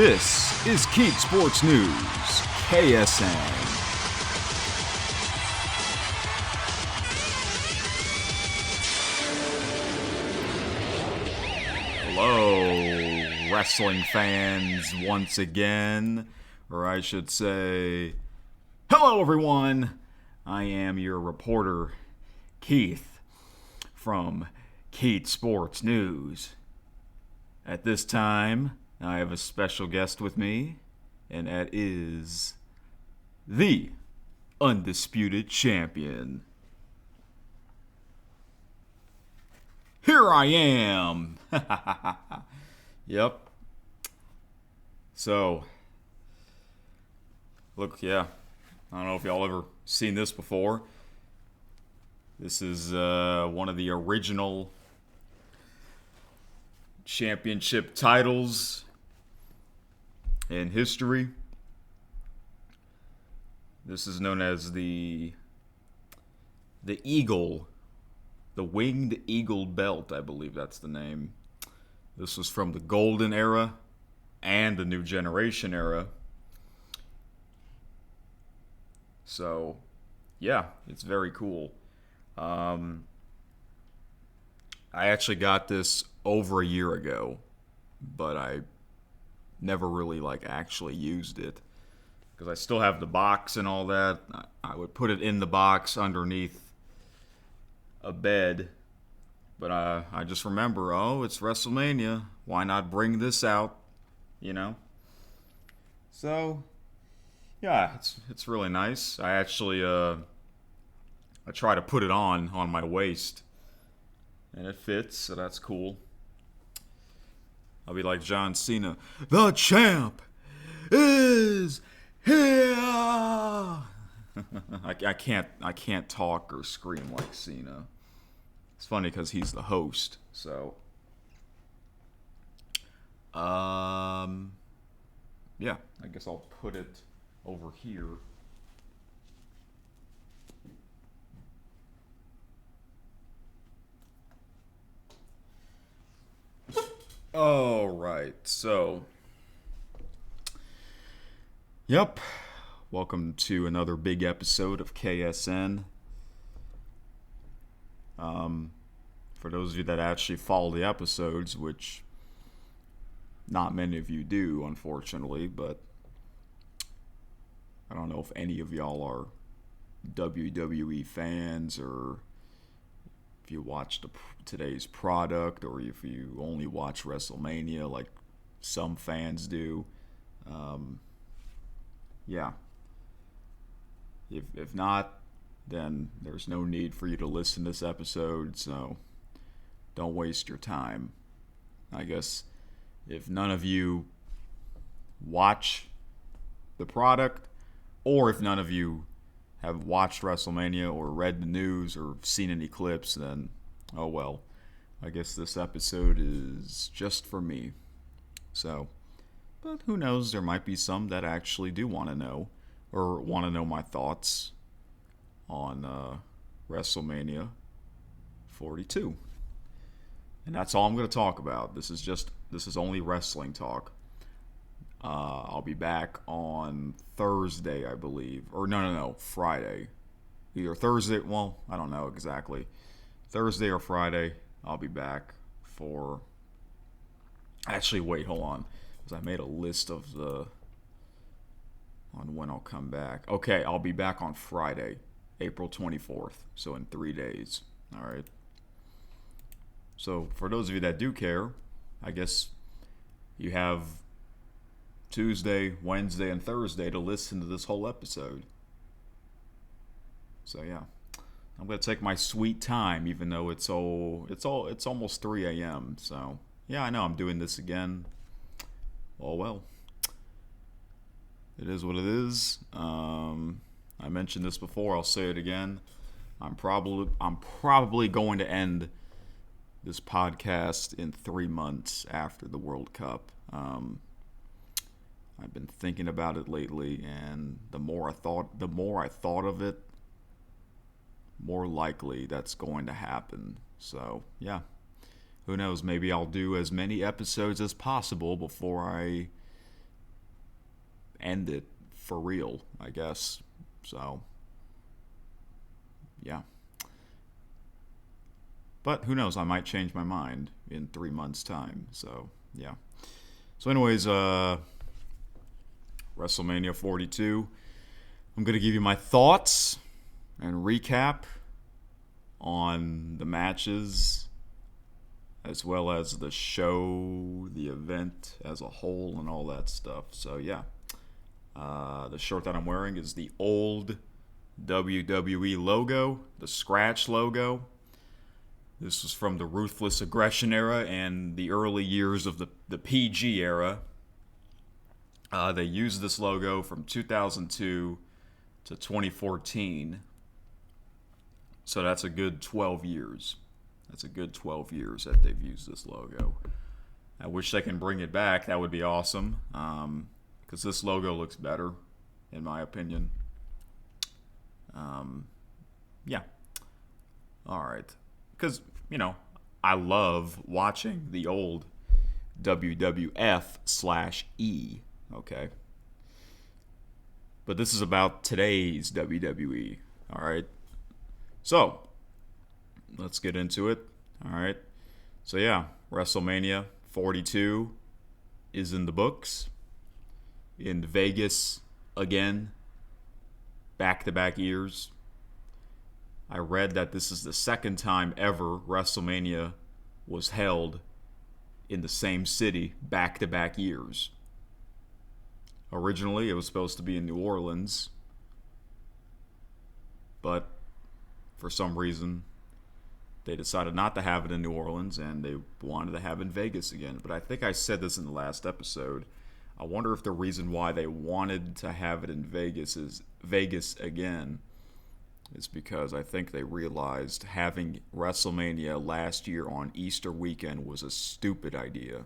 This is Keat Sports News, KSN. Hello, wrestling fans, once again. Or I should say, hello everyone. I am your reporter, Keith, from Keat Sports News. At this time, I have a special guest with me, and that is the undisputed champion. Here I am! Yep. So, look, yeah, I don't know if y'all ever seen this before. This is one of the original championship titles in history. This is known as the Eagle, the Winged Eagle Belt, I believe that's the name. This was from the Golden Era and the New Generation Era. So, yeah, it's very cool. I actually got this over a year ago, but I never really actually used it because I still have the box and all that. I would put it in the box underneath a bed, but I just remember, oh, it's WrestleMania, why not bring this out, you know? So, yeah, it's really nice. I actually I try to put it on my waist, and it fits, so that's cool. I'll be like John Cena. The champ is here. I can't talk or scream like Cena. It's funny because he's the host. So, yeah, I guess I'll put it over here. All right, so, yep, welcome to another big episode of KSN. For those of you that actually follow the episodes, which not many of you do, unfortunately, but I don't know if any of y'all are WWE fans or if you watch today's product, or if you only watch WrestleMania like some fans do. Yeah. If not, then there's no need for you to listen to this episode, so don't waste your time. I guess if none of you watch the product, or if none of you have watched WrestleMania or read the news or seen any clips, then oh well. I guess this episode is just for me. So, but who knows, there might be some that actually do want to know, or want to know my thoughts on WrestleMania 42. And that's all I'm going to talk about. This is only wrestling talk. I'll be back on Thursday, I believe. Or no, Friday. Either Thursday, well, I don't know exactly. Thursday or Friday, I'll be back for... Actually, wait, hold on. Because I made a list of on when I'll come back. Okay, I'll be back on Friday, April 24th. So in 3 days. All right. So for those of you that do care, I guess you have Tuesday, Wednesday, and Thursday to listen to this whole episode. So yeah, I'm gonna take my sweet time, even though it's almost 3 a.m. So yeah, I know I'm doing this again. Oh well, it is what it is. I mentioned this before. I'll say it again. I'm probably going to end this podcast in 3 months after the World Cup. I've been thinking about it lately, and the more I thought of it, more likely that's going to happen. So, yeah. Who knows, maybe I'll do as many episodes as possible before I end it for real, I guess. So, yeah. But who knows? I might change my mind in 3 months' time. So, yeah. So, anyways, WrestleMania 42. I'm going to give you my thoughts and recap on the matches as well as the show, the event as a whole, and all that stuff. So, yeah. The shirt that I'm wearing is the old WWE logo, the scratch logo. This was from the Ruthless Aggression era and the early years of the PG era. They used this logo from 2002 to 2014. So that's a good 12 years. That's a good 12 years that they've used this logo. I wish they can bring it back. That would be awesome. Because this logo looks better, in my opinion. Yeah. All right. Because, I love watching the old WWF/E. Okay. But this is about today's WWE. All right. So, let's get into it. All right. So, yeah, WrestleMania 42 is in the books. In Vegas again. Back-to-back years. I read that this is the second time ever WrestleMania was held in the same city back-to-back years. Originally, it was supposed to be in New Orleans, but for some reason, they decided not to have it in New Orleans, and they wanted to have it in Vegas again. But I think I said this in the last episode. I wonder if the reason why they wanted to have it in Vegas again is because I think they realized having WrestleMania last year on Easter weekend was a stupid idea.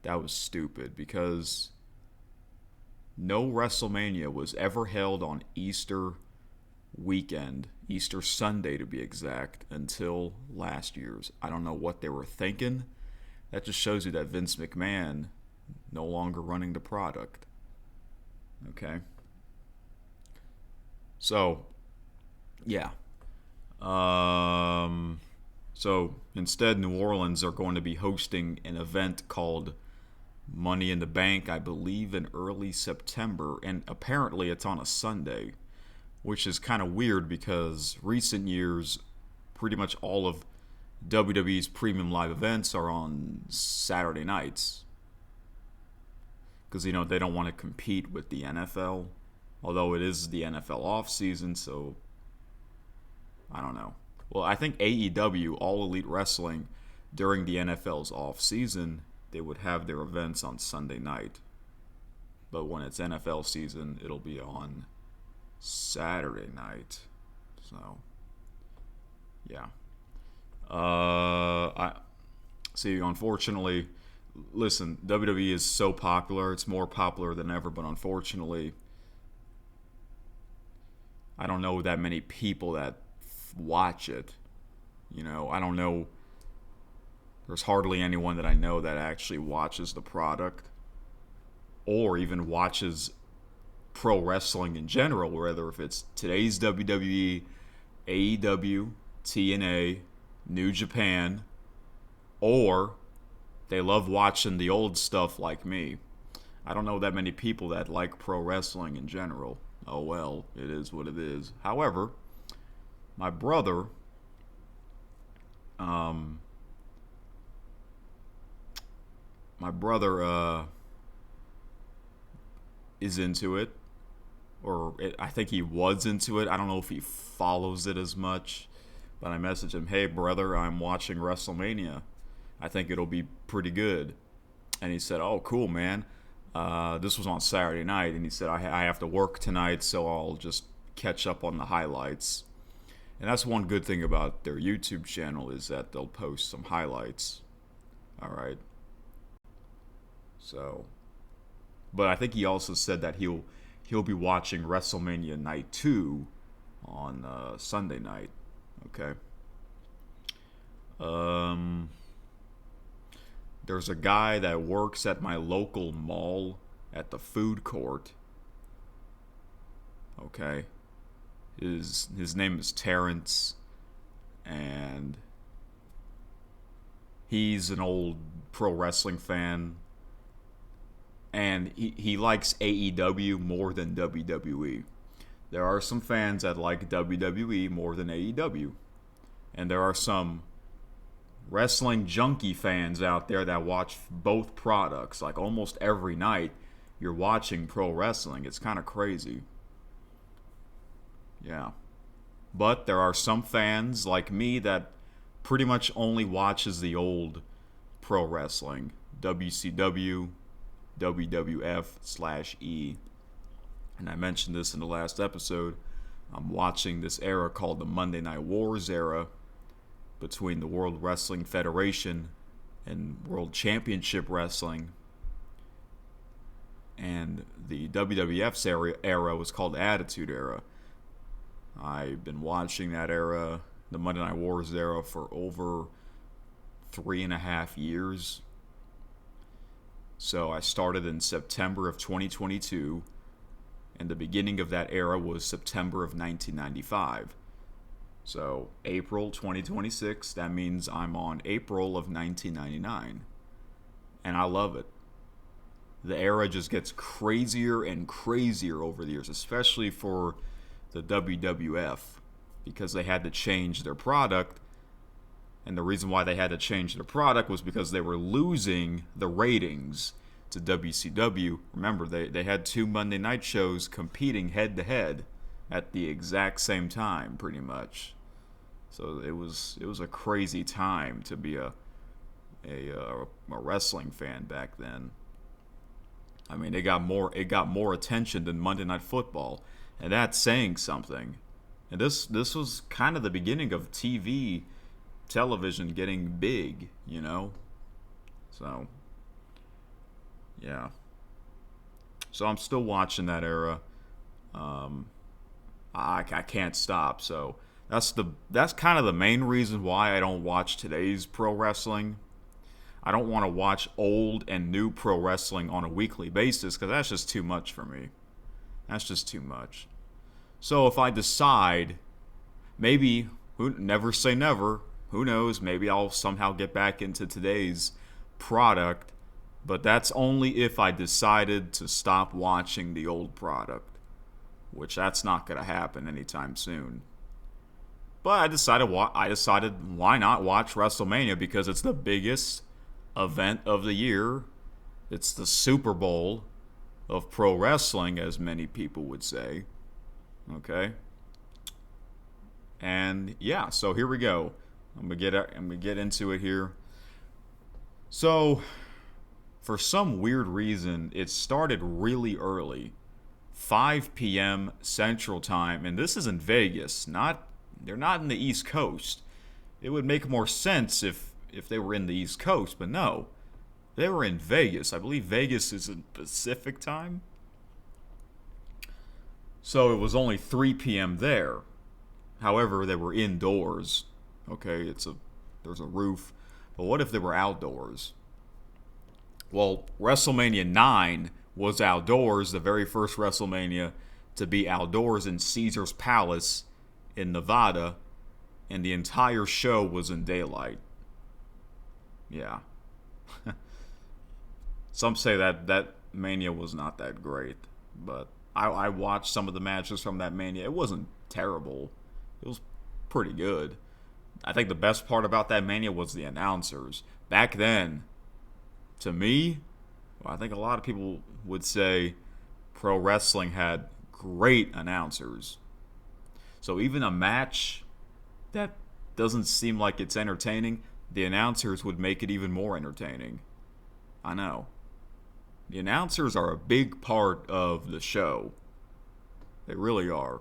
That was stupid because no WrestleMania was ever held on Easter weekend, Easter Sunday to be exact, until last year's. I don't know what they were thinking. That just shows you that Vince McMahon no longer running the product. Okay. So, yeah. So instead, New Orleans are going to be hosting an event called Money in the Bank, I believe, in early September. And apparently it's on a Sunday, which is kind of weird because recent years, pretty much all of WWE's premium live events are on Saturday nights. Because, they don't want to compete with the NFL. Although it is the NFL offseason, so I don't know. Well, I think AEW, All Elite Wrestling, during the NFL's offseason, they would have their events on Sunday night. But when it's NFL season, it'll be on Saturday night. So, yeah. Unfortunately, listen, WWE is so popular. It's more popular than ever, but unfortunately, I don't know that many people that watch it. I don't know. There's hardly anyone that I know that actually watches the product or even watches pro wrestling in general, whether if it's today's WWE, AEW, TNA, New Japan, or they love watching the old stuff like me. I don't know that many people that like pro wrestling in general. Oh well, it is what it is. However, my brother, is into it, I think he was into it. I don't know if he follows it as much, but I messaged him, "Hey brother, I'm watching WrestleMania. I think it'll be pretty good." And he said, "Oh, cool, man." This was on Saturday night, and he said, I have to work tonight, so I'll just catch up on the highlights. And that's one good thing about their YouTube channel is that they'll post some highlights. All right. So, but I think he also said that he'll be watching WrestleMania Night 2 on Sunday night. Okay. There's a guy that works at my local mall at the food court. Okay. His name is Terrence, and he's an old pro wrestling fan, and he likes AEW more than WWE. There are some fans that like WWE more than AEW, and there are some wrestling junkie fans out there that watch both products. Like almost every night, you're watching pro wrestling. It's kind of crazy. Yeah. But there are some fans like me that pretty much only watches the old pro wrestling. WCW, WWF/E. And I mentioned this in the last episode. I'm watching this era called the Monday Night Wars era between the World Wrestling Federation and World Championship Wrestling. And the WWF's era was called the Attitude Era. I've been watching that era, the Monday Night Wars era, for over 3.5 years. So I started in September of 2022, and the beginning of that era was September of 1995. So April 2026, that means I'm on April of 1999. And I love it. The era just gets crazier and crazier over the years, especially for the WWF, because they had to change their product. And the reason why they had to change their product was because they were losing the ratings to WCW. Remember, they had 2 Monday night shows competing head-to-head at the exact same time, pretty much. So it was a crazy time to be a wrestling fan back then. I mean, it got more attention than Monday Night Football, and that's saying something. And this was kind of the beginning of television getting big, you know? So, yeah. So I'm still watching that era. I can't stop. So that's kind of the main reason why I don't watch today's pro wrestling. I don't want to watch old and new pro wrestling on a weekly basis because that's just too much for me. That's just too much. So if I decide, maybe, never say never, who knows, maybe I'll somehow get back into today's product, but that's only if I decided to stop watching the old product, which that's not going to happen anytime soon. But I decided why not watch WrestleMania, because it's the biggest event of the year. It's the Super Bowl of pro wrestling, as many people would say. Okay? And yeah, so here we go. I'm gonna get into it here. So, for some weird reason, it started really early, 5 p.m. Central Time, and this is in Vegas. They're not in the East Coast. It would make more sense if they were in the East Coast, but no, they were in Vegas. I believe Vegas is in Pacific Time. So it was only 3 p.m. there. However, they were indoors. Okay, there's a roof. But what if they were outdoors? Well, WrestleMania 9 was outdoors, the very first WrestleMania to be outdoors in Caesar's Palace in Nevada, and the entire show was in daylight. Yeah. Some say that Mania was not that great, but I watched some of the matches from that Mania. It wasn't terrible. It was pretty good. I think the best part about that Mania was the announcers. Back then, to me, well, I think a lot of people would say pro wrestling had great announcers. So even a match that doesn't seem like it's entertaining, the announcers would make it even more entertaining. I know. The announcers are a big part of the show. They really are.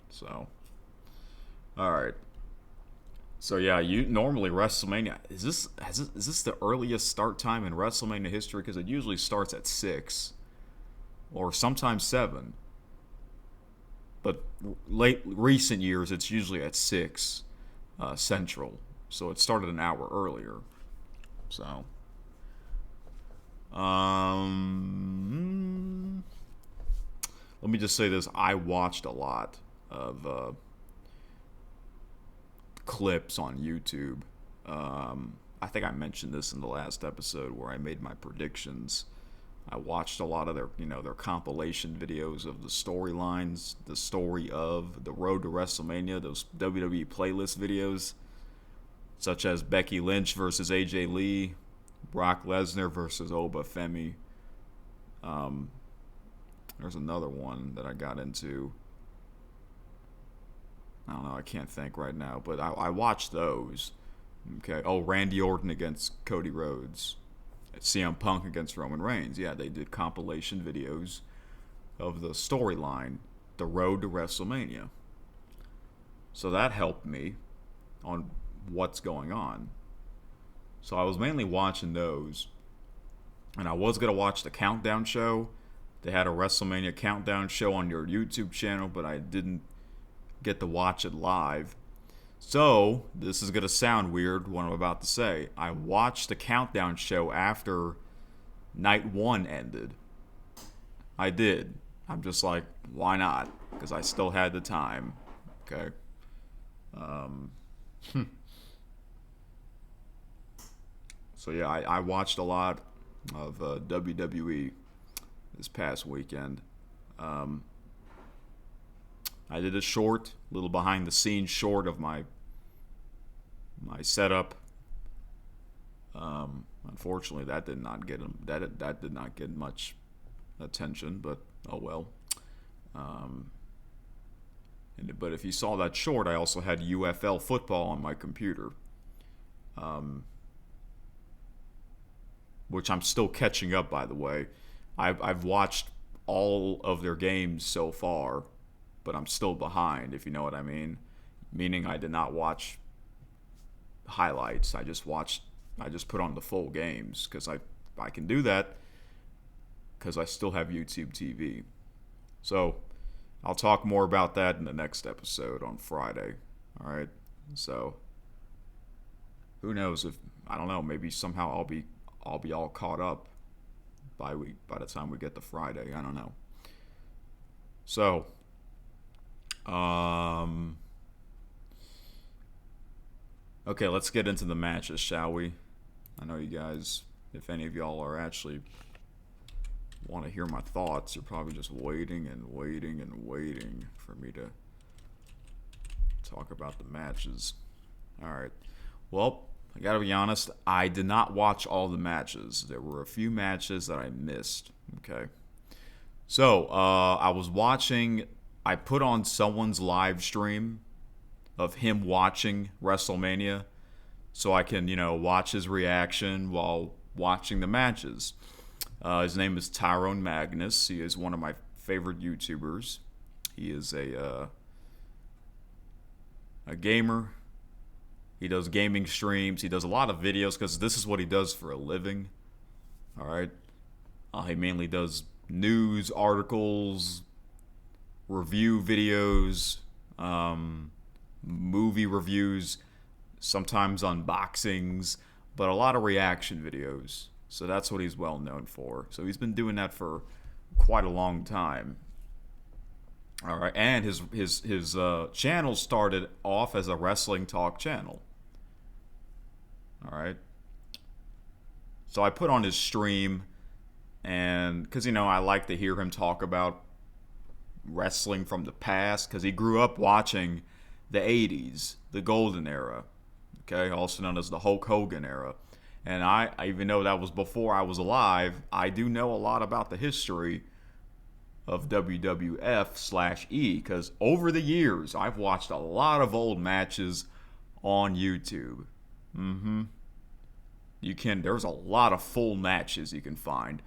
So, all right. So yeah, normally WrestleMania is this the earliest start time in WrestleMania history? Because it usually starts at 6 or sometimes 7. But recent years, it's usually at 6 Central. So it started an hour earlier. So, Let me just say this. I watched a lot of clips on YouTube. I think I mentioned this in the last episode where I made my predictions. I watched a lot of their compilation videos of the storylines, the story of the road to WrestleMania, those WWE playlist videos, such as Becky Lynch versus AJ Lee, Brock Lesnar versus Oba Femi. There's another one that I got into. I don't know, I can't think right now, but I watched those. Okay. Oh, Randy Orton against Cody Rhodes. CM Punk against Roman Reigns. Yeah, they did compilation videos of the storyline, the road to WrestleMania. So that helped me on what's going on. So I was mainly watching those. And I was going to watch the countdown show. They had a WrestleMania countdown show on your YouTube channel, but I didn't get to watch it live. So, this is going to sound weird, what I'm about to say. I watched the countdown show after night 1 ended. I did. I'm just like, why not? Because I still had the time. Okay. So, yeah, I watched a lot of WWE this past weekend. I did a short, little behind the scenes short of my setup. Unfortunately, that did not get much attention, but oh well. But if you saw that short, I also had UFL football on my computer, which I'm still catching up. By the way, I've watched all of their games so far, but I'm still behind, if you know what I mean. Meaning I did not watch highlights. I just put on the full games because I can do that because I still have YouTube TV. So I'll talk more about that in the next episode on Friday. All right. So who knows if I don't know. Maybe somehow I'll be all caught up by the time we get to Friday. I don't know. So. Okay, let's get into the matches, shall we? I know you guys, if any of y'all are actually want to hear my thoughts, you're probably just waiting and waiting and waiting for me to talk about the matches. Alright. Well, I gotta be honest, I did not watch all the matches. There were a few matches that I missed. Okay. So, I put on someone's live stream of him watching WrestleMania so I can, watch his reaction while watching the matches. His name is Tyrone Magnus. He is one of my favorite YouTubers. He is a gamer. He does gaming streams. He does a lot of videos because this is what he does for a living. All right. He mainly does news articles, review videos, movie reviews, sometimes unboxings, but a lot of reaction videos. So that's what he's well known for. So he's been doing that for quite a long time. All right, and his channel started off as a wrestling talk channel. All right. So I put on his stream, and because I like to hear him talk about wrestling from the past, because he grew up watching the 80s, the golden era, okay, also known as the Hulk Hogan era. And I even though that was before I was alive, I do know a lot about the history of WWF/E, because over the years I've watched a lot of old matches on YouTube. There's a lot of full matches you can find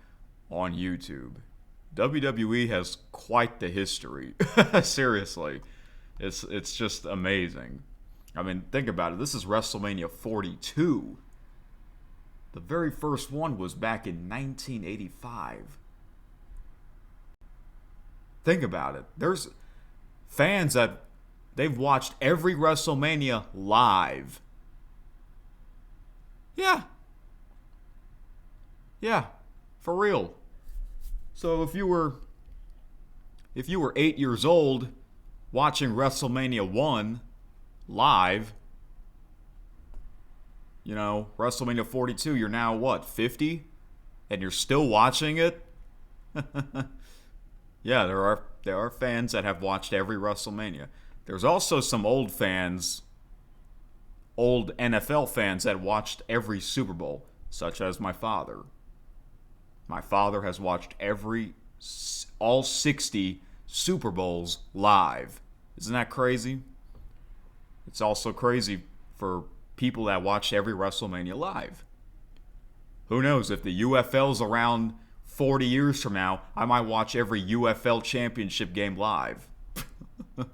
on YouTube. WWE has quite the history. Seriously. It's just amazing. I mean, think about it. This is WrestleMania 42. The very first one was back in 1985. Think about it. There's fans that they've watched every WrestleMania live. Yeah. For real. So if you were 8 years old watching WrestleMania 1 live, WrestleMania 42, you're now what, 50? And you're still watching it? Yeah, there are fans that have watched every WrestleMania. There's also some old NFL fans that watched every Super Bowl, such as my father. My father has watched all 60 Super Bowls live. Isn't that crazy? It's also crazy for people that watched every WrestleMania live. Who knows, if the UFL's around 40 years from now, I might watch every UFL championship game live. I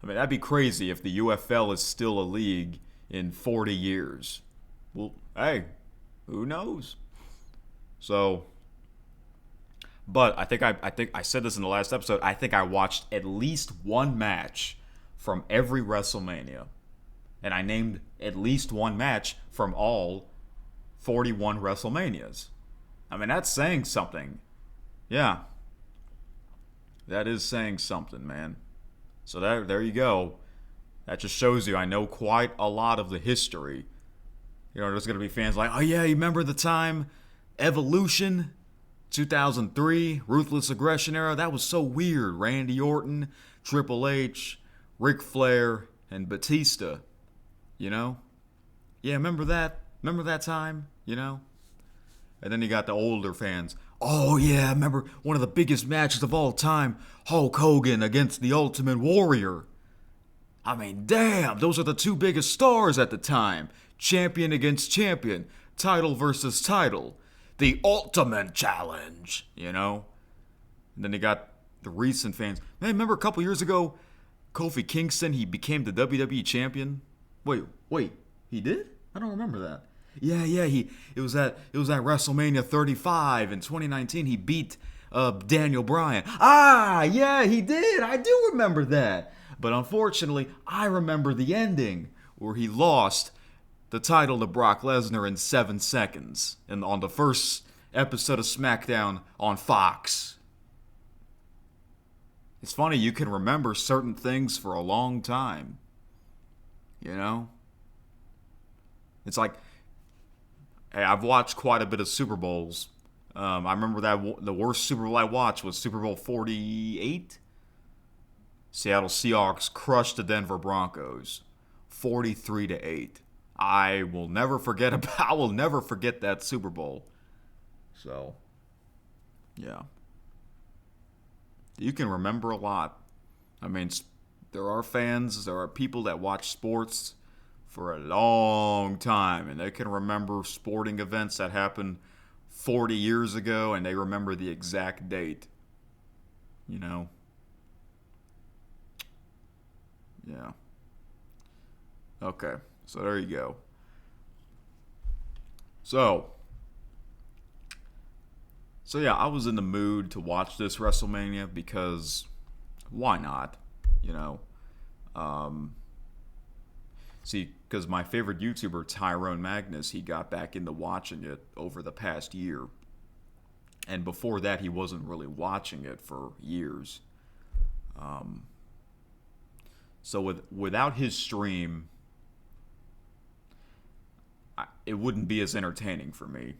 mean, that'd be crazy if the UFL is still a league in 40 years. Well, hey, who knows? So, but I think I said this in the last episode. I think I watched at least one match from every WrestleMania, and I named at least one match from all 41 WrestleManias. I mean, that's saying something. Yeah, that is saying something, man. So there you go. That just shows you I know quite a lot of the history. There's going to be fans like, oh yeah, you remember the time Evolution, 2003, Ruthless Aggression era? That was so weird. Randy Orton, Triple H, Ric Flair, and Batista. Yeah, remember that? Remember that time? And then you got the older fans. Oh yeah, remember one of the biggest matches of all time, Hulk Hogan against the Ultimate Warrior. I mean, damn, those are the two biggest stars at the time. Champion against champion, title versus title, the Ultimate Challenge, And then you got the recent fans. Man, remember a couple years ago, Kofi Kingston, he became the WWE champion? Wait, he did? I don't remember that. Yeah, it was at WrestleMania 35 in 2019. He beat Daniel Bryan. Ah, yeah, he did. I do remember that. But unfortunately, I remember the ending where he lost the title to Brock Lesnar in 7 seconds and on the first episode of SmackDown on Fox. It's funny, you can remember certain things for a long time. It's like, hey, I've watched quite a bit of Super Bowls. I remember that the worst Super Bowl I watched was Super Bowl 48. Seattle Seahawks crushed the Denver Broncos, 43-8. I will never forget that Super Bowl. So, yeah, you can remember a lot. I mean, there are people that watch sports for a long time, and they can remember sporting events that happened 40 years ago, and they remember the exact date. Yeah. Okay, so there you go. So yeah, I was in the mood to watch this WrestleMania because why not? Because my favorite YouTuber, Tyrone Magnus, he got back into watching it over the past year. And before that, he wasn't really watching it for years. So without his stream, it wouldn't be as entertaining for me.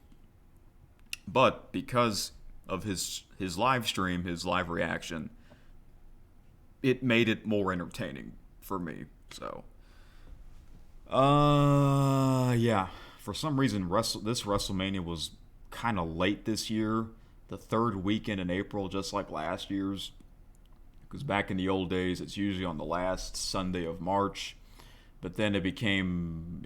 But because of his live stream, his live reaction, it made it more entertaining for me. So, yeah. For some reason, this WrestleMania was kind of late this year. The third weekend in April, just like last year's. Because back in the old days, it's usually on the last Sunday of March. But then it became,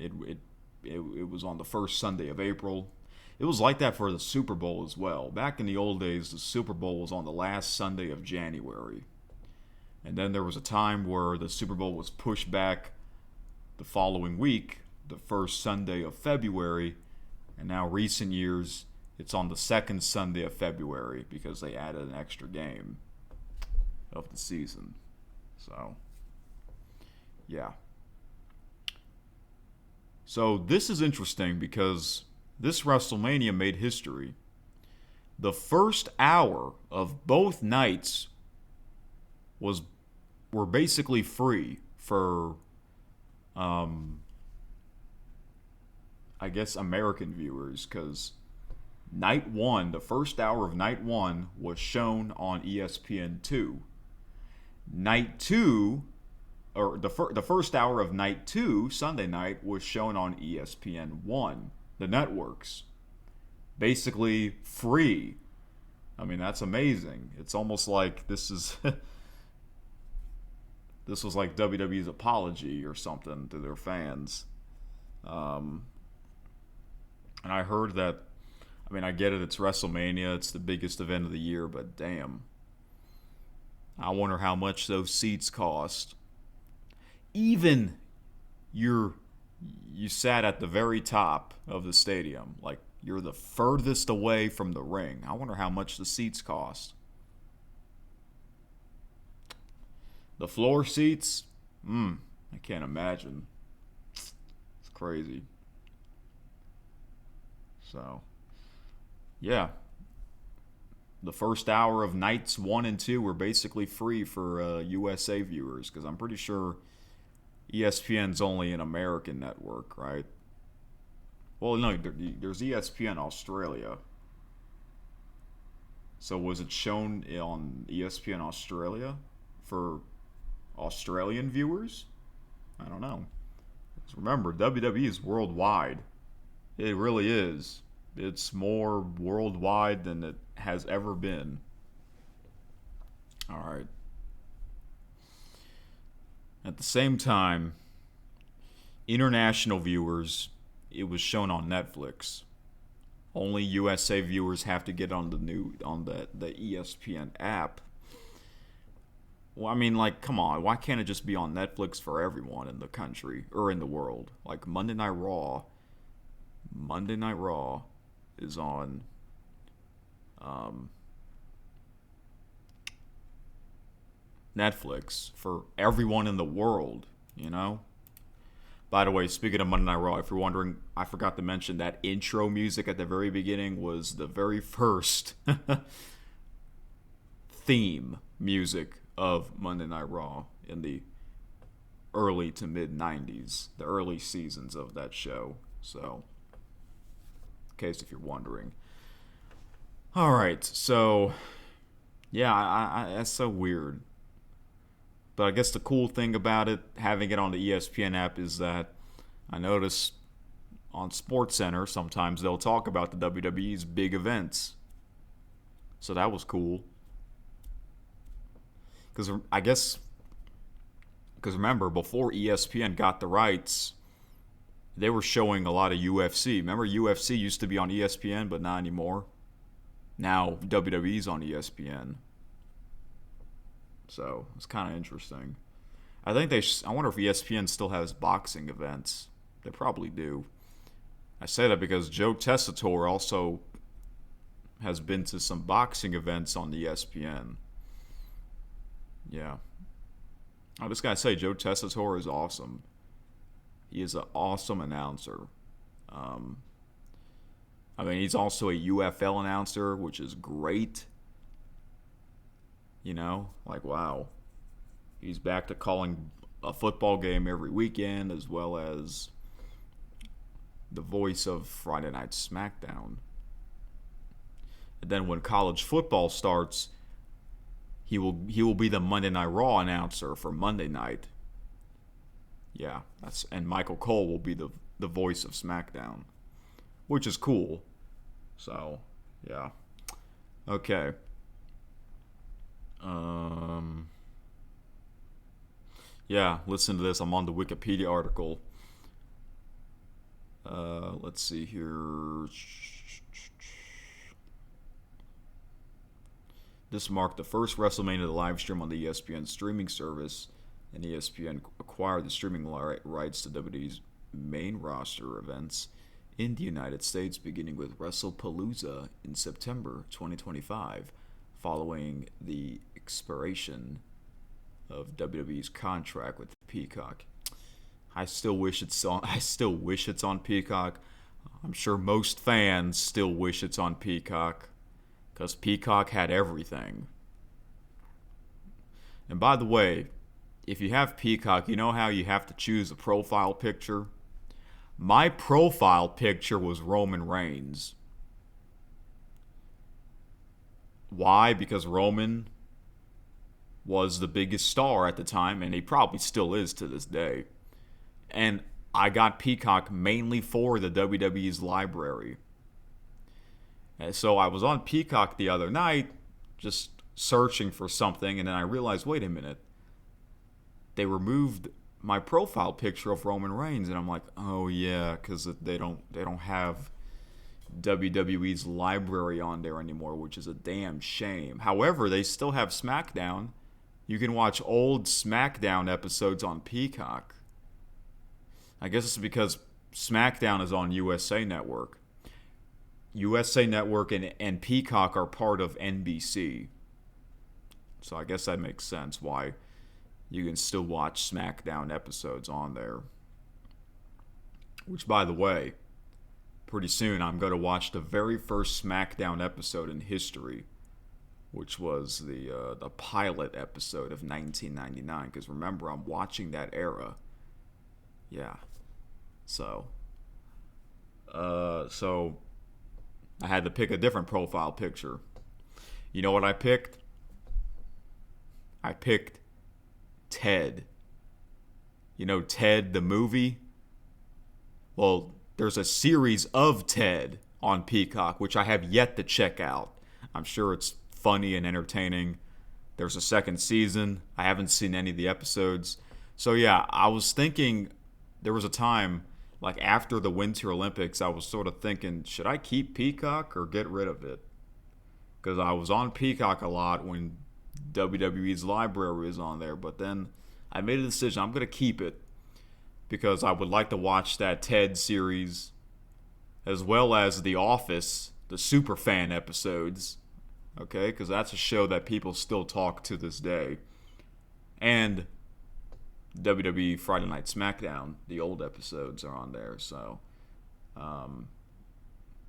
it was on the first Sunday of April. It was like that for the Super Bowl as well. Back in the old days, the Super Bowl was on the last Sunday of January. And then there was a time where the Super Bowl was pushed back the following week, the first Sunday of February. And now recent years, it's on the second Sunday of February because they added an extra game of the season. So, yeah. So this is interesting because this WrestleMania made history. The first hour of both nights was were basically free for I guess American viewers, because night one, the first hour of night one was shown on ESPN2. Night two, or the first hour of night two, Sunday night, was shown on ESPN1, the networks. Basically free. I mean, that's amazing. It's almost like this is this was like WWE's apology or something to their fans. And I heard that, I mean, I get it, it's WrestleMania, it's the biggest event of the year, but damn. I wonder how much those seats cost. Even you sat at the very top of the stadium, like you're the furthest away from the ring. I wonder how much the seats cost. The floor seats, I can't imagine. It's crazy. So, yeah. The first hour of nights 1 and 2 were basically free for USA viewers, because I'm pretty sure ESPN's only an American network, right? Well, no, there's ESPN Australia. So was it shown on ESPN Australia for Australian viewers? I don't know. Because remember, WWE is worldwide. It really is. It's more worldwide than it has ever been. All right. At the same time, international viewers, it was shown on Netflix. Only USA viewers have to get on the ESPN app. Well, I mean, like, come on. Why can't it just be on Netflix for everyone in the country or in the world? Like Monday Night Raw. Monday Night Raw is on Netflix for everyone in the world, you know? By the way, speaking of Monday Night Raw, if you're wondering, I forgot to mention that intro music at the very beginning was the very first theme music of Monday Night Raw in the early to mid 90s, the early seasons of that show. So, in case if you're wondering. All right, so yeah, I that's so weird. But I guess the cool thing about it, having it on the ESPN app, is that I notice on SportsCenter sometimes they'll talk about the WWE's big events. So that was cool. Because remember, before ESPN got the rights, they were showing a lot of UFC. Remember, UFC used to be on ESPN, but not anymore. Now WWE's on ESPN. So it's kind of interesting. I think I wonder if ESPN still has boxing events. They probably do. I say that because Joe Tessitore also has been to some boxing events on ESPN. Yeah. I just gotta say, Joe Tessitore is awesome. He is an awesome announcer. I mean, he's also a UFL announcer, which is great. You know, like, wow. He's back to calling a football game every weekend, as well as the voice of Friday Night SmackDown. And then when college football starts, he will be the Monday Night Raw announcer for Monday night. Yeah, and Michael Cole will be the voice of SmackDown, which is cool. So, yeah. Okay. Yeah, listen to this. I'm on the Wikipedia article. Let's see here. This marked the first WrestleMania to live stream on the ESPN streaming service, and ESPN acquired the streaming rights to WWE's main roster events in the United States, beginning with WrestlePalooza in September 2025, following the expiration of WWE's contract with Peacock. I still wish it's on Peacock. I'm sure most fans still wish it's on Peacock. because Peacock had everything. And by the way, if you have Peacock, you know how you have to choose a profile picture? My profile picture was Roman Reigns. Why? Because Roman was the biggest star at the time, and he probably still is to this day. And I got Peacock mainly for the WWE's library. And so I was on Peacock the other night, just searching for something, and then I realized, wait a minute, they removed my profile picture of Roman Reigns, and I'm like, oh yeah, because they don't have WWE's library on there anymore, which is a damn shame. However, they still have SmackDown. You can watch old SmackDown episodes on Peacock. I guess it's because SmackDown is on USA Network. USA Network and Peacock are part of NBC. So I guess that makes sense why you can still watch SmackDown episodes on there. Which, by the way, pretty soon I'm going to watch the very first SmackDown episode in history, which was the pilot episode of 1999. Because remember, I'm watching that era. Yeah. So I had to pick a different profile picture. You know what I picked? I picked Ted. You know Ted the movie? Well, there's a series of Ted on Peacock, which I have yet to check out. I'm sure it's funny and entertaining. There's a second season. I haven't seen any of the episodes. So yeah, I was thinking, there was a time, like after the Winter Olympics, I was sort of thinking, should I keep Peacock or get rid of it? Because I was on Peacock a lot when WWE's library was on there. But then I made a decision, I'm going to keep it. Because I would like to watch that Ted series, as well as The Office, the Superfan episodes. Okay, because that's a show that people still talk to this day. And WWE Friday Night SmackDown, the old episodes are on there. So,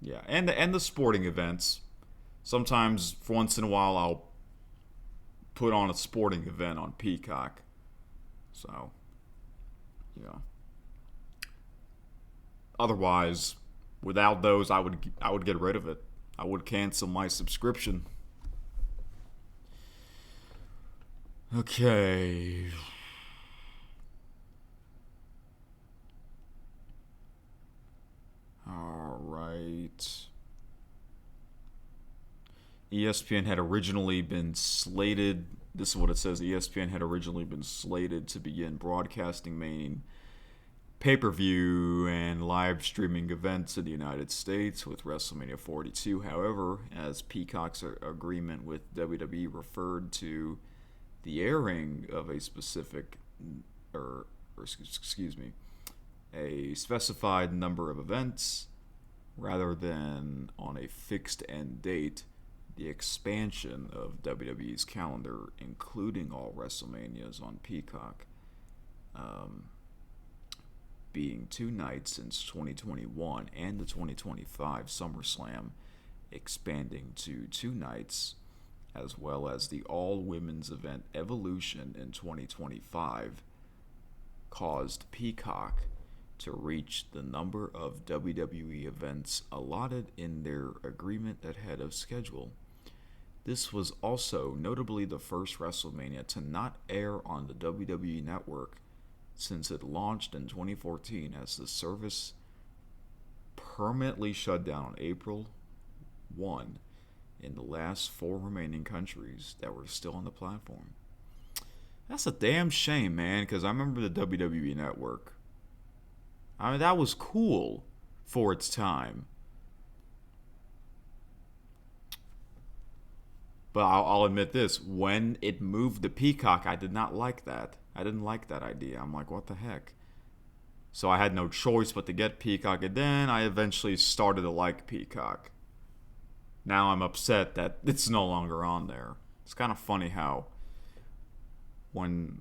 yeah, and the sporting events. Sometimes, once in a while, I'll put on a sporting event on Peacock. So, yeah. Otherwise, without those, I would get rid of it. I would cancel my subscription. Okay. All right. ESPN had originally been slated. This is what it says. ESPN had originally been slated to begin broadcasting main pay-per-view and live streaming events in the United States with WrestleMania 42. However, as Peacock's agreement with WWE referred to the airing of a specific, a specified number of events rather than on a fixed end date, the expansion of WWE's calendar, including all WrestleManias on Peacock, being 2 nights since 2021, and the 2025 SummerSlam expanding to 2 nights, as well as the all-women's event Evolution in 2025, caused Peacock to reach the number of WWE events allotted in their agreement ahead of schedule. This was also notably the first WrestleMania to not air on the WWE Network since it launched in 2014, as the service permanently shut down on April 1 in the last 4 remaining countries that were still on the platform. That's a damn shame, man, because I remember the WWE Network. I mean, that was cool for its time. But I'll admit this, when it moved to Peacock, I did not like that. I didn't like that idea. I'm like, what the heck? So I had no choice but to get Peacock, and then I eventually started to like Peacock. Now I'm upset that it's no longer on there. It's kind of funny how when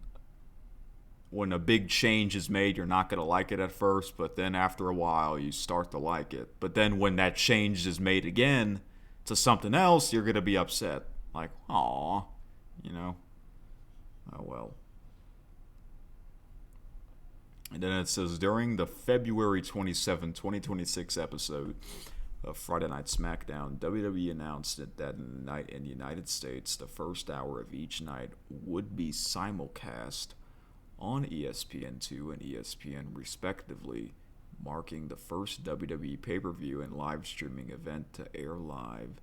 a big change is made, you're not going to like it at first, but then after a while, you start to like it. But then when that change is made again, to something else, you're going to be upset. Like, aw, Oh well. And then it says, during the February 27, 2026 episode of Friday Night SmackDown, WWE announced that in the United States, the first hour of each night would be simulcast on ESPN2 and ESPN respectively, marking the first WWE pay-per-view and live streaming event to air live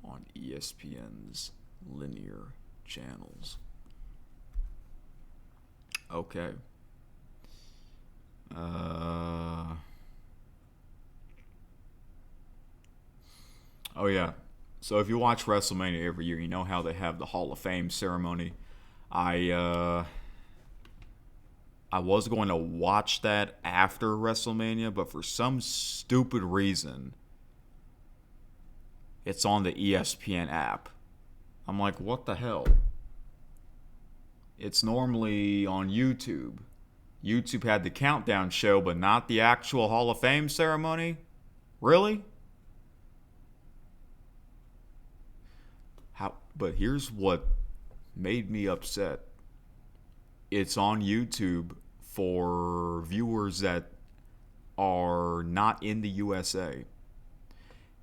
on ESPN's linear channels. Okay. Oh yeah. So if you watch WrestleMania every year, you know how they have the Hall of Fame ceremony. I was going to watch that after WrestleMania, but for some stupid reason, it's on the ESPN app. I'm like, what the hell? It's normally on YouTube. YouTube had the countdown show, but not the actual Hall of Fame ceremony? Really? But here's what made me upset. It's on YouTube for viewers that are not in the USA.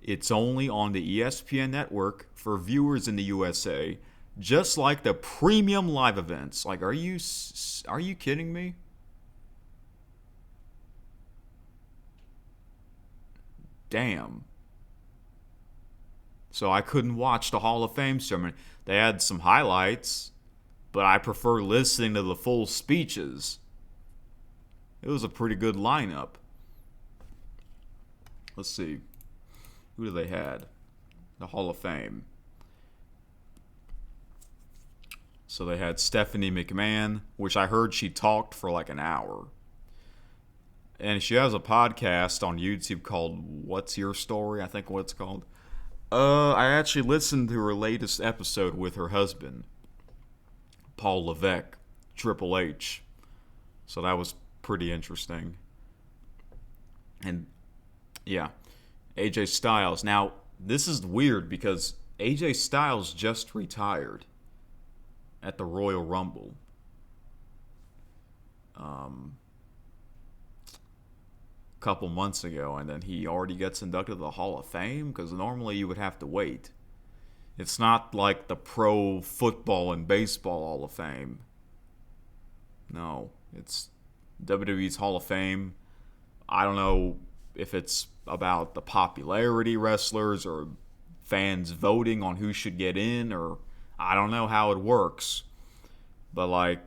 It's only on the ESPN network for viewers in the USA, just like the premium live events. Like, are you kidding me? Damn. So I couldn't watch the Hall of Fame ceremony. They had some highlights, but I prefer listening to the full speeches. It was a pretty good lineup. Let's see. Who do they had? The Hall of Fame. So they had Stephanie McMahon, which I heard she talked for like an hour. And she has a podcast on YouTube called What's Your Story? I think what it's called. I actually listened to her latest episode with her husband, Paul Levesque, Triple H. So that was pretty interesting. And yeah, AJ Styles. Now, this is weird because AJ Styles just retired at the Royal Rumble. Couple months ago, and then he already gets inducted to the Hall of Fame, because normally you would have to wait. It's not like the Pro Football and Baseball Hall of Fame. No, it's WWE's Hall of Fame. I don't know if it's about the popularity wrestlers or fans voting on who should get in, or I don't know how it works. But like,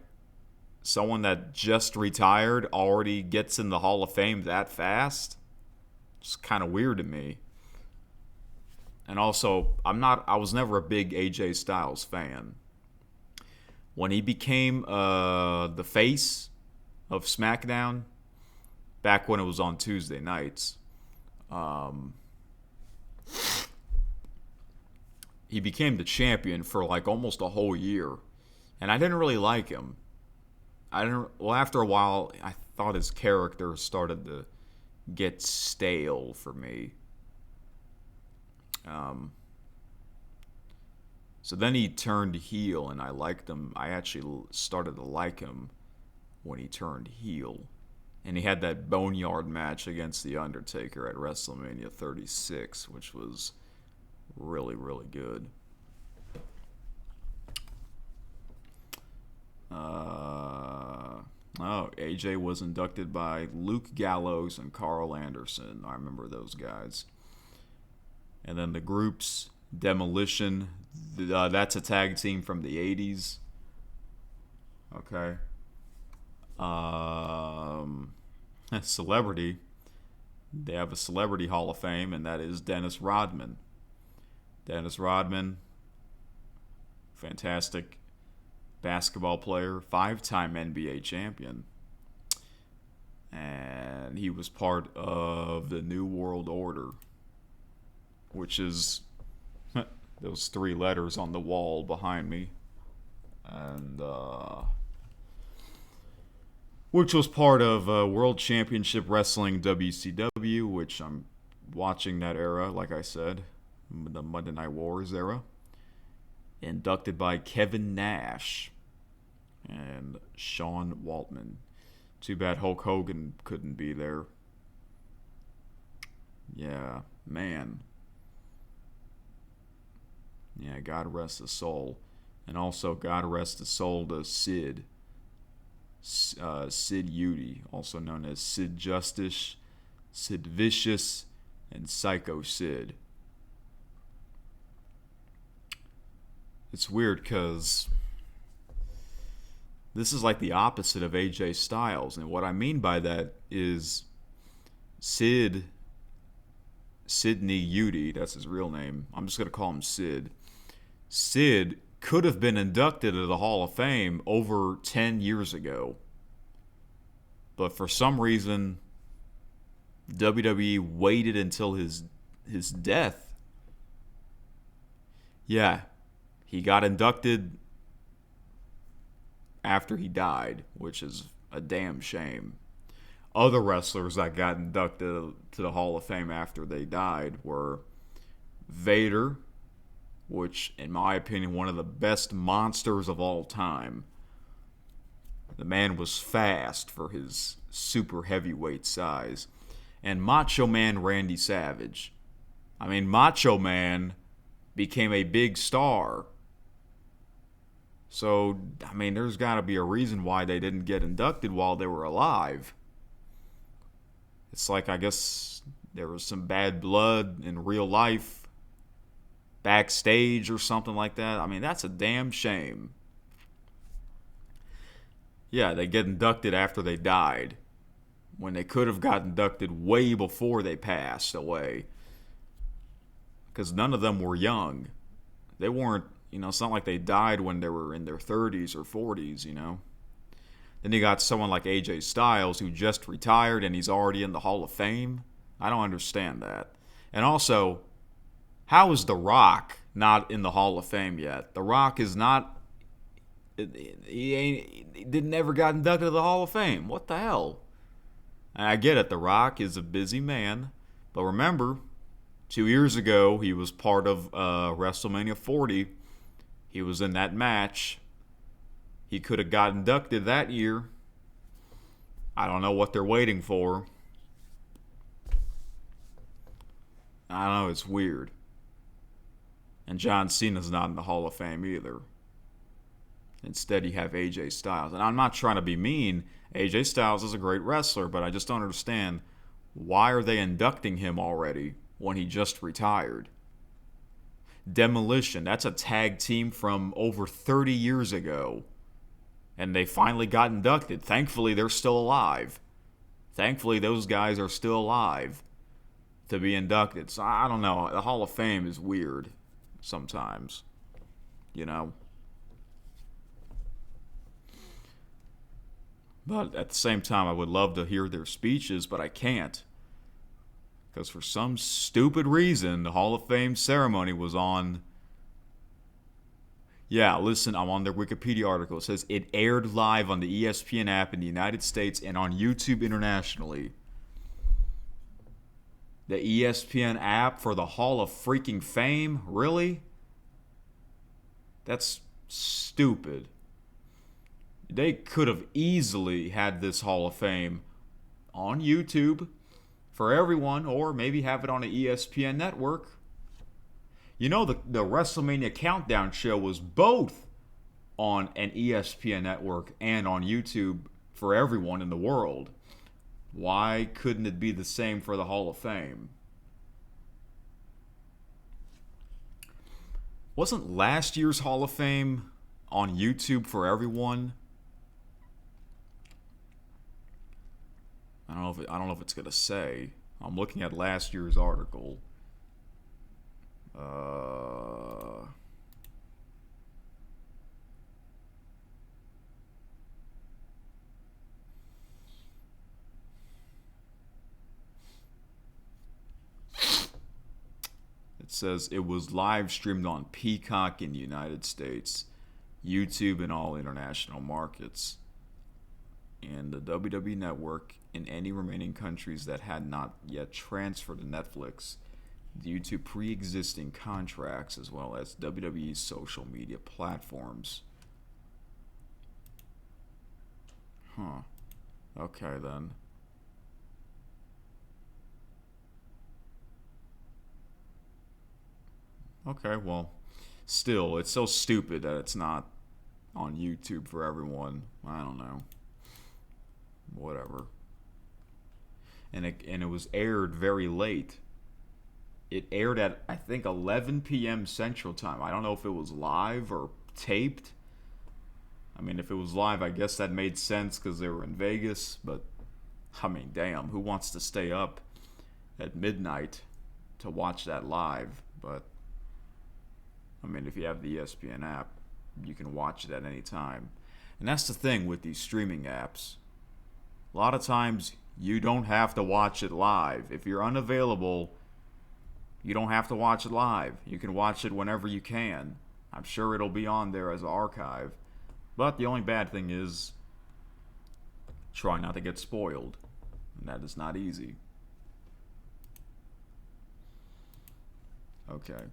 someone that just retired already gets in the Hall of Fame that fast? It's kind of weird to me. And also, I was never a big AJ Styles fan. When he became the face of SmackDown, back when it was on Tuesday nights, he became the champion for like almost a whole year. And I didn't really like him. After a while, I thought his character started to get stale for me. So then he turned heel, and I liked him. I actually started to like him when he turned heel. And he had that Boneyard match against The Undertaker at WrestleMania 36, which was really, really good. AJ was inducted by Luke Gallows and Carl Anderson. I remember those guys. And then the groups, Demolition, that's a tag team from the 80s. Okay. Celebrity. They have a Celebrity Hall of Fame, and that is Dennis Rodman. Dennis Rodman, fantastic basketball player, 5-time NBA champion. And he was part of the New World Order, which is those 3 letters on the wall behind me. And which was part of World Championship Wrestling WCW, which I'm watching that era, like I said. the Monday Night Wars era. Inducted by Kevin Nash and Sean Waltman. Too bad Hulk Hogan couldn't be there. Yeah, man. Yeah, God rest his soul. And also, God rest his soul to Sid. Sid Udy, also known as Sid Justice, Sid Vicious, and Psycho Sid. It's weird because this is like the opposite of AJ Styles. And what I mean by that is Sidney Udy, that's his real name. I'm just going to call him Sid. Sid could have been inducted into the Hall of Fame over 10 years ago. But for some reason, WWE waited until his death. Yeah, he got inducted after he died, which is a damn shame. Other wrestlers that got inducted to the Hall of Fame after they died were Vader, which, in my opinion, one of the best monsters of all time. The man was fast for his super heavyweight size. And Macho Man Randy Savage. I mean, Macho Man became a big star. So, I mean, there's got to be a reason why they didn't get inducted while they were alive. It's like, I guess there was some bad blood in real life, backstage or something like that. I mean, that's a damn shame. Yeah, they get inducted after they died, when they could have got inducted way before they passed away. Because none of them were young. They weren't, it's not like they died when they were in their 30s or 40s, Then you got someone like AJ Styles who just retired and he's already in the Hall of Fame. I don't understand that. And also, how is The Rock not in the Hall of Fame yet? The Rock is not... He didn't ever got inducted to the Hall of Fame. What the hell? And I get it, The Rock is a busy man. But remember, 2 years ago, he was part of WrestleMania 40. He was in that match. He could have got inducted that year. I don't know what they're waiting for. I don't know, it's weird. And John Cena's not in the Hall of Fame either. Instead, you have AJ Styles. And I'm not trying to be mean. AJ Styles is a great wrestler, but I just don't understand, why are they inducting him already when he just retired? Demolition, that's a tag team from over 30 years ago. And they finally got inducted. Thankfully, they're still alive. Thankfully, those guys are still alive to be inducted. So, I don't know. The Hall of Fame is weird sometimes. But at the same time, I would love to hear their speeches, but I can't. Because for some stupid reason, the Hall of Fame ceremony was on... Yeah, listen, I'm on their Wikipedia article. It says it aired live on the ESPN app in the United States and on YouTube internationally. The ESPN app for the Hall of freaking Fame? Really? That's stupid. They could have easily had this Hall of Fame on YouTube for everyone, or maybe have it on an ESPN network. The WrestleMania Countdown show was both on an ESPN network and on YouTube for everyone in the world. Why couldn't it be the same for the Hall of Fame? Wasn't last year's Hall of Fame on YouTube for everyone? I don't know if it's gonna say. I'm looking at last year's article. It says it was live streamed on Peacock in the United States, YouTube in all international markets, and the WWE Network in any remaining countries that had not yet transferred to Netflix due to pre-existing contracts as well as WWE's social media platforms. Huh. Okay, then. Okay, well, still, it's so stupid that it's not on YouTube for everyone. I don't know. Whatever. And it was aired very late. It aired at, I think, 11 p.m. Central Time. I don't know if it was live or taped. I mean, if it was live, I guess that made sense because they were in Vegas. But, I mean, damn, who wants to stay up at midnight to watch that live? But, I mean, if you have the ESPN app, you can watch it at any time. And that's the thing with these streaming apps. A lot of times, you don't have to watch it live. If you're unavailable, you don't have to watch it live. You can watch it whenever you can. I'm sure it'll be on there as an archive. But the only bad thing is, try not to get spoiled. And that is not easy. Okay.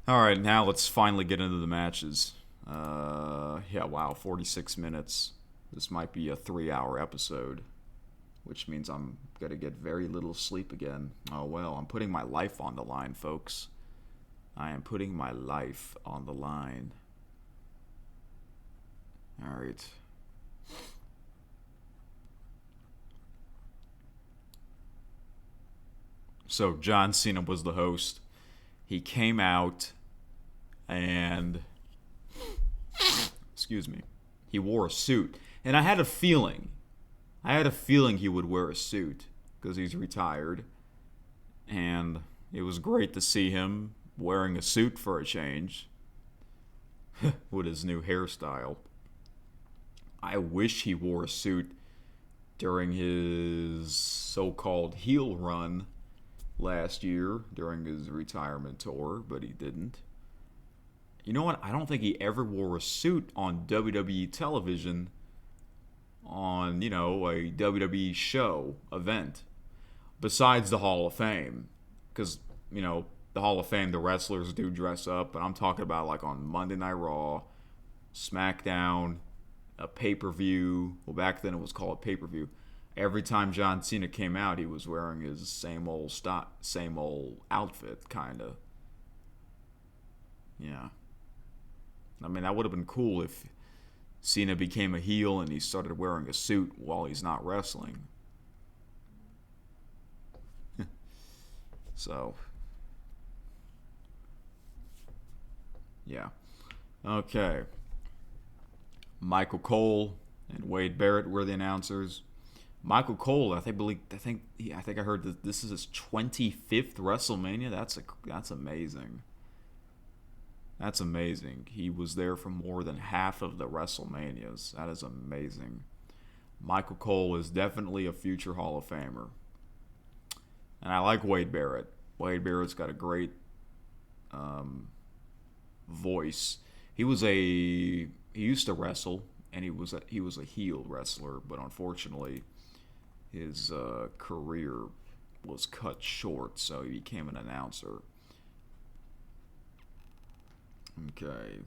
Alright, now let's finally get into the matches. Yeah, wow, 46 minutes. This might be a 3-hour episode, which means I'm going to get very little sleep again. Oh well, I'm putting my life on the line, folks. I am putting my life on the line. Alright. So, John Cena was the host. He came out and... Excuse me. He wore a suit. And I had a feeling he would wear a suit because he's retired. And it was great to see him wearing a suit for a change with his new hairstyle. I wish he wore a suit during his so-called heel run last year during his retirement tour, but he didn't. You know what? I don't think he ever wore a suit on WWE television on, a WWE show event besides the Hall of Fame. Because, the Hall of Fame, the wrestlers do dress up, but I'm talking about like on Monday Night Raw, SmackDown, a pay-per-view. Well, back then it was called a pay-per-view. Every time John Cena came out, he was wearing his same old outfit, kind of. Yeah. I mean, that would have been cool if Cena became a heel and he started wearing a suit while he's not wrestling. So, yeah. Okay. Michael Cole and Wade Barrett were the announcers. Michael Cole, I think I heard that this is his 25th WrestleMania. That's amazing. That's amazing. He was there for more than half of the WrestleManias. That is amazing. Michael Cole is definitely a future Hall of Famer. And I like Wade Barrett. Wade Barrett's got a great voice. He used to wrestle, and he was a heel wrestler, but unfortunately, his career was cut short, so he became an announcer. Okay.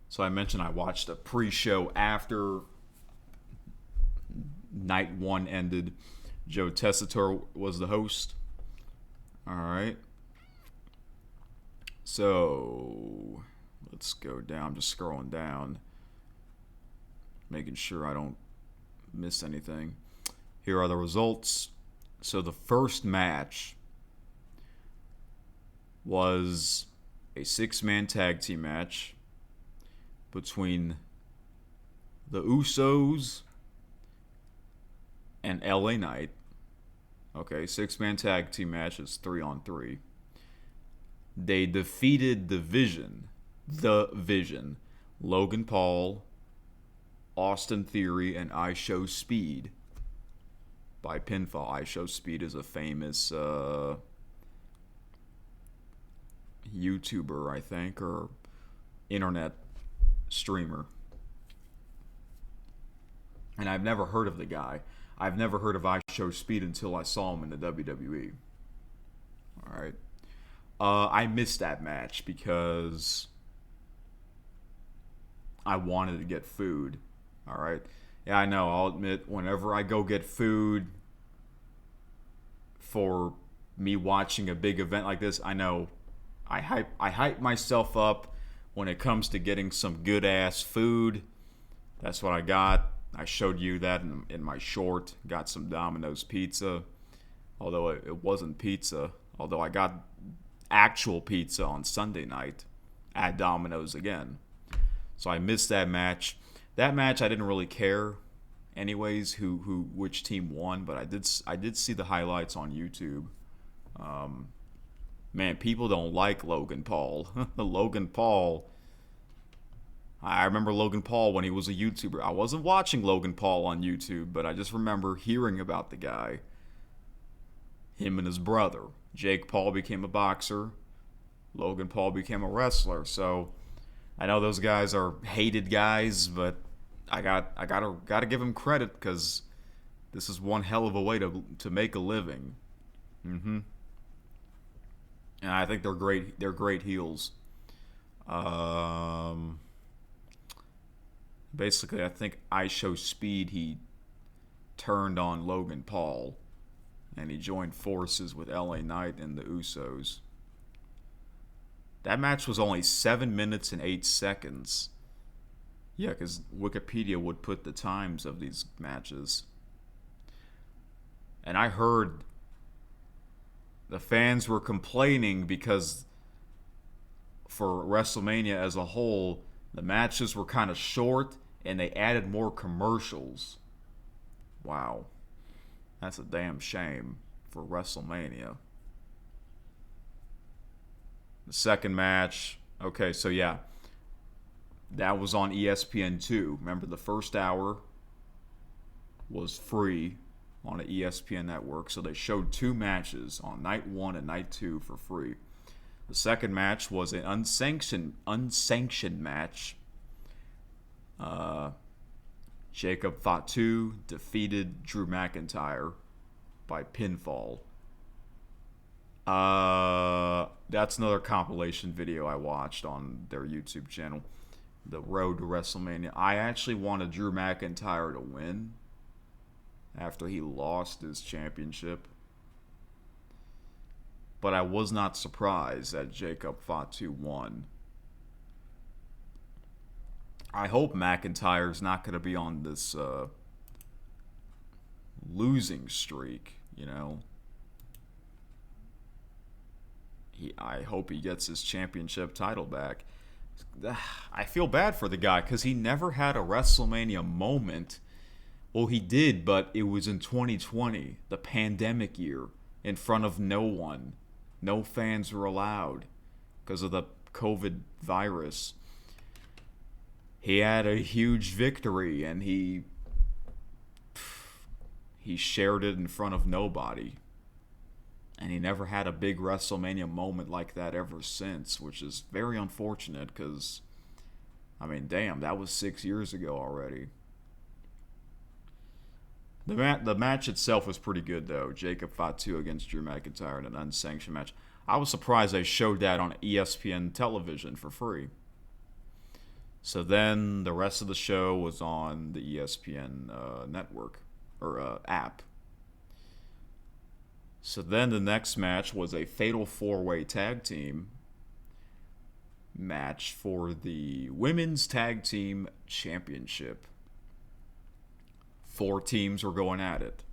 So I mentioned I watched a pre-show after night one ended. Joe Tessitore was the host. All right. So let's go down. I'm just scrolling down, making sure I don't miss anything. Here are the results. So the first match was a 6-man tag team match between the Usos and LA Knight. Okay, 6-man tag team match is 3-on-3. They defeated the Vision, Logan Paul, Austin Theory, and I Show Speed by pinfall. I Show Speed is a famous YouTuber, I think, or internet streamer. And I've never heard of the guy. I've never heard of I Show Speed until I saw him in the WWE. All right. I missed that match because I wanted to get food. All right. Yeah, I know. I'll admit, whenever I go get food for me watching a big event like this, I know I hype myself up when it comes to getting some good ass food. That's what I got. I showed you that in my short. Got some Domino's pizza, although it wasn't pizza. Although I got actual pizza on Sunday night at Domino's again. So I missed that match. That match I didn't really care anyways which team won, but I did see the highlights on YouTube. Man, people don't like Logan Paul. Logan Paul. I remember Logan Paul when he was a YouTuber. I wasn't watching Logan Paul on YouTube, but I just remember hearing about the guy. Him and his brother. Jake Paul became a boxer. Logan Paul became a wrestler. So I know those guys are hated guys, but I gotta give him credit because this is one hell of a way to make a living. And I think they're great. They're great heels. Basically, I think I Show Speed, he turned on Logan Paul, and he joined forces with LA Knight and the Usos. That match was only 7 minutes and 8 seconds. Yeah, because Wikipedia would put the times of these matches. And I heard the fans were complaining because for WrestleMania as a whole, the matches were kind of short and they added more commercials. Wow. That's a damn shame for WrestleMania. The second match, okay, so yeah, that was on ESPN2. Remember, the first hour was free on the ESPN network, so they showed 2 matches on night 1 and night 2 for free. The second match was an unsanctioned match. Jacob Fatu defeated Drew McIntyre by pinfall. That's another compilation video I watched on their YouTube channel, The Road to WrestleMania. I actually wanted Drew McIntyre to win after he lost his championship, but I was not surprised that Jacob Fatu won. I hope McIntyre's not going to be on this losing streak, you know. I hope he gets his championship title back. I feel bad for the guy because he never had a WrestleMania moment. Well, he did, but it was in 2020, the pandemic year, in front of no one. No fans were allowed because of the COVID virus. He had a huge victory, and he shared it in front of nobody. And he never had a big WrestleMania moment like that ever since, which is very unfortunate because, I mean, damn, that was 6 years ago already. The match itself was pretty good, though. Jacob Fatu against Drew McIntyre in an unsanctioned match. I was surprised they showed that on ESPN television for free. So then the rest of the show was on the ESPN network, or app. So then the next match was a Fatal 4-Way Tag Team match for the Women's Tag Team Championship. 4 teams were going at it.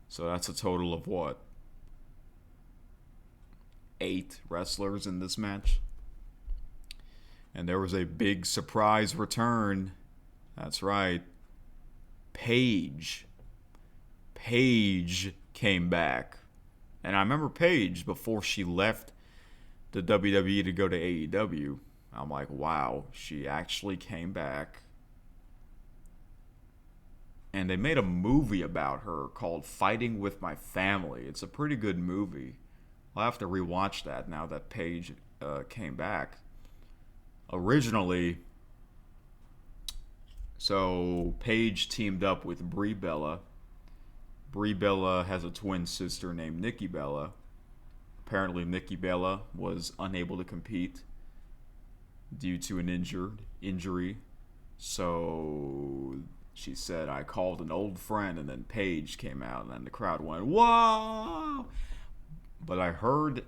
So that's a total of what? 8 wrestlers in this match. And there was a big surprise return. That's right. Paige came back. And I remember Paige before she left the WWE to go to AEW. I'm like, wow, she actually came back. And they made a movie about her called Fighting with My Family. It's a pretty good movie. I'll have to rewatch that now that Paige came back. Originally, so Paige teamed up with Brie Bella Brie Bella has a twin sister named Nikki Bella. Apparently, Nikki Bella was unable to compete due to an injury. So she said, I called an old friend, and then Paige came out, and then the crowd went, whoa! But I heard,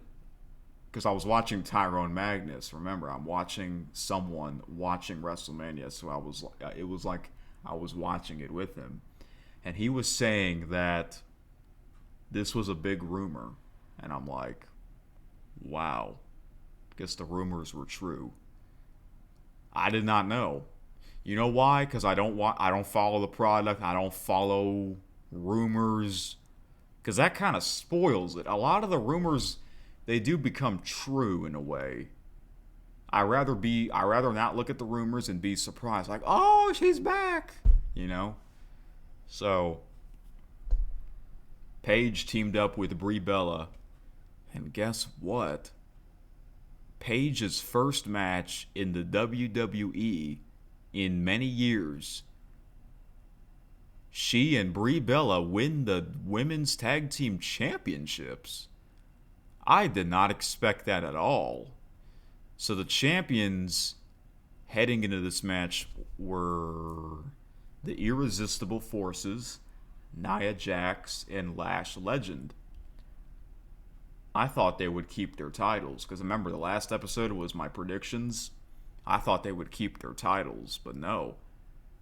because I was watching Tyrone Magnus. Remember, I'm watching someone watching WrestleMania, so it was like I was watching it with him. And he was saying that this was a big rumor. And I'm like, wow. Guess the rumors were true. I did not know. You know why? Because I don't follow the product. I don't follow rumors. Because that kind of spoils it. A lot of the rumors, they do become true in a way. I rather not look at the rumors and be surprised. Like, oh, she's back. So, Paige teamed up with Brie Bella. And guess what? Paige's first match in the WWE in many years. She and Brie Bella win the Women's Tag Team Championships. I did not expect that at all. So the champions heading into this match were the Irresistible Forces, Nia Jax, and Lash Legend. I thought they would keep their titles, because remember the last episode was my predictions. I thought they would keep their titles, but no.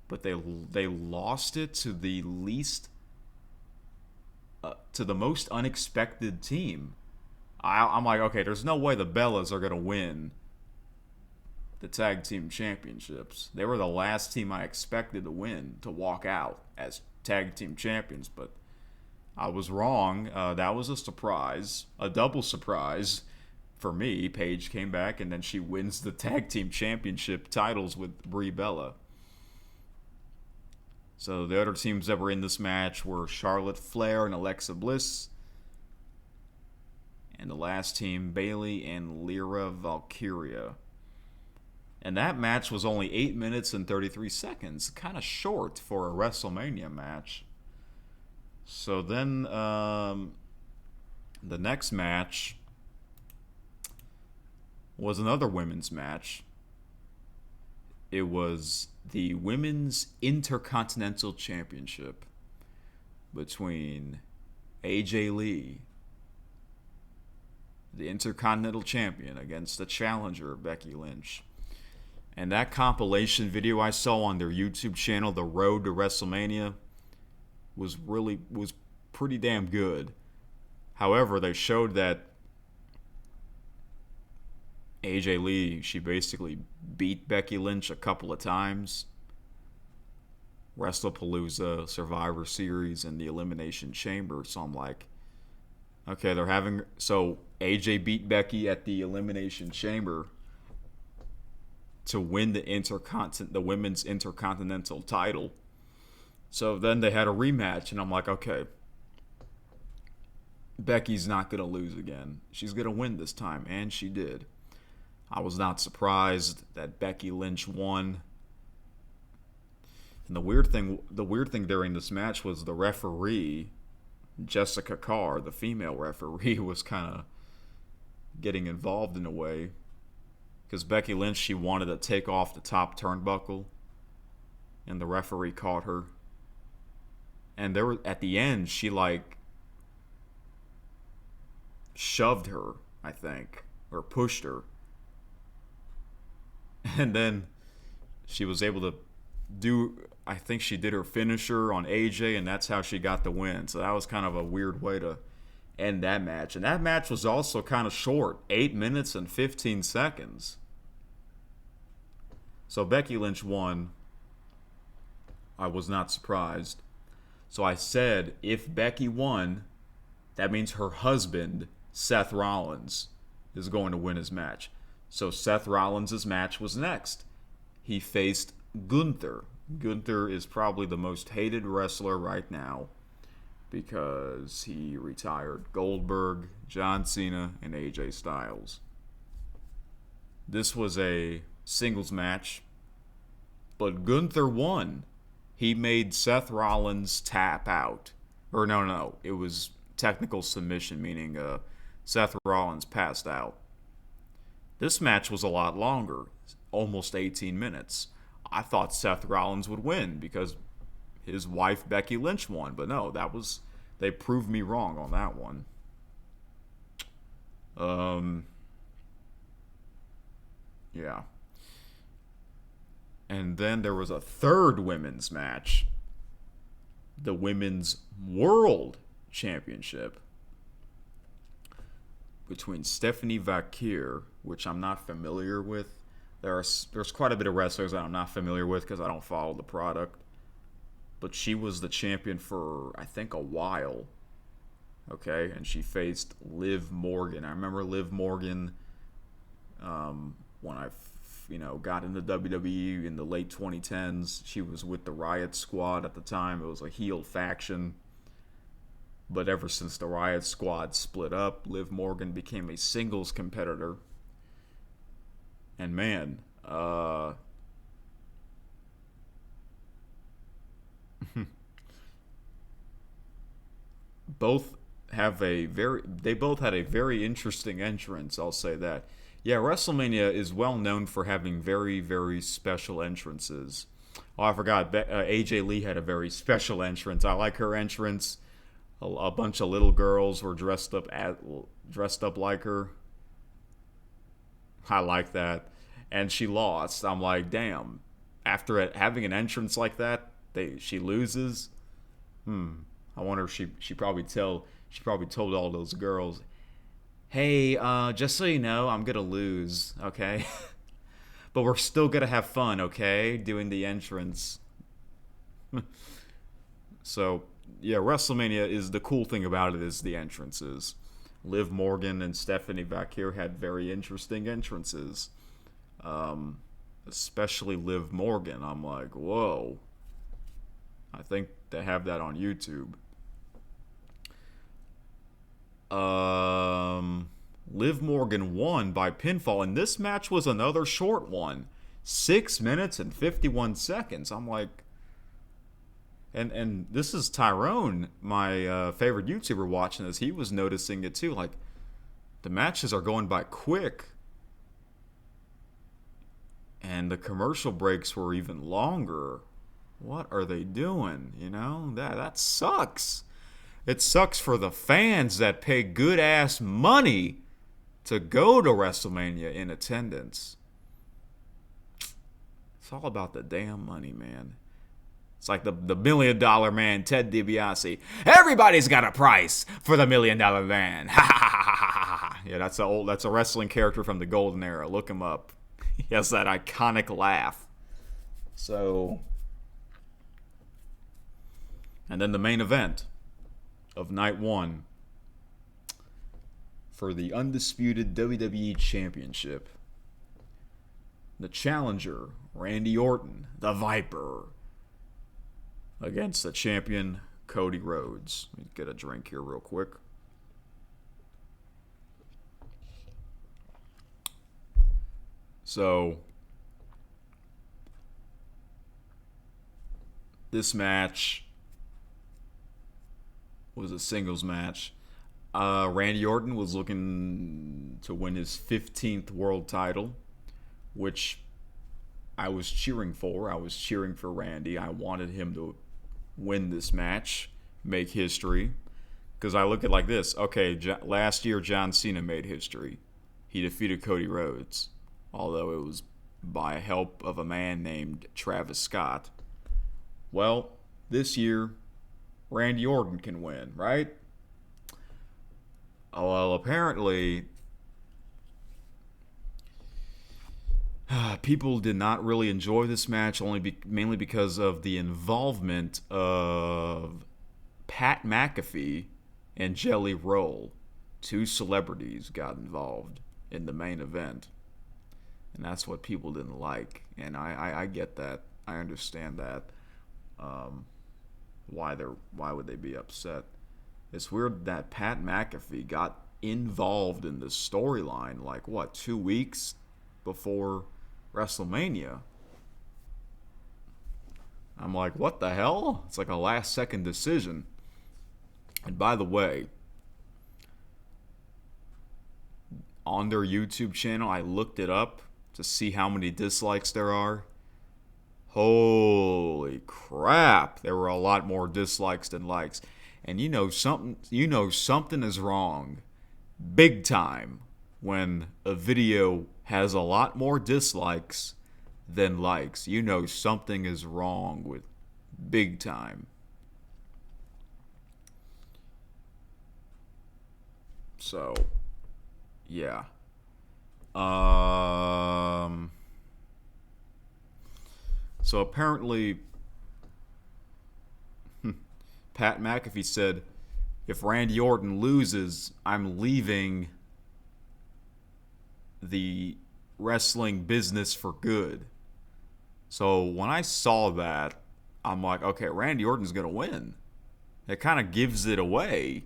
But they lost it to the most unexpected team. I'm like, okay, there's no way the Bellas are gonna win the tag team championships. They were the last team I expected to win, to walk out as tag team champions, but I was wrong. That was a surprise, a double surprise for me. Paige came back, and then she wins the tag team championship titles with Brie Bella. So the other teams that were in this match were Charlotte Flair and Alexa Bliss. And the last team, Bayley and Lyra Valkyria. And that match was only 8 minutes and 33 seconds. Kind of short for a WrestleMania match. So then the next match was another women's match. It was the Women's Intercontinental Championship between AJ Lee, the Intercontinental Champion, against the challenger, Becky Lynch. And that compilation video I saw on their YouTube channel, The Road to WrestleMania, was pretty damn good. However, they showed that AJ Lee, she basically beat Becky Lynch a couple of times. WrestlePalooza, Survivor Series, and the Elimination Chamber. So I'm like, okay, so AJ beat Becky at the Elimination Chamber to win the Women's Intercontinental title. So then they had a rematch, and I'm like, okay, Becky's not going to lose again. She's going to win this time, and she did. I was not surprised that Becky Lynch won. And the weird thing during this match was the referee, Jessica Carr, the female referee, was kind of getting involved in a way. Because Becky Lynch, she wanted to take off the top turnbuckle, and the referee caught her. And at the end, she shoved her, I think, or pushed her. And then she was able to I think she did her finisher on AJ, and that's how she got the win. So that was kind of a weird way to end that match. And that match was also kind of short, 8 minutes and 15 seconds. So Becky Lynch won. I was not surprised. So I said, if Becky won, that means her husband, Seth Rollins, is going to win his match. So Seth Rollins' match was next. He faced Gunther. Gunther is probably the most hated wrestler right now because he retired Goldberg, John Cena, and AJ Styles. This was a singles match, but Gunther won. He made Seth Rollins tap out. Or no. It was technical submission, meaning Seth Rollins passed out. This match was a lot longer, almost 18 minutes. I thought Seth Rollins would win because his wife Becky Lynch won, but no, they proved me wrong on that one. Yeah. And then there was a third women's match, the Women's World Championship, between Stephanie Vakir, which I'm not familiar with. There's quite a bit of wrestlers that I'm not familiar with because I don't follow the product. But she was the champion for, I think, a while. Okay, and she faced Liv Morgan. I remember Liv Morgan when I got into WWE in the late 2010s. She was with the Riot Squad at the time. It was a heel faction. But ever since the Riot Squad split up, Liv Morgan became a singles competitor. And man, they both had a very interesting entrance, I'll say that. Yeah, WrestleMania is well known for having very, very special entrances. Oh, I forgot, AJ Lee had a very special entrance. I like her entrance. A bunch of little girls were dressed up like her. I like that. And she lost. I'm like, damn. After having an entrance like that, she loses. I wonder if she probably told all those girls, hey, just so you know, I'm gonna lose, okay? But we're still gonna have fun, okay? Doing the entrance. So, yeah, WrestleMania is the cool thing about it is the entrances. Liv Morgan and Stephanie Vakir had very interesting entrances. Especially Liv Morgan. I'm like, whoa. I think they have that on YouTube. Liv Morgan won by pinfall, and this match was another short one. 6 minutes and 51 seconds. I'm like, and this is Tyrone, my favorite YouTuber, watching this. He was noticing it too. Like, the matches are going by quick. And the commercial breaks were even longer. What are they doing? That sucks. It sucks for the fans that pay good ass money to go to WrestleMania in attendance. It's all about the damn money, man. It's like the $1 million man, Ted DiBiase. Everybody's got a price for the $1 million man. Yeah, that's a wrestling character from the Golden Era. Look him up. He has that iconic laugh. So, and then the main event of night one for the undisputed WWE Championship. The challenger, Randy Orton, the Viper, against the champion, Cody Rhodes. Let me get a drink here real quick. So, this match was a singles match. Randy Orton was looking to win his 15th world title, which I was cheering for. I was cheering for Randy. I wanted him to win this match, make history. Because I look at it like this. Okay, last year John Cena made history. He defeated Cody Rhodes, although it was by help of a man named Travis Scott. Well, this year, Randy Orton can win, right? Well, apparently, people did not really enjoy this match, mainly because of the involvement of Pat McAfee and Jelly Roll. Two celebrities got involved in the main event. And that's what people didn't like. And I get that. I understand that. Why would they be upset? It's weird that Pat McAfee got involved in the storyline 2 weeks before WrestleMania. I'm like, what the hell? It's like a last second decision. And by the way, on their YouTube channel, I looked it up to see how many dislikes there are. Holy crap, there were a lot more dislikes than likes. And something is wrong big time when a video has a lot more dislikes than likes. Something is wrong with big time. So, yeah. So apparently, Pat McAfee said, if Randy Orton loses, I'm leaving the wrestling business for good. So when I saw that, I'm like, okay, Randy Orton's going to win. It kind of gives it away.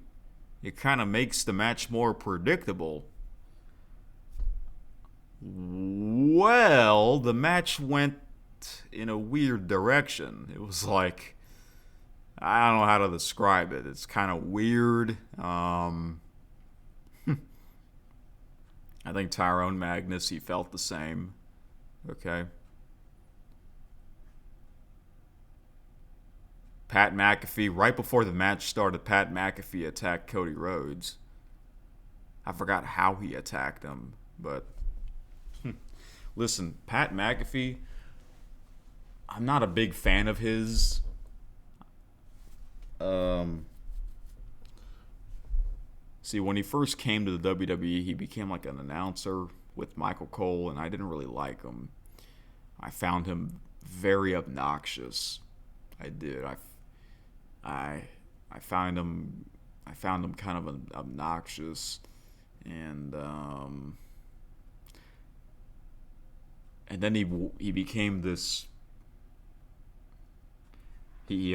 It kind of makes the match more predictable. Well, the match went in a weird direction. It was like, I don't know how to describe it. It's kind of weird. I think Tyrone Magnus, he felt the same. Okay. Pat McAfee, right before the match started, Pat McAfee attacked Cody Rhodes. I forgot how he attacked him, but listen, Pat McAfee, I'm not a big fan of his. See, when he first came to the WWE, he became like an announcer with Michael Cole, and I didn't really like him. I found him very obnoxious. I did. I found him kind of obnoxious, and then he became this. He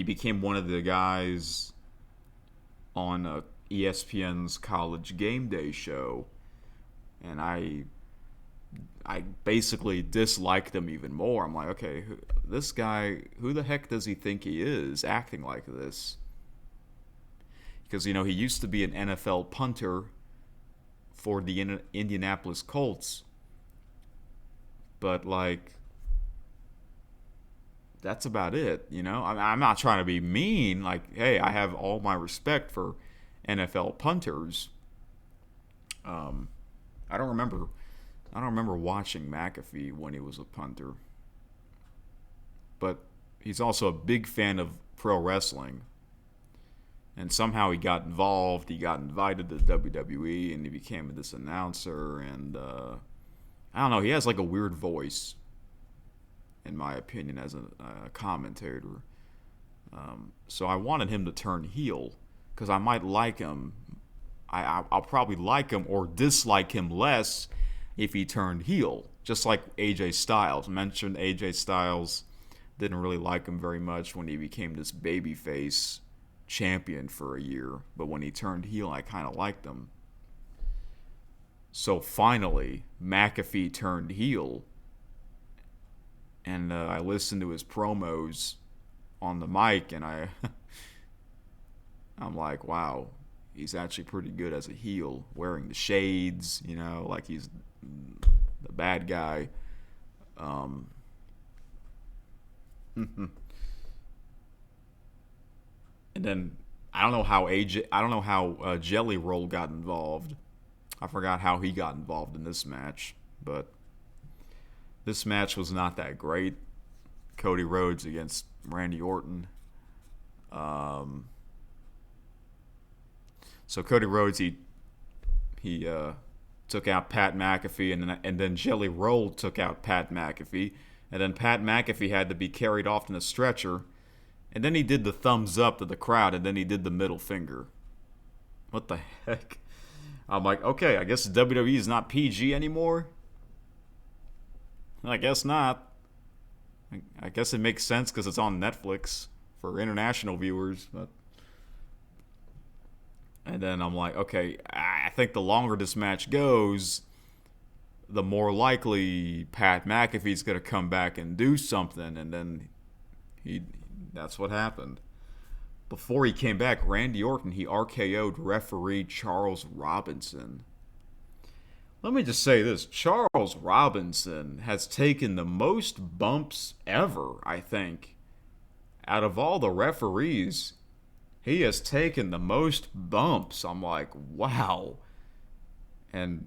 became one of the guys on ESPN's College Game Day show, and I basically disliked him even more. I'm like, okay, this guy, who the heck does he think he is, acting like this? Because he used to be an NFL punter for the Indianapolis Colts, but like, that's about it, I'm not trying to be mean. Like, hey, I have all my respect for NFL punters. I don't remember watching McAfee when he was a punter. But he's also a big fan of pro wrestling. And somehow he got involved. He got invited to WWE, and he became this announcer. And I don't know. He has like a weird voice, in my opinion, as a commentator. So I wanted him to turn heel because I might like him. I'll probably like him or dislike him less if he turned heel. Just like AJ Styles. Mentioned AJ Styles. Didn't really like him very much when he became this babyface champion for a year. But when he turned heel, I kind of liked him. So finally, McAfee turned heel. And I listened to his promos on the mic, and I'm like, wow, he's actually pretty good as a heel, wearing the shades, like he's the bad guy. And then I don't know how Jelly Roll got involved. I forgot how he got involved in this match, but this match was not that great. Cody Rhodes against Randy Orton. So Cody Rhodes, he took out Pat McAfee, and then Jelly Roll took out Pat McAfee, and then Pat McAfee had to be carried off in a stretcher, and then he did the thumbs up to the crowd, and then he did the middle finger. What the heck? I'm like, okay, I guess WWE is not PG anymore. I guess not. I guess it makes sense because it's on Netflix for international viewers. And then I'm like, okay, I think the longer this match goes, the more likely Pat McAfee's going to come back and do something. And then that's what happened. before he came back, Randy Orton, he RKO'd referee Charles Robinson. Let me just say this. Charles Robinson has taken the most bumps ever, I think. Out of all the referees, he has taken the most bumps. I'm like, wow. And,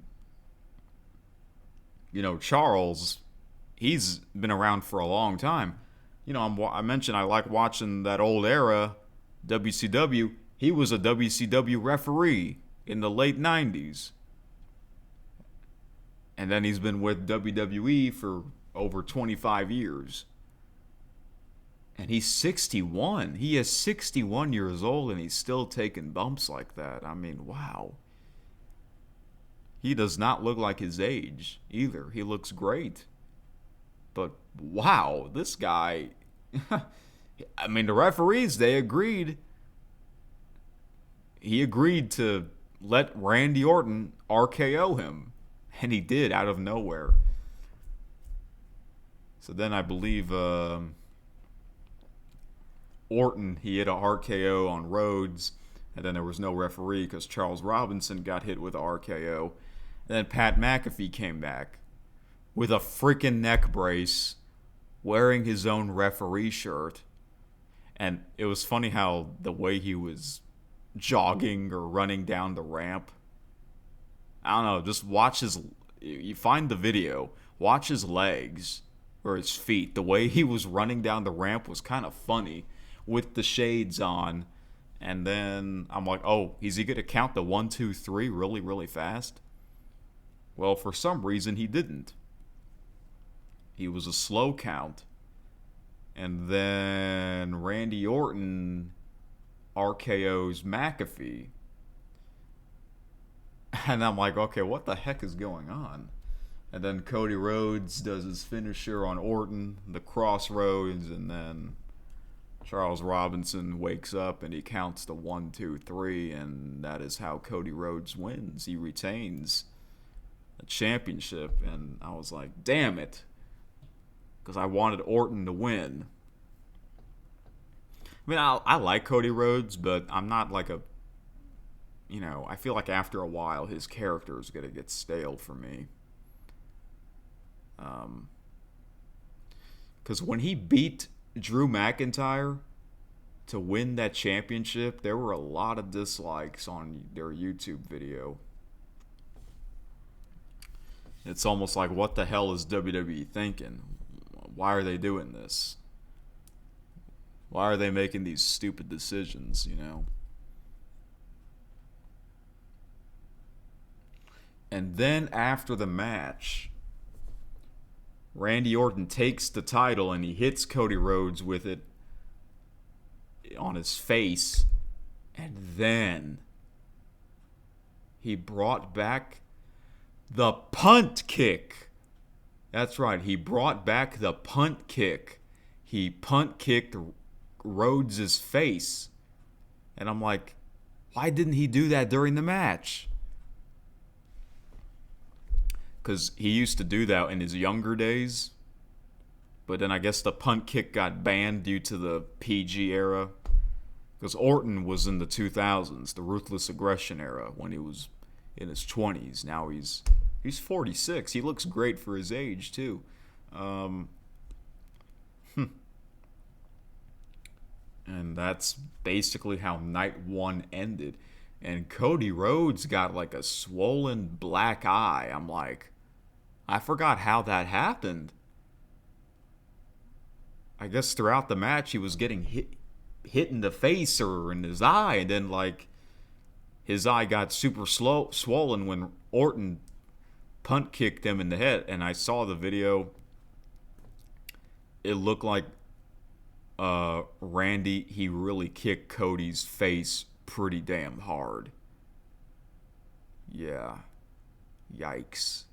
Charles, he's been around for a long time. I mentioned I like watching that old era, WCW. He was a WCW referee in the late 90s. And then he's been with WWE for over 25 years. And he's 61. He is 61 years old and he's still taking bumps like that. I mean, wow. He does not look like his age either. He looks great. But wow, this guy... I mean, the referees, they agreed. He agreed to let Randy Orton RKO him. And he did, out of nowhere. So then I believe Orton, he hit a RKO on Rhodes. And then there was no referee because Charles Robinson got hit with a RKO. And then Pat McAfee came back with a freaking neck brace, wearing his own referee shirt. And it was funny how the way he was jogging or running down the ramp, I don't know, just watch you find the video, watch his legs or his feet. The way he was running down the ramp was kind of funny with the shades on. And then I'm like, oh, is he going to count the 1, 2, 3 really, really fast? Well, for some reason he didn't. He was a slow count. And then Randy Orton RKO's McAfee. And I'm like, okay, what the heck is going on? And then Cody Rhodes does his finisher on Orton, the Crossroads, and then Charles Robinson wakes up and he counts the 1, 2, 3, and that is how Cody Rhodes wins. He retains a championship, and I was like, damn it. Because I wanted Orton to win. I mean, I like Cody Rhodes, but I'm not like I feel like after a while his character is going to get stale for me. Because when he beat Drew McIntyre to win that championship, there were a lot of dislikes on their YouTube video. It's almost like, what the hell is WWE thinking? Why are they doing this? Why are they making these stupid decisions, And then after the match, Randy Orton takes the title and he hits Cody Rhodes with it on his face. And then he brought back the punt kick. That's right, he brought back the punt kick. He punt kicked Rhodes' face. And I'm like, why didn't he do that during the match? Because he used to do that in his younger days. But then I guess the punt kick got banned due to the PG era. Because Orton was in the 2000s, the Ruthless Aggression era, when he was in his 20s. Now he's 46. He looks great for his age, too. And that's basically how night one ended. And Cody Rhodes got like a swollen black eye. I'm like, I forgot how that happened. I guess throughout the match he was getting hit in the face or in his eye, and then like his eye got super swollen when Orton punt kicked him in the head. And I saw the video. It looked like Randy, he really kicked Cody's face pretty damn hard. Yeah. Yikes.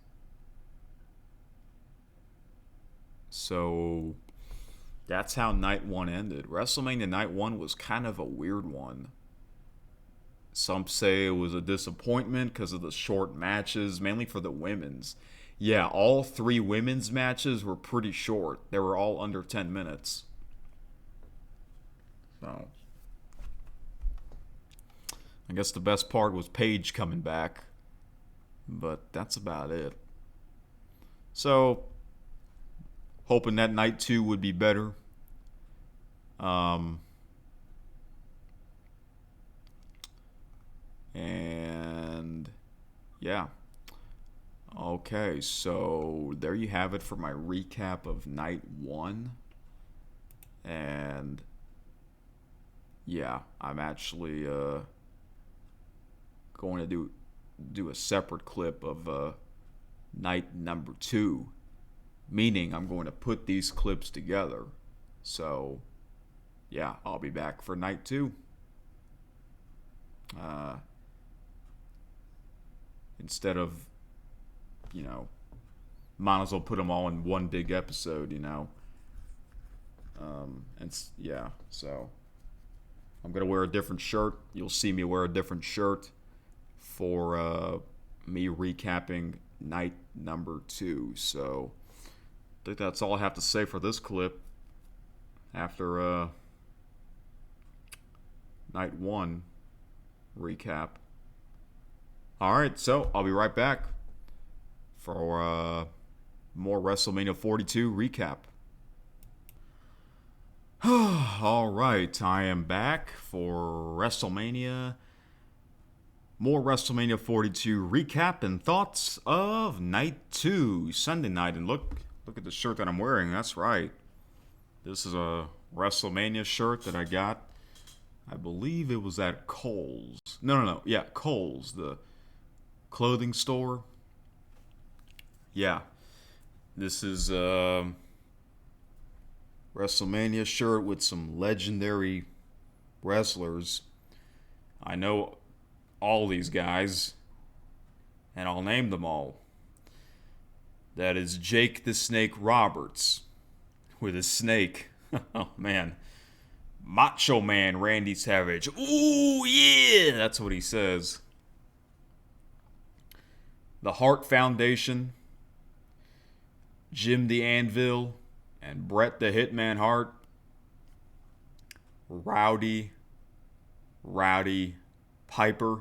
So that's how night one ended. WrestleMania night one was kind of a weird one. Some say it was a disappointment because of the short matches, mainly for the women's. Yeah, all 3 women's matches were pretty short. They were all under 10 minutes. So, I guess the best part was Paige coming back. But that's about it. So, hoping that night 2 would be better. And yeah. Okay, so there you have it for my recap of night 1. And yeah, I'm actually going to do a separate clip of night number 2, meaning I'm going to put these clips together. So yeah, I'll be back for night 2. Instead of, might as well put them all in one big episode, so I'm going to wear a different shirt. You'll see me wear a different shirt for me recapping night number 2. So I think that's all I have to say for this clip after night 1 recap. Alright, so I'll be right back for more WrestleMania 42 recap. Alright, I am back for WrestleMania. More WrestleMania 42 recap and thoughts of night 2, Sunday night. And look at the shirt that I'm wearing. That's right. This is a WrestleMania shirt that I got. I believe it was at Kohl's. No. Yeah, Kohl's, the clothing store. Yeah. This is a WrestleMania shirt with some legendary wrestlers. I know all these guys, and I'll name them all. That is Jake the Snake Roberts with a snake. Oh, man. Macho Man Randy Savage. Ooh, yeah! That's what he says. The Hart Foundation, Jim the Anvil, and Bret the Hitman Hart. Rowdy Piper.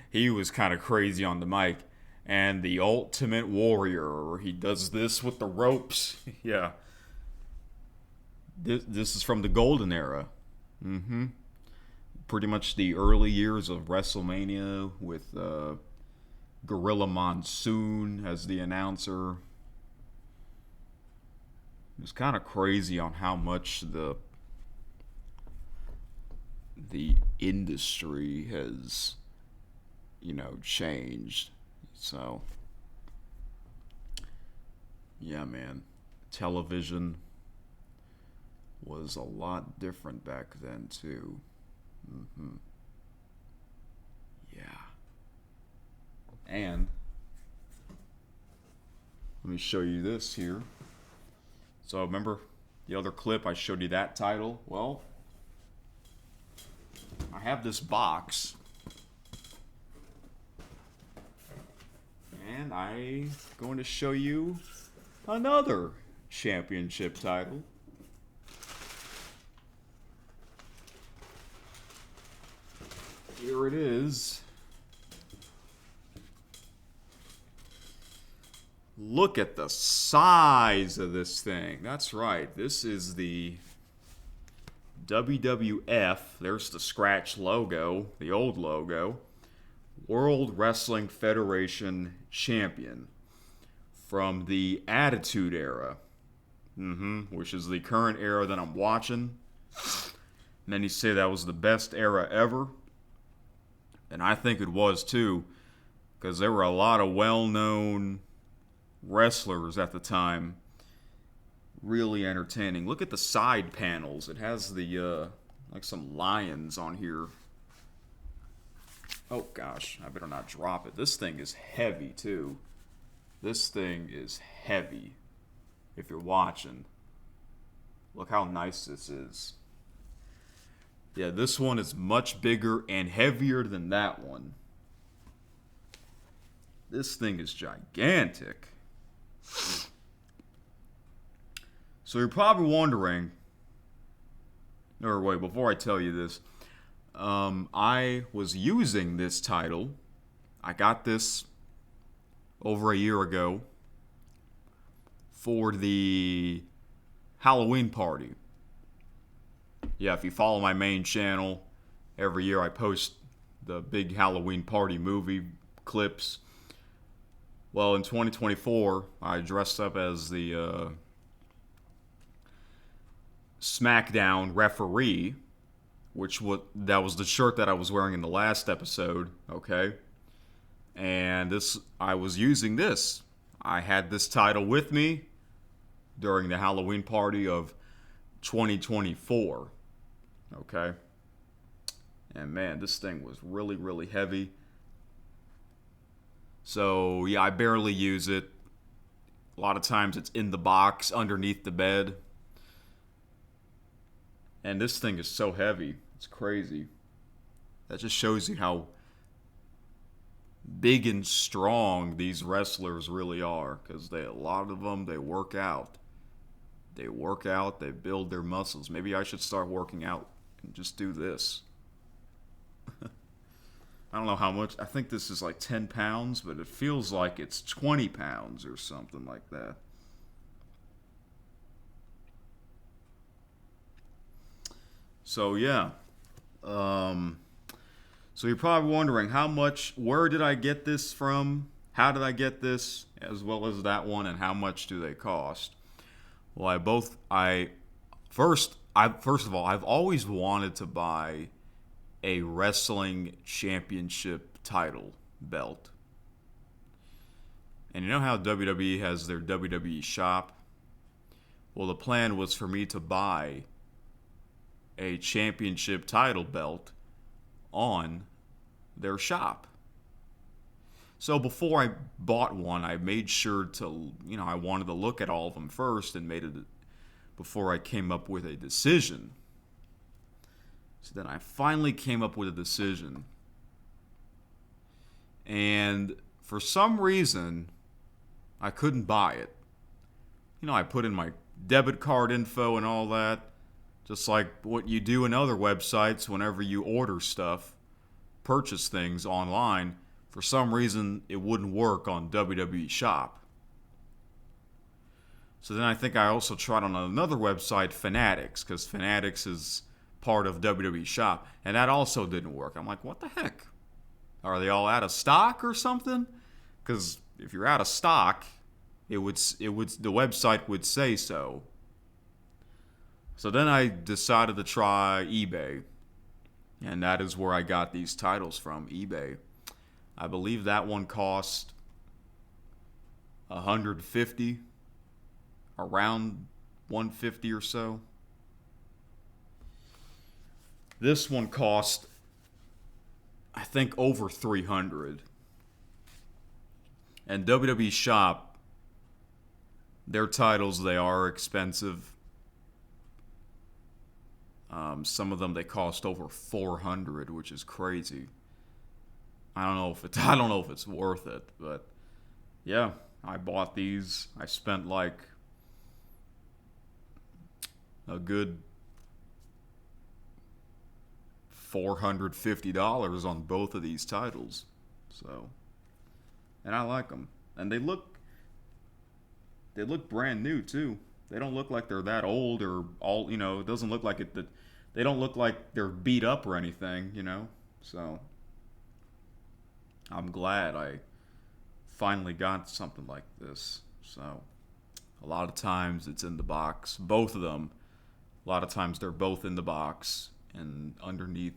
He was kind of crazy on the mic. And the Ultimate Warrior. He does this with the ropes. Yeah. This is from the Golden Era. Pretty much the early years of WrestleMania with Gorilla Monsoon as the announcer. It's kind of crazy on how much the industry has, changed. So, yeah, man. Television was a lot different back then, too. Yeah. And let me show you this here. So, remember the other clip? I showed you that title. Well, I have this box. And I'm going to show you another championship title. Here it is. Look at the size of this thing. That's right. This is the WWF. There's the scratch logo, the old logo. World Wrestling Federation Champion from the Attitude Era, which is the current era that I'm watching. Many say that was the best era ever, and I think it was too, because there were a lot of well-known wrestlers at the time. Really entertaining. Look at the side panels. It has the like some lions on here. Oh gosh, I better not drop it. This thing is heavy too. This thing is heavy. If you're watching, look how nice this is. Yeah, this one is much bigger and heavier than that one. This thing is gigantic. So you're probably wondering, or wait, before I tell you this, I was using this title. I got this over a year ago for the Halloween party. Yeah, if you follow my main channel, every year I post the big Halloween party movie clips. Well, in 2024, I dressed up as the SmackDown referee, that was the shirt that I was wearing in the last episode, okay? And I was using this. I had this title with me during the Halloween party of 2024, okay? And man, this thing was really, really heavy. So, yeah, I barely use it. A lot of times it's in the box underneath the bed. And this thing is so heavy. It's crazy. That just shows you how big and strong these wrestlers really are. Because a lot of them, they work out. They work out. They build their muscles. Maybe I should start working out and just do this. I don't know how much. I think this is like 10 pounds, but it feels like it's 20 pounds or something like that. So, yeah. So you're probably wondering where did I get this from? How did I get this, as well as that one, and how much do they cost? Well, first of all, I've always wanted to buy a wrestling championship title belt. And you know how WWE has their WWE shop? Well, the plan was for me to buy a championship title belt on their shop. So before I bought one, I made sure to, I wanted to look at all of them first and before I came up with a decision. So then I finally came up with a decision. And for some reason, I couldn't buy it. I put in my debit card info and all that, just like what you do in other websites whenever you order stuff, purchase things online. For some reason, it wouldn't work on WWE Shop. So then I think I also tried on another website, Fanatics, because Fanatics is part of WWE Shop, and that also didn't work. I'm like, what the heck? Are they all out of stock or something? Because if you're out of stock, the website would say so. So then I decided to try eBay, and that is where I got these titles from, eBay. I believe that one cost $150, around $150 or so. This one cost, I think, over $300. And WWE Shop, their titles, they are expensive. Some of them, they cost over $400, which is crazy. I don't know if it's worth it, but yeah, I bought these. I spent like a good $450 on both of these titles. So, and I like them, and they look brand new too. They don't look like they're that old or all. It doesn't look like it. They don't look like they're beat up or anything. So. I'm glad I finally got something like this. So, a lot of times it's in the box. Both of them, a lot of times they're both in the box and underneath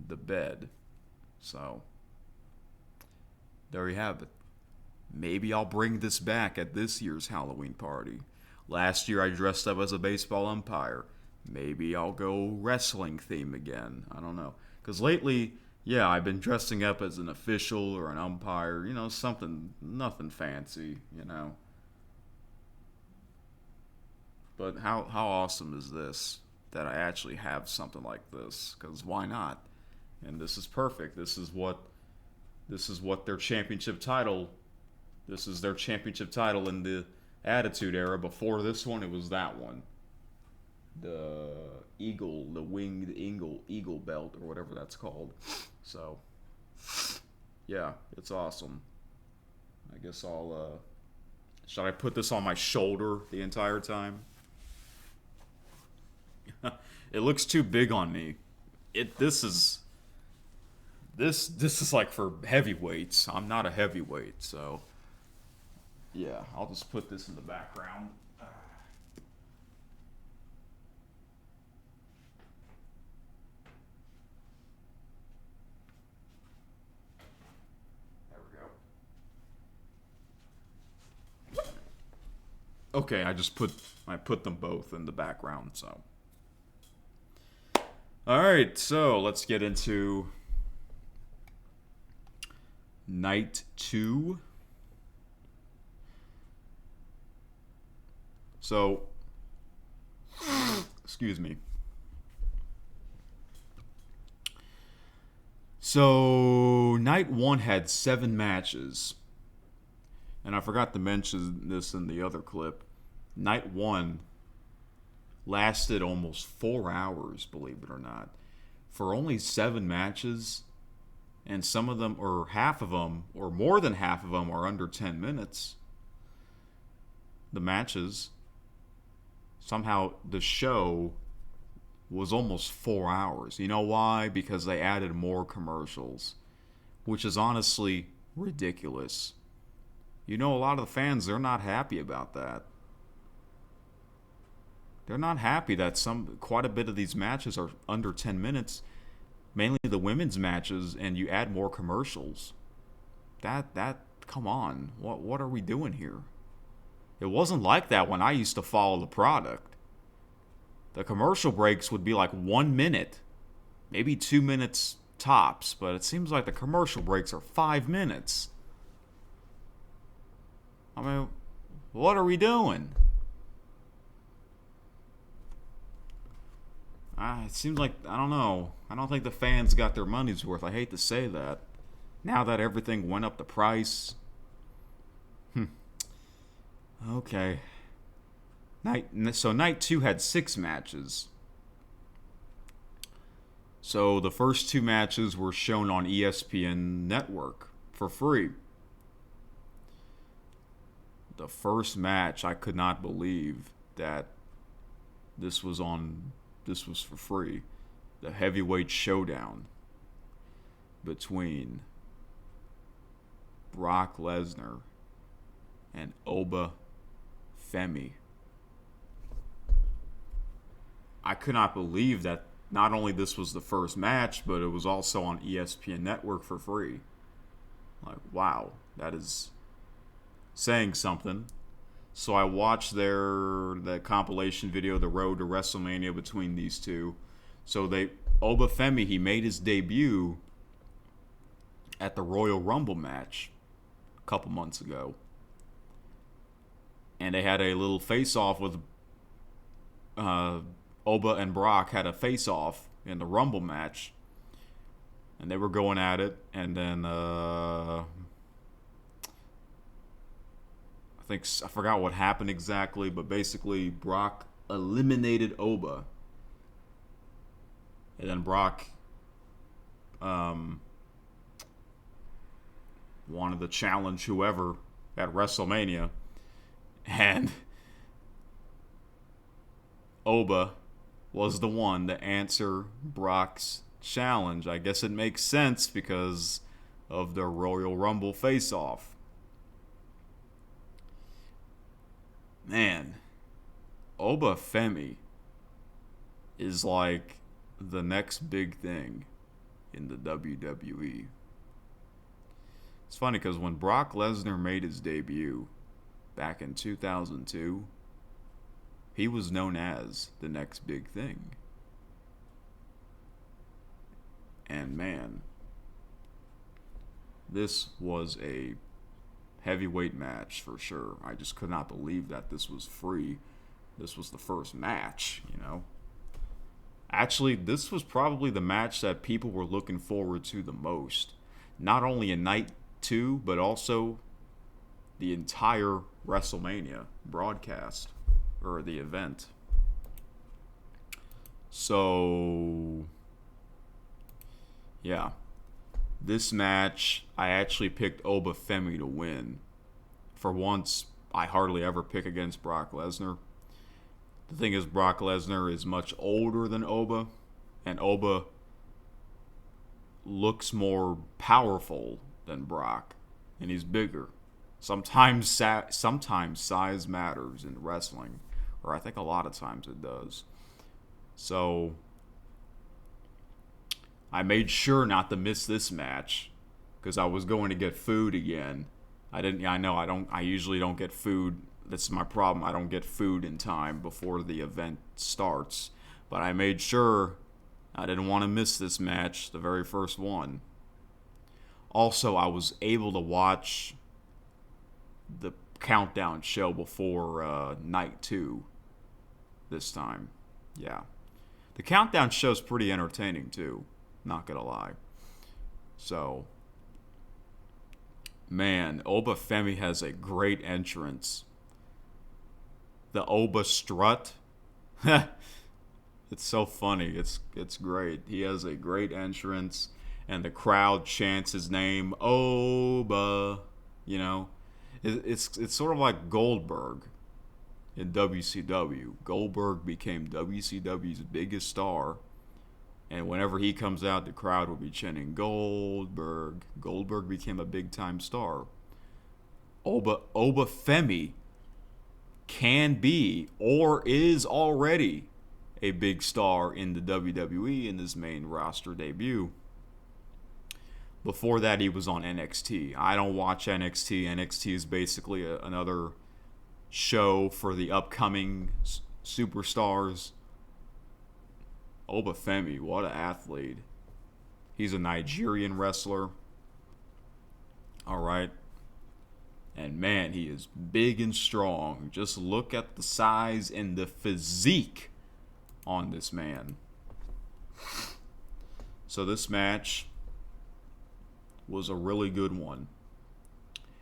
the bed. So, there you have it. Maybe I'll bring this back at this year's Halloween party. Last year I dressed up as a baseball umpire. Maybe I'll go wrestling theme again. I don't know. Because lately, yeah, I've been dressing up as an official or an umpire, something, nothing fancy, But how awesome is this that I actually have something like this? Because why not? And this is perfect. This is what their championship title, this is their championship title in the Attitude Era. Before this one, it was that one. The eagle, the winged eagle belt, or whatever that's called. So, yeah, it's awesome. I guess I'll, should I put this on my shoulder the entire time? It looks too big on me. This is like for heavyweights. I'm not a heavyweight, so yeah, I'll just put this in the background. There we go. Okay, I put them both in the background, so. Alright, so let's get into night 2. So, excuse me. So, night 1 had 7 matches. And I forgot to mention this in the other clip. Night 1 lasted almost 4 hours, believe it or not. For only 7 matches, and some of them, or half of them, or more than half of them, are under 10 minutes. The matches, somehow the show was almost 4 hours. You know why? Because they added more commercials, which is honestly ridiculous. You know, a lot of the fans, they're not happy about that. They're not happy that quite a bit of these matches are under 10 minutes, mainly the women's matches, and you add more commercials. Come on, what are we doing here? It wasn't like that when I used to follow the product. The commercial breaks would be like 1 minute, maybe 2 minutes tops, but it seems like the commercial breaks are 5 minutes. I mean, what are we doing? It seems like, I don't know. I don't think the fans got their money's worth. I hate to say that. Now that everything went up the price. Okay. So night 2 had 6 matches. So the first 2 matches were shown on ESPN Network for free. The first match, I could not believe that this was for free. The heavyweight showdown between Brock Lesnar and Oba Femi. I could not believe that not only this was the first match, but it was also on ESPN Network for free. Like, wow, that is saying something. So I watched the compilation video, The Road to WrestleMania, between these two. So Oba Femi, he made his debut at the Royal Rumble match a couple months ago. And they had a little face-off with Oba and Brock had a face-off in the Rumble match. And they were going at it, and then I forgot what happened exactly, but basically Brock eliminated Oba. And then Brock wanted to challenge whoever at WrestleMania. And Oba was the one to answer Brock's challenge. I guess it makes sense because of the Royal Rumble face-off. Man, Oba Femi is like the next big thing in the WWE. It's funny because when Brock Lesnar made his debut back in 2002, he was known as the next big thing. And man, this was a heavyweight match for sure. I just could not believe that this was free. This was the first match, you know. Actually, this was probably the match that people were looking forward to the most. Not only in night 2, but also the entire WrestleMania broadcast, or the event. So, yeah. This match, I actually picked Oba Femi to win. For once, I hardly ever pick against Brock Lesnar. The thing is, Brock Lesnar is much older than Oba, and Oba looks more powerful than Brock, and he's bigger. Sometimes size matters in wrestling, or I think a lot of times it does. So I made sure not to miss this match because I was going to get food again. I usually don't get food. That's my problem. I don't get food in time before the event starts. But I made sure I didn't want to miss this match, the very first one. Also, I was able to watch the countdown show before night 2 this time. Yeah. The countdown show's pretty entertaining too, not gonna lie. So, man, Oba Femi has a great entrance. The Oba strut. It's so funny. It's great. He has a great entrance, and the crowd chants his name, Oba. You know, it's sort of like Goldberg in WCW. Goldberg became WCW's biggest star, and whenever he comes out, the crowd will be chanting Goldberg. Goldberg became a big time star. Oba Femi can be or is already a big star in the WWE in his main roster debut. Before that, he was on NXT. I don't watch NXT. NXT is basically another show for the upcoming superstars. Oba Femi, what an athlete. He's a Nigerian wrestler. All right. And man, he is big and strong. Just look at the size and the physique on this man. So this match was a really good one.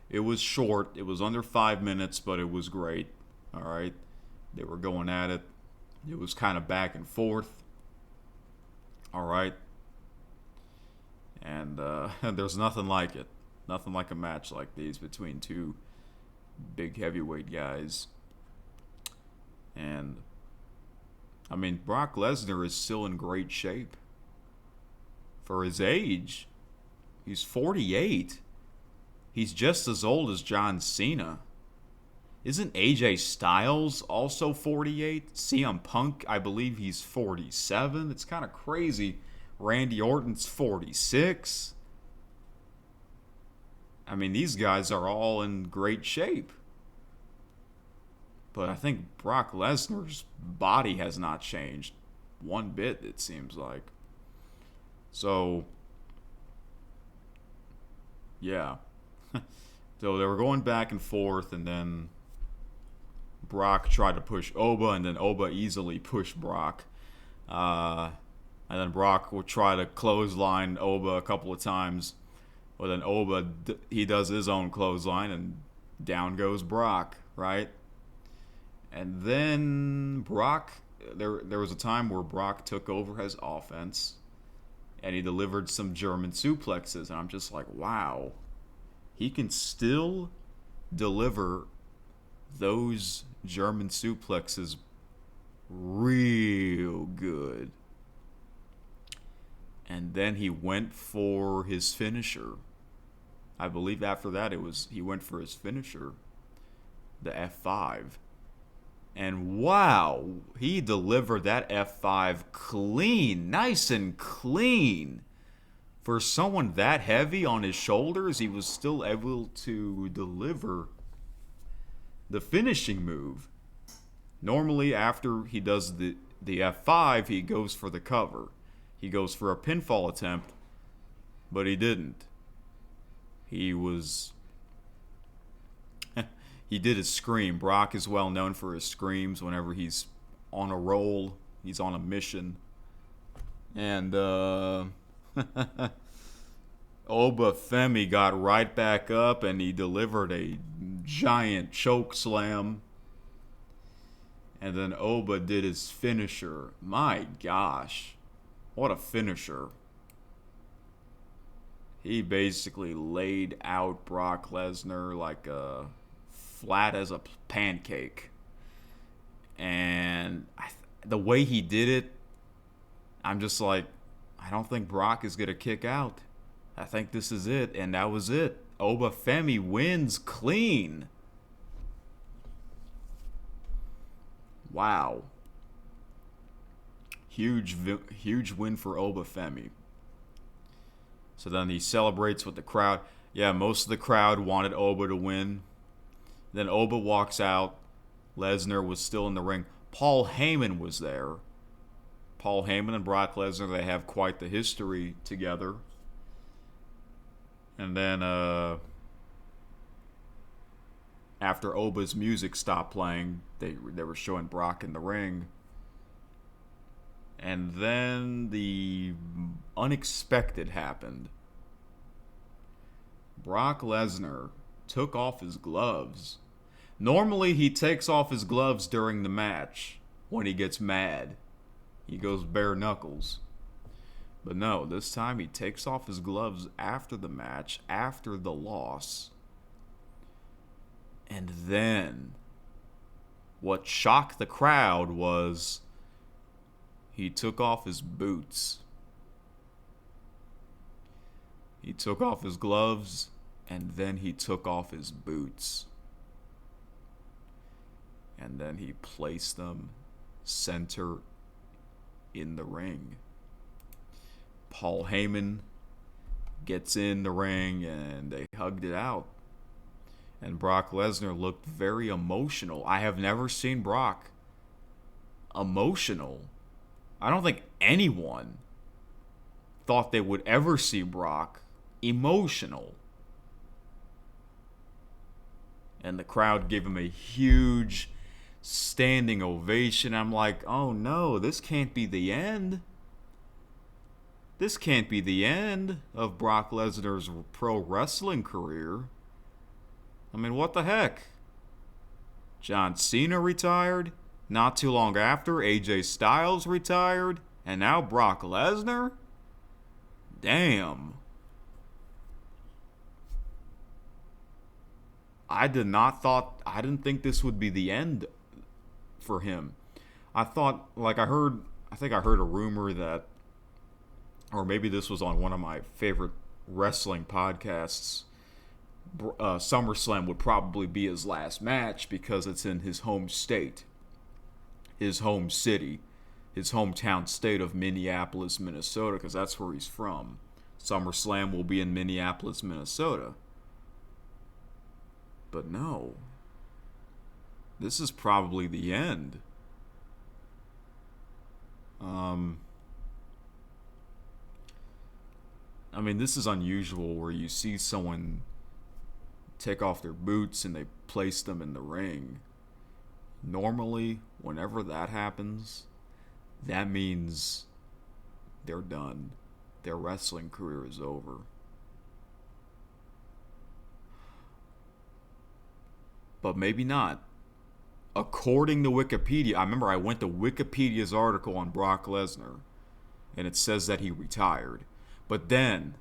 It was short. It was under 5 minutes, but it was great. All right. They were going at it. It was kind of back and forth. All right. And there's nothing like it. Nothing like a match like these between two big heavyweight guys. And, I mean, Brock Lesnar is still in great shape. For his age, he's 48. He's just as old as John Cena. Isn't AJ Styles also 48? CM Punk, I believe he's 47. It's kind of crazy. Randy Orton's 46. I mean, these guys are all in great shape. But I think Brock Lesnar's body has not changed one bit, it seems like. So, yeah. So they were going back and forth, and then Brock tried to push Oba, and then Oba easily pushed Brock. And then Brock would try to clothesline Oba a couple of times. But then Oba, he does his own clothesline, and down goes Brock, right? And then Brock, there was a time where Brock took over his offense, and he delivered some German suplexes. And I'm just like, wow. He can still deliver those German suplexes real good. And then he went for his finisher. I believe after that he went for his finisher, the F5. And wow, he delivered that F5 clean, nice and clean. For someone that heavy on his shoulders, he was still able to deliver the finishing move. Normally, after he does the F5, he goes for the cover. He goes for a pinfall attempt, but he didn't. He did his scream. Brock is well known for his screams whenever he's on a roll. He's on a mission. And, Oba Femi got right back up, and he delivered a giant choke slam. And then Oba did his finisher. My gosh. What a finisher. He basically laid out Brock Lesnar like a flat as a pancake. And the way he did it, I'm just like, I don't think Brock is going to kick out. I think this is it. And that was it. Oba Femi wins clean. Wow. Huge win for Oba Femi. So then he celebrates with the crowd. Yeah, most of the crowd wanted Oba to win. Then Oba walks out. Lesnar was still in the ring. Paul Heyman was there. Paul Heyman and Brock Lesnar, they have quite the history together. And then after Oba's music stopped playing, they were showing Brock in the ring. And then the unexpected happened. Brock Lesnar took off his gloves. Normally he takes off his gloves during the match when he gets mad. He goes bare knuckles. But no, this time he takes off his gloves after the match, after the loss. And then what shocked the crowd was he took off his boots. He took off his gloves, and then he took off his boots. And then he placed them center in the ring. Paul Heyman gets in the ring, and they hugged it out. And Brock Lesnar looked very emotional. I have never seen Brock emotional. I don't think anyone thought they would ever see Brock emotional. And the crowd gave him a huge standing ovation. I'm like, oh no, this can't be the end. This can't be the end of Brock Lesnar's pro wrestling career. I mean, what the heck? John Cena retired. Not too long after, AJ Styles retired. And now Brock Lesnar? Damn. I didn't think this would be the end for him. I thought, I think I heard a rumor that, or maybe this was on one of my favorite wrestling podcasts, SummerSlam would probably be his last match because it's in his home state, his home city, his hometown state of Minneapolis, Minnesota, because that's where he's from. SummerSlam will be in Minneapolis, Minnesota. But no, this is probably the end. I mean, this is unusual where you see someone take off their boots and they place them in the ring. Normally, whenever that happens, that means they're done. Their wrestling career is over. But maybe not. According to Wikipedia, I remember I went to Wikipedia's article on Brock Lesnar, and it says that he retired. But then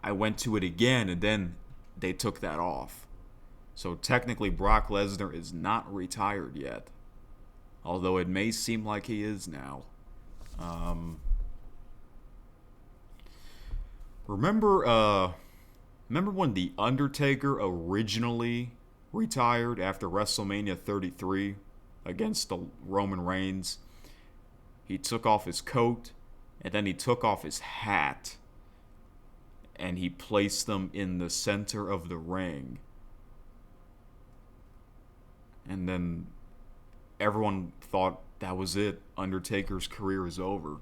I went to it again, and then they took that off. So technically, Brock Lesnar is not retired yet, although it may seem like he is now. Remember when The Undertaker originally retired after WrestleMania 33 against the Roman Reigns? He took off his coat, and then he took off his hat, and he placed them in the center of the ring. And then everyone thought that was it. Undertaker's career is over.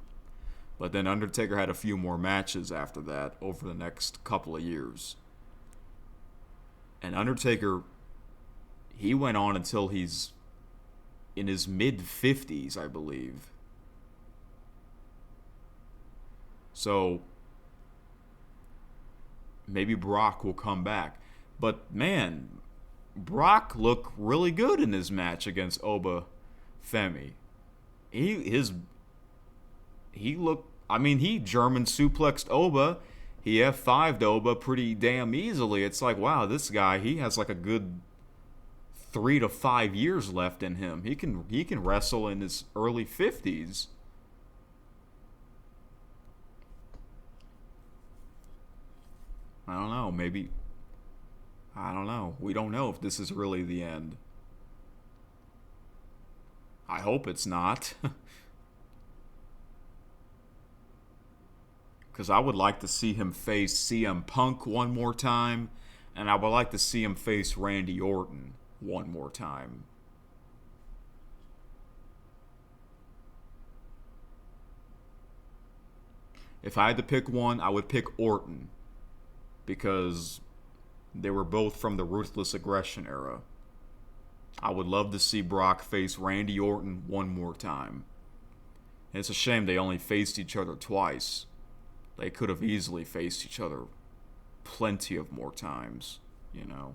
But then Undertaker had a few more matches after that over the next couple of years. And Undertaker, he went on until he's in his mid-50s, I believe. So maybe Brock will come back. But man, Brock looked really good in his match against Oba Femi. He looked. I mean, he German suplexed Oba. He F5'd Oba pretty damn easily. It's like, wow, this guy, he has like a good 3 to 5 years left in him. He can wrestle in his early 50s. I don't know. Maybe. I don't know. We don't know if this is really the end. I hope it's not. Because I would like to see him face CM Punk one more time, and I would like to see him face Randy Orton one more time. If I had to pick one, I would pick Orton, because they were both from the Ruthless Aggression era. I would love to see Brock face Randy Orton one more time. And it's a shame they only faced each other twice. They could have easily faced each other plenty of more times, you know.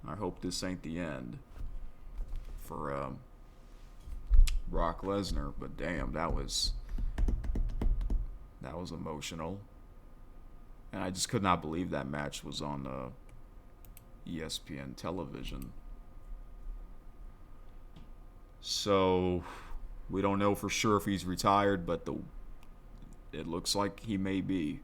I hope this ain't the end for Brock Lesnar, but damn, that was emotional. And I just could not believe that match was on ESPN television. So we don't know for sure if he's retired, but it looks like he may be.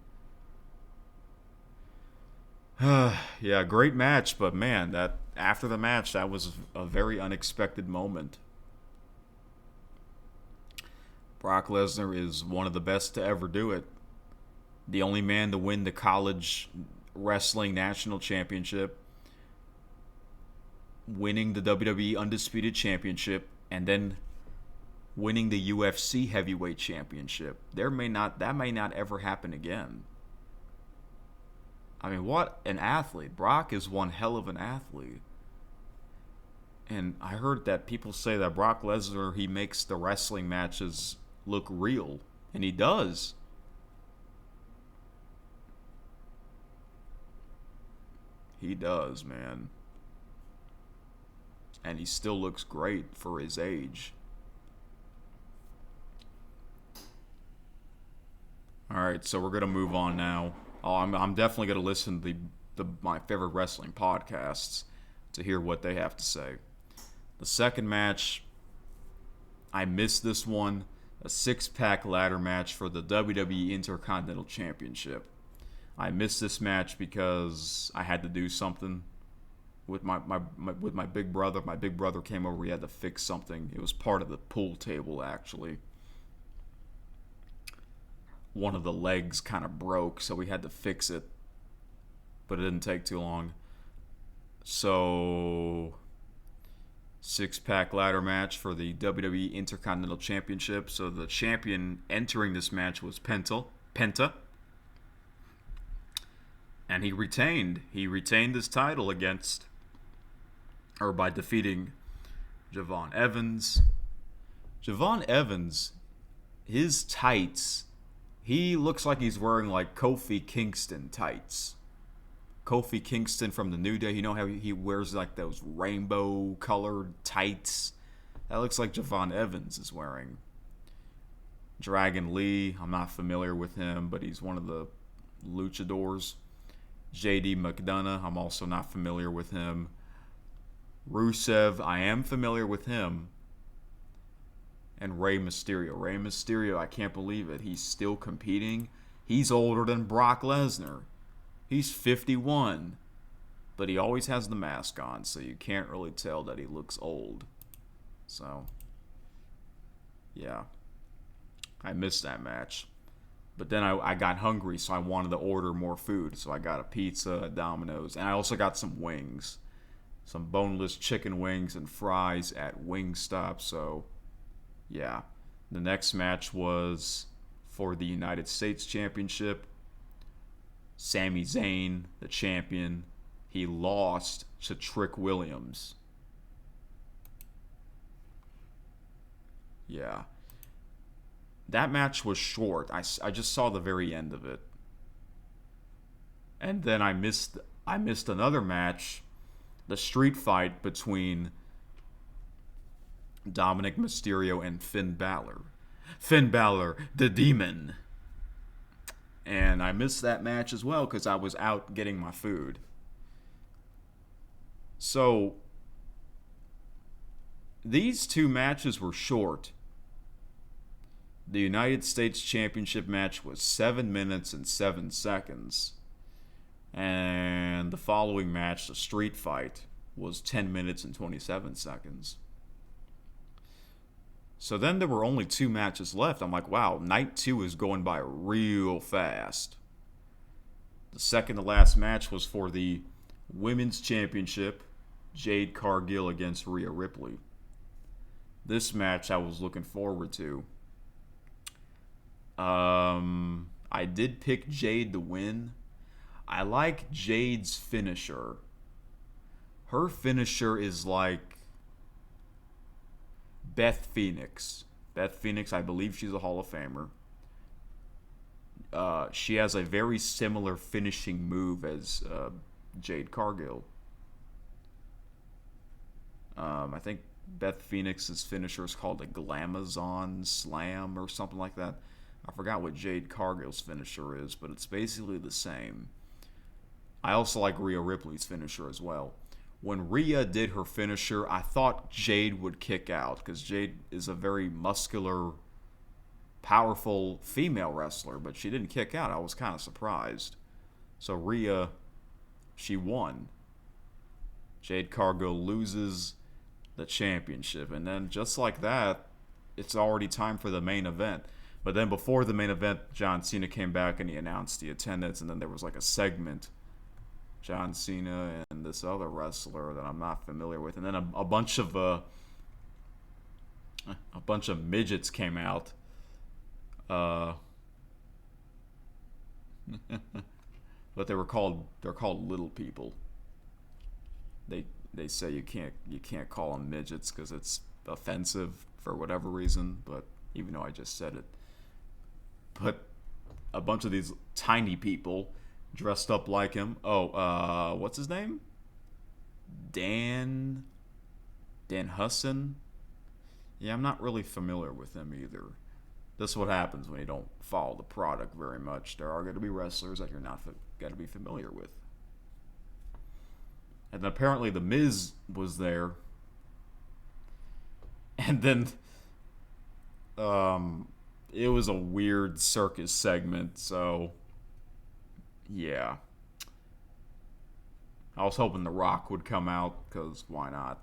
Yeah, great match, but man, that after the match, that was a very unexpected moment. Brock Lesnar is one of the best to ever do it. The only man to win the college wrestling national championship, winning the WWE Undisputed Championship, and then winning the UFC Heavyweight Championship. That may not ever happen again. I mean, what an athlete. Brock is one hell of an athlete. And I heard that people say that Brock Lesnar, he makes the wrestling matches look real. And he does. He does, man. And he still looks great for his age. All right, so we're gonna move on now. I'm definitely gonna listen to my favorite wrestling podcasts to hear what they have to say. The second match, I missed this one. A 6-pack ladder match for the WWE Intercontinental Championship. I missed this match because I had to do something with my big brother. My big brother came over. We had to fix something. It was part of the pool table, actually. One of the legs kind of broke, so we had to fix it. But it didn't take too long. So, 6-pack ladder match for the WWE Intercontinental Championship. So the champion entering this match was Penta. And he retained. He retained his title by defeating Javon Evans. Javon Evans, his tights, he looks like he's wearing like Kofi Kingston tights. Kofi Kingston from the New Day, you know how he wears like those rainbow colored tights? That looks like Javon Evans is wearing. Dragon Lee, I'm not familiar with him, but he's one of the luchadors. JD McDonough, I'm also not familiar with him. Rusev, I am familiar with him. And Rey Mysterio. Rey Mysterio, I can't believe it. He's still competing. He's older than Brock Lesnar. He's 51. But he always has the mask on, so you can't really tell that he looks old. So, yeah. I missed that match. But then I got hungry, so I wanted to order more food. So I got a pizza at Domino's. And I also got some wings. Some boneless chicken wings and fries at Wingstop. So, yeah. The next match was for the United States Championship. Sami Zayn, the champion, he lost to Trick Williams. Yeah. That match was short. I just saw the very end of it. And then I missed I missed another match, the street fight between Dominic Mysterio and Finn Balor. Finn Balor, the Demon. And I missed that match as well because I was out getting my food. So, these two matches were short. The United States Championship match was 7 minutes and 7 seconds. And the following match, the street fight, was 10 minutes and 27 seconds. So then there were only 2 matches left. I'm like, wow, night 2 is going by real fast. The second to last match was for the Women's Championship, Jade Cargill against Rhea Ripley. This match I was looking forward to. I did pick Jade to win. I like Jade's finisher. Her finisher is like Beth Phoenix. Beth Phoenix, I believe she's a Hall of Famer. She has a very similar finishing move as Jade Cargill. I think Beth Phoenix's finisher is called a Glamazon Slam or something like that. I forgot what Jade Cargill's finisher is, but it's basically the same. I also like Rhea Ripley's finisher as well. When Rhea did her finisher, I thought Jade would kick out because Jade is a very muscular, powerful female wrestler, but she didn't kick out. I was kind of surprised. So Rhea, she won. Jade Cargill loses the championship. And then just like that, it's already time for the main event. But then before the main event, John Cena came back and he announced the attendance, and then there was like a segment. John Cena and this other wrestler that I'm not familiar with, and then a bunch of midgets came out. But they're called little people. They say you can't call them midgets because it's offensive for whatever reason. But even though I just said it, but a bunch of these tiny people dressed up like him. What's his name? Dan Husson? Yeah, I'm not really familiar with him either. This is what happens when you don't follow the product very much. There are going to be wrestlers that you're not going to be familiar with. And apparently The Miz was there. And then it was a weird circus segment, so yeah. I was hoping The Rock would come out, because why not?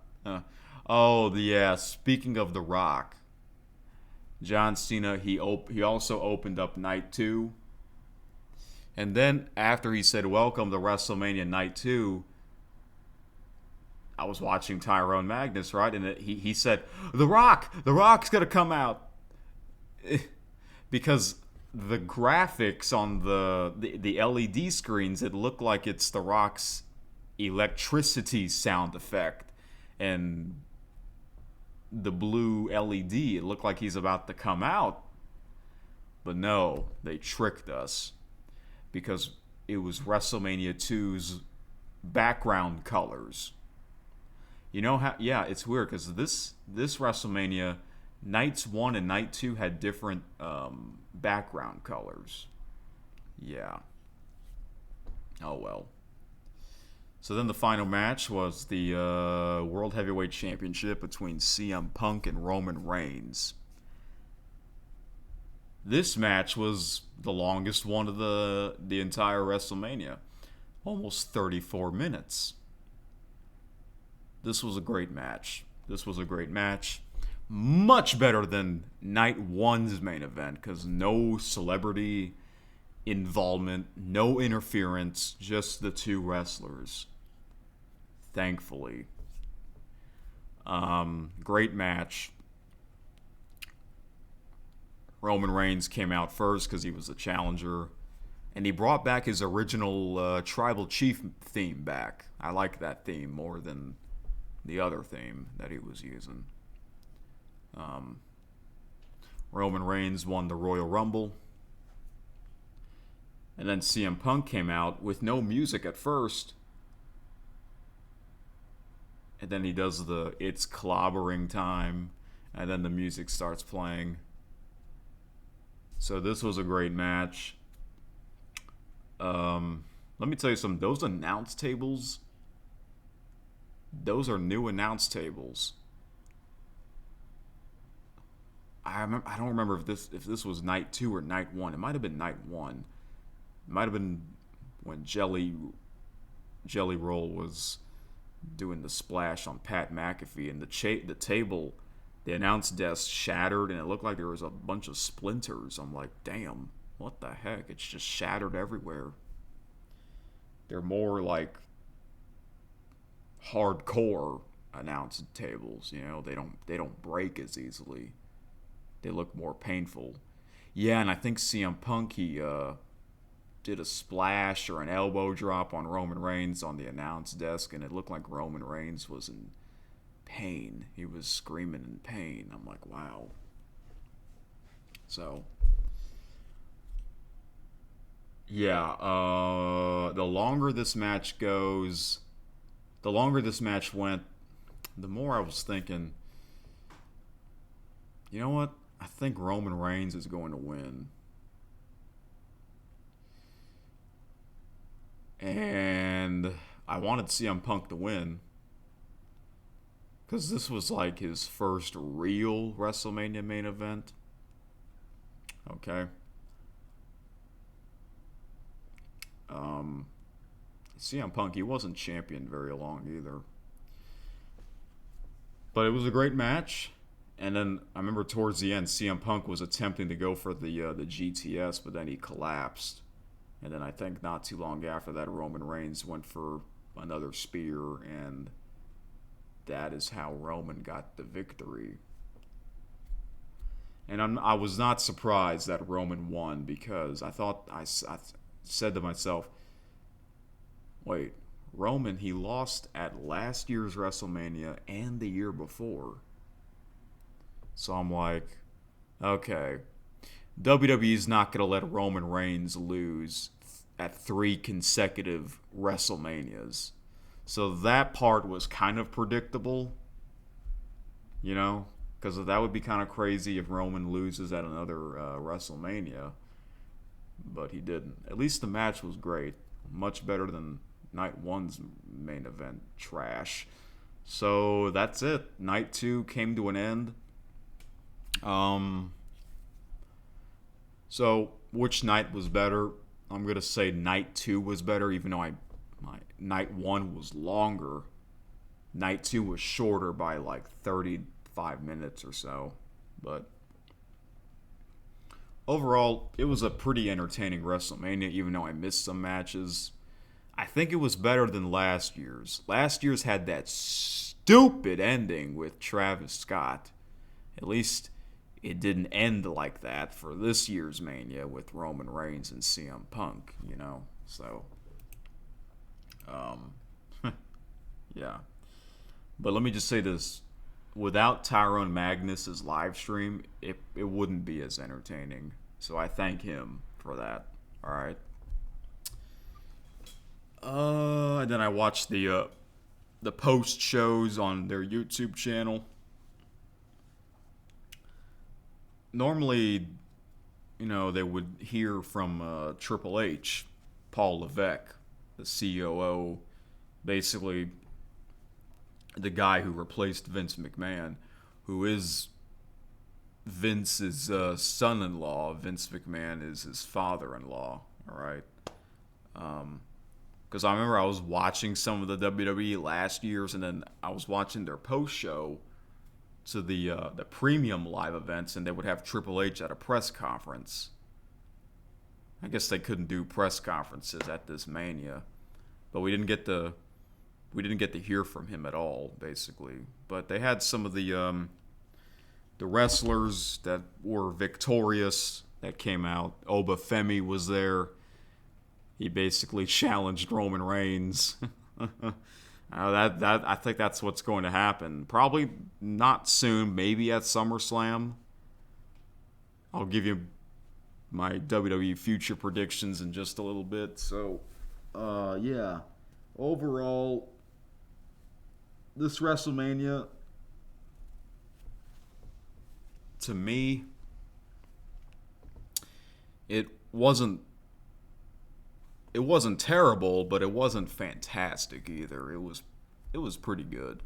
Speaking of The Rock, John Cena, he also opened up night 2. And then after he said, welcome to WrestleMania night 2, I was watching Tyrone Magnus, right? And he said, The Rock's going to come out. Because the graphics on the LED screens, it looked like it's The Rock's electricity sound effect. And the blue LED, it looked like he's about to come out. But no, they tricked us. Because it was WrestleMania 2's background colors. You know how? Yeah, it's weird because this WrestleMania, nights 1 and night 2 had different background colors. Yeah. Oh well. So then the final match was the World Heavyweight Championship between CM Punk and Roman Reigns. This match was the longest one of the entire WrestleMania. Almost 34 minutes. This was a great match. Much better than night 1's main event because no celebrity involvement, no interference, just the two wrestlers. Thankfully. Great match. Roman Reigns came out first because he was the challenger. And he brought back his original Tribal Chief theme back. I like that theme more than the other theme that he was using. Roman Reigns won the Royal Rumble. And then CM Punk came out with no music at first. And then he does the "it's clobbering time," and then the music starts playing. So this was a great match. Let me tell you something. Those announce tables, those are new announce tables. I don't remember if this was night 2 or night 1. It might have been night 1. It might have been when Jelly Roll was doing the splash on Pat McAfee, and the table, the announce desk shattered, and it looked like there was a bunch of splinters. I'm like, damn, what the heck? It's just shattered everywhere. They're more like hardcore announce tables, They don't break as easily. They look more painful. Yeah, and I think CM Punk, he did a splash or an elbow drop on Roman Reigns on the announce desk, and it looked like Roman Reigns was in pain. He was screaming in pain. I'm like, wow. So, yeah, the longer this match goes, the longer this match went, the more I was thinking, you know what? I think Roman Reigns is going to win. And I wanted CM Punk to win, because this was like his first real WrestleMania main event. Okay. CM Punk, he wasn't champion very long either. But it was a great match. And then I remember towards the end, CM Punk was attempting to go for the GTS, but then he collapsed. And then I think not too long after that, Roman Reigns went for another spear, and that is how Roman got the victory. And I was not surprised that Roman won, because I said to myself, wait, Roman, he lost at last year's WrestleMania and the year before. So I'm like, okay, WWE's not going to let Roman Reigns lose at 3 consecutive WrestleManias. So that part was kind of predictable, because that would be kind of crazy if Roman loses at another WrestleMania. But he didn't. At least the match was great. Much better than Night 1's main event trash. So that's it. Night 2 came to an end. So which night was better? I'm going to say Night 2 was better, even though my Night 1 was longer. Night 2 was shorter by like 35 minutes or so. But overall, it was a pretty entertaining WrestleMania, even though I missed some matches. I think it was better than last year's. Last year's had that stupid ending with Travis Scott. At least it didn't end like that for this year's Mania with Roman Reigns and CM Punk, So, yeah. But let me just say this. Without Tyrone Magnus' live stream, it wouldn't be as entertaining. So I thank him for that. All right. And then I watched the post shows on their YouTube channel. Normally, they would hear from Triple H, Paul Levesque, the COO, basically the guy who replaced Vince McMahon, who is Vince's son-in-law. Vince McMahon is his father-in-law, all right? Because I remember I was watching some of the WWE last year's, and then I was watching their post-show to the premium live events, and they would have Triple H at a press conference. I guess they couldn't do press conferences at this Mania, but we didn't get to hear from him at all, basically. But they had some of the wrestlers that were victorious that came out. Oba Femi was there. He basically challenged Roman Reigns. I think that's what's going to happen. Probably not soon. Maybe at SummerSlam. I'll give you my WWE future predictions in just a little bit. So, yeah. Overall, this WrestleMania, to me, it wasn't terrible, but it wasn't fantastic either. It was pretty good.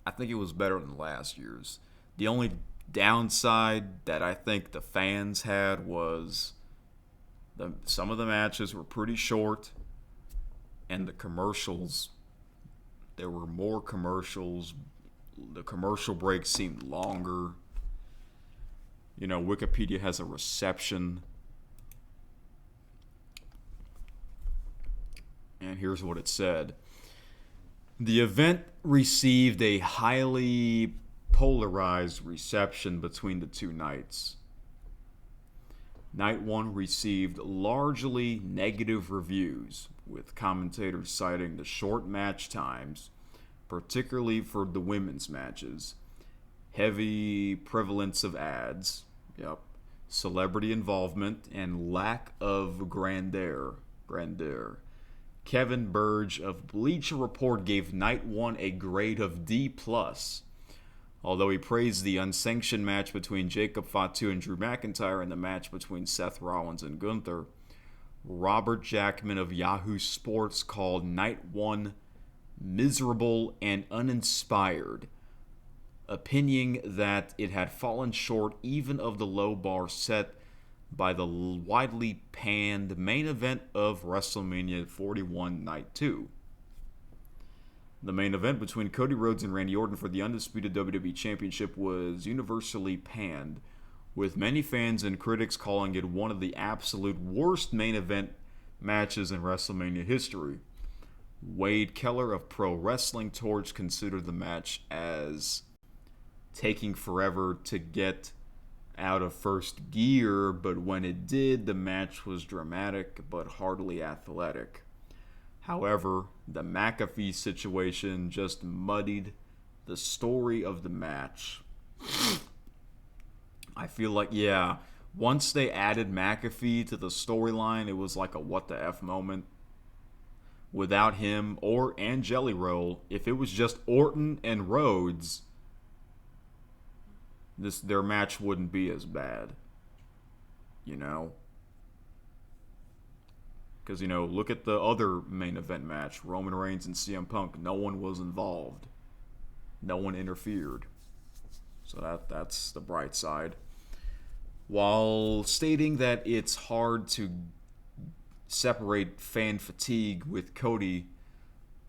I think it was better than last year's. The only downside that I think the fans had was some of the matches were pretty short, and the commercials, there were more commercials. The commercial breaks seemed longer. You know, Wikipedia has a reception. And here's what it said. The event received a highly polarized reception between the two nights. Night 1 received largely negative reviews, with commentators citing the short match times, particularly for the women's matches, heavy prevalence of ads, celebrity involvement, and lack of grandeur. Kevin Burge of Bleacher Report gave Night 1 a grade of D+, although he praised the unsanctioned match between Jacob Fatu and Drew McIntyre and the match between Seth Rollins and Gunther. Robert Jackman of Yahoo Sports called Night 1 miserable and uninspired, opining that it had fallen short even of the low bar set by the widely panned main event of WrestleMania 41 Night 2. The main event between Cody Rhodes and Randy Orton for the undisputed WWE Championship was universally panned, with many fans and critics calling it one of the absolute worst main event matches in WrestleMania history. Wade Keller of Pro Wrestling Torch considered the match as taking forever to get out of first gear, but when it did, the match was dramatic but hardly athletic. However, the McAfee situation just muddied the story of the match. I feel like, once they added McAfee to the storyline, it was like a what the F moment. Without him and Jelly Roll, if it was just Orton and Rhodes, their match wouldn't be as bad, because look at the other main event match, Roman Reigns and CM Punk. No one was involved, no one interfered, so that's the bright side. While stating that it's hard to separate fan fatigue with Cody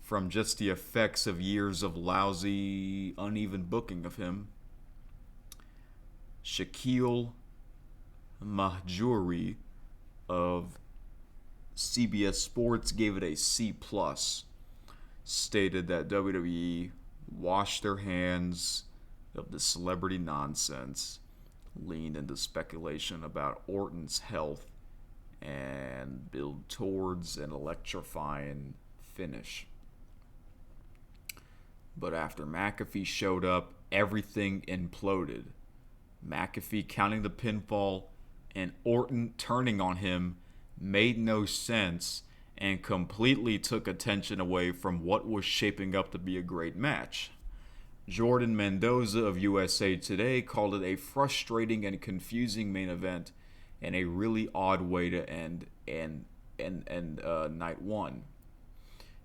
from just the effects of years of lousy, uneven booking of him, Shaquille Mahjouri of CBS Sports gave it a C+, stated that WWE washed their hands of the celebrity nonsense, leaned into speculation about Orton's health, and build towards an electrifying finish. But after McAfee showed up, everything imploded. McAfee counting the pinfall and Orton turning on him made no sense and completely took attention away from what was shaping up to be a great match. Jordan Mendoza of USA Today called it a frustrating and confusing main event and a really odd way to end Night 1.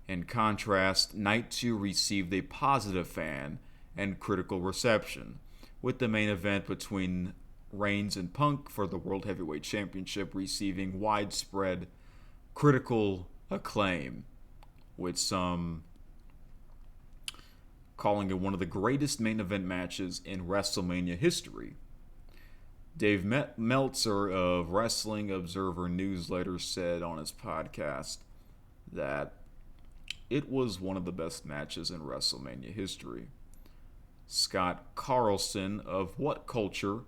In contrast, Night 2 received a positive fan and critical reception, with the main event between Reigns and Punk for the World Heavyweight Championship receiving widespread critical acclaim, with some calling it one of the greatest main event matches in WrestleMania history. Dave Meltzer of Wrestling Observer Newsletter said on his podcast that it was one of the best matches in WrestleMania history. Scott Carlson of What Culture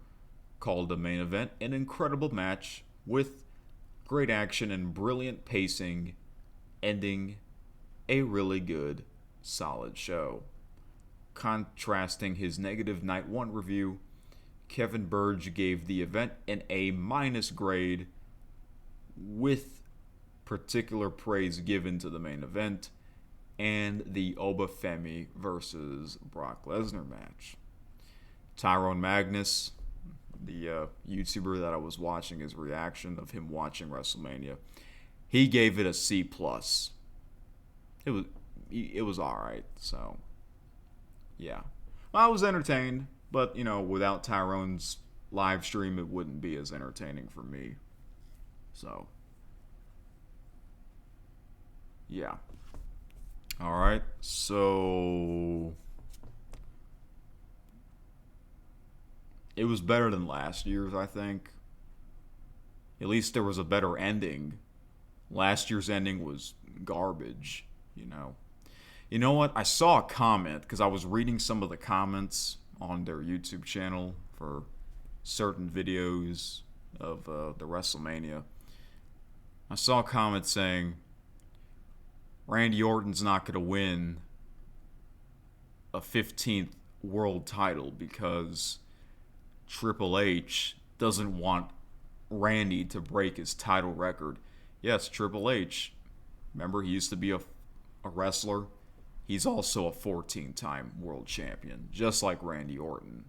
called the main event an incredible match with great action and brilliant pacing, ending a really good, solid show. Contrasting his negative Night 1 review, Kevin Burge gave the event an A- grade, with particular praise given to the main event and the Oba Femi versus Brock Lesnar match. Tyrone Magnus, the YouTuber that I was watching his reaction of him watching WrestleMania, he gave it a C plus. It was all right. So yeah, I was entertained, but without Tyrone's live stream, it wouldn't be as entertaining for me. So yeah. All right. So it was better than last year's, I think. At least there was a better ending. Last year's ending was garbage, You know what? I saw a comment because I was reading some of the comments on their YouTube channel for certain videos of the WrestleMania. I saw a comment saying Randy Orton's not going to win a 15th world title because Triple H doesn't want Randy to break his title record. Yes, Triple H. Remember, he used to be a wrestler. He's also a 14-time world champion, just like Randy Orton.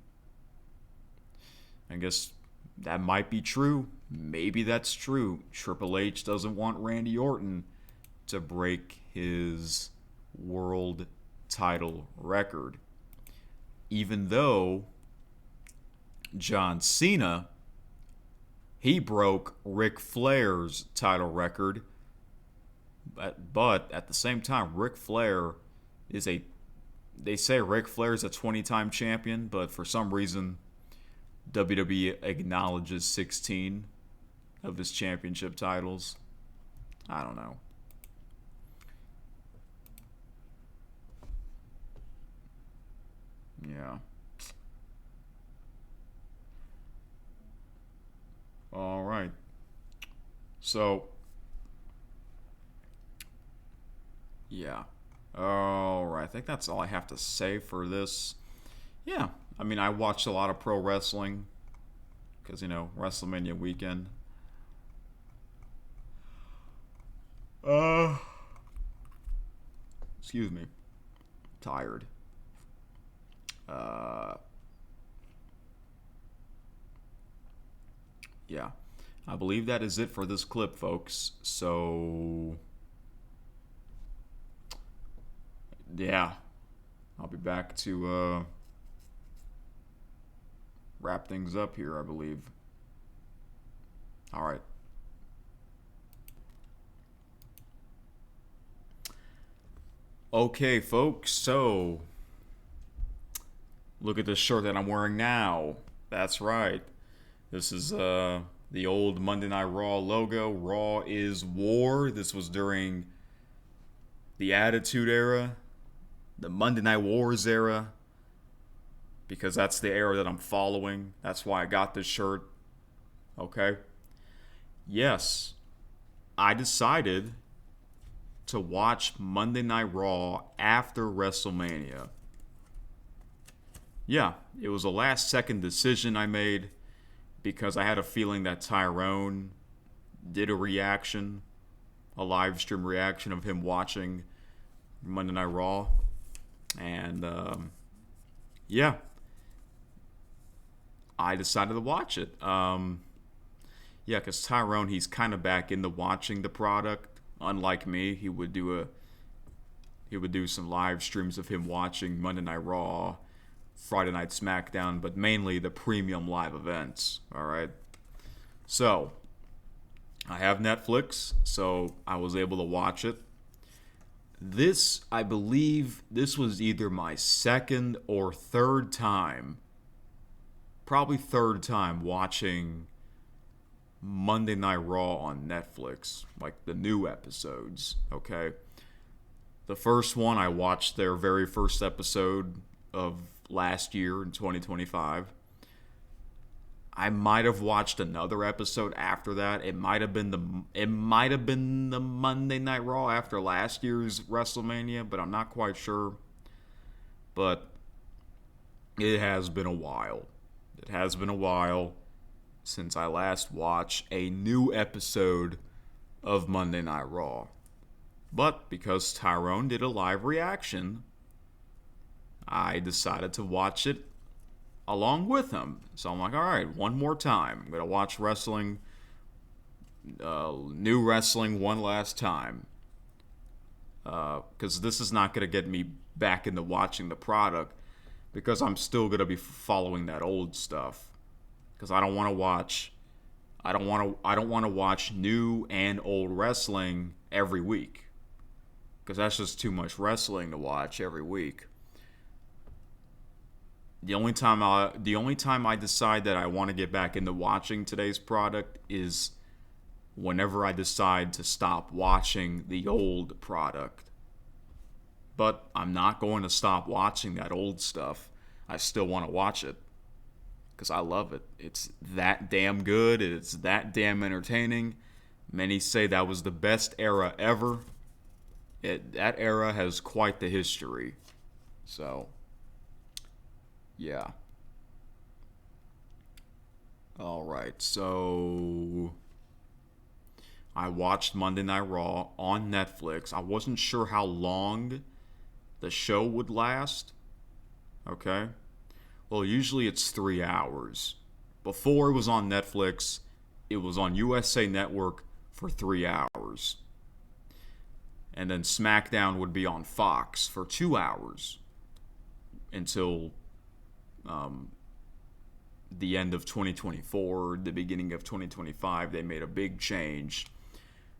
I guess that might be true. Maybe that's true. Triple H doesn't want Randy Orton to break his world title record. Even though John Cena, he broke Ric Flair's title record, but at the same time, Ric Flair is they say Ric Flair is a 20-time champion, but for some reason, WWE acknowledges 16 of his championship titles. I don't know. Yeah. All right. So, yeah. All right. I think that's all I have to say for this. Yeah. I mean, I watched a lot of pro wrestling because, WrestleMania weekend. Excuse me. Tired. Yeah. I believe that is it for this clip, folks. So, yeah. I'll be back to wrap things up here, I believe. All right. Okay, folks. So, look at this shirt that I'm wearing now. That's right. This is the old Monday Night Raw logo. Raw is War. This was during the Attitude Era, the Monday Night Wars era, because that's the era that I'm following. That's why I got this shirt. Okay? Yes, I decided to watch Monday Night Raw after WrestleMania. Yeah, it was a last-second decision I made because I had a feeling that Tyrone did a reaction, a live stream reaction of him watching Monday Night Raw. And, yeah, I decided to watch it. Yeah, because Tyrone, he's kind of back into watching the product. Unlike me, he would do some live streams of him watching Monday Night Raw, Friday Night SmackDown, but mainly the premium live events. All right. So, I have Netflix, so I was able to watch it. I believe this was either my second or third time, probably third time watching Monday Night Raw on Netflix, like the new episodes, okay? The first one, I watched their very first episode of last year in 2025. I might have watched another episode after that. It might have been the Monday Night Raw after last year's WrestleMania, but I'm not quite sure. But it has been a while. It has been a while since I last watched a new episode of Monday Night Raw. But because Tyrone did a live reaction, I decided to watch it along with him. So I'm like, all right, one more time. I'm going to watch wrestling, new wrestling one last time. Because this is not going to get me back into watching the product, because I'm still going to be following that old stuff. Because I don't want to watch new and old wrestling every week. Because that's just too much wrestling to watch every week. The only time I decide that I want to get back into watching today's product is whenever I decide to stop watching the old product. But I'm not going to stop watching that old stuff. I still want to watch it because I love it. It's that damn good. It's that damn entertaining. Many say that was the best era ever. That era has quite the history. So, yeah. Alright, so I watched Monday Night Raw on Netflix. I wasn't sure how long the show would last. Okay? Well, usually it's 3 hours. Before it was on Netflix, it was on USA Network for 3 hours. And then SmackDown would be on Fox for 2 hours until the end of 2024, the beginning of 2025. They made a big change.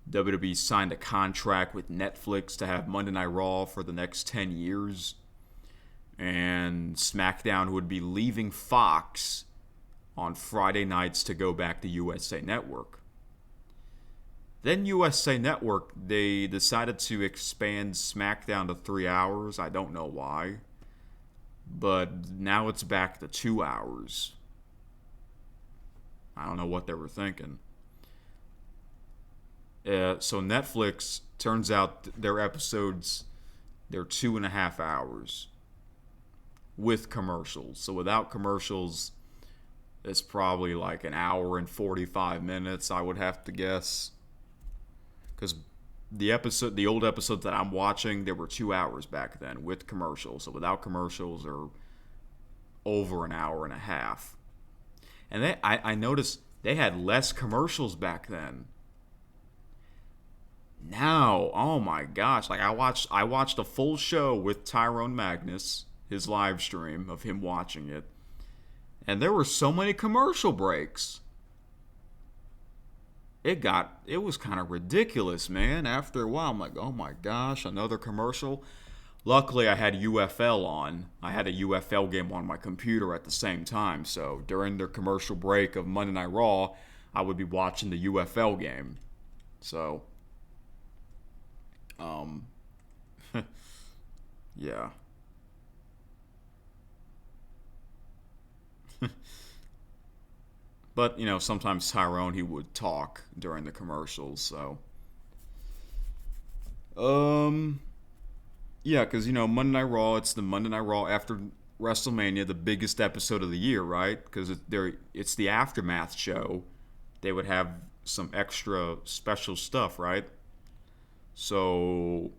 WWE signed a contract with Netflix to have Monday Night Raw for the next 10 years. And SmackDown would be leaving Fox on Friday nights to go back to USA Network. Then USA Network, they decided to expand SmackDown to 3 hours. I don't know why. But now it's back to 2 hours. I don't know what they were thinking. So Netflix, turns out their episodes, they're 2.5 hours with commercials. So without commercials, it's probably like an hour and 45 minutes, I would have to guess. Because the old episodes that I'm watching, they were 2 hours back then with commercials. So without commercials, they're over an hour and a half. And I noticed they had less commercials back then. Now, oh my gosh, like I watched a full show with Tyrone Magnus, his live stream of him watching it, and there were so many commercial breaks. It was kind of ridiculous, man. After a while, I'm like, oh my gosh, another commercial. Luckily, I had UFL on. I had a UFL game on my computer at the same time. So during the commercial break of Monday Night Raw, I would be watching the UFL game. So, yeah. But, sometimes Tyrone, he would talk during the commercials, so. Yeah, because, Monday Night Raw, it's the Monday Night Raw after WrestleMania, the biggest episode of the year, right? Because it's the Aftermath show. They would have some extra special stuff, right? So,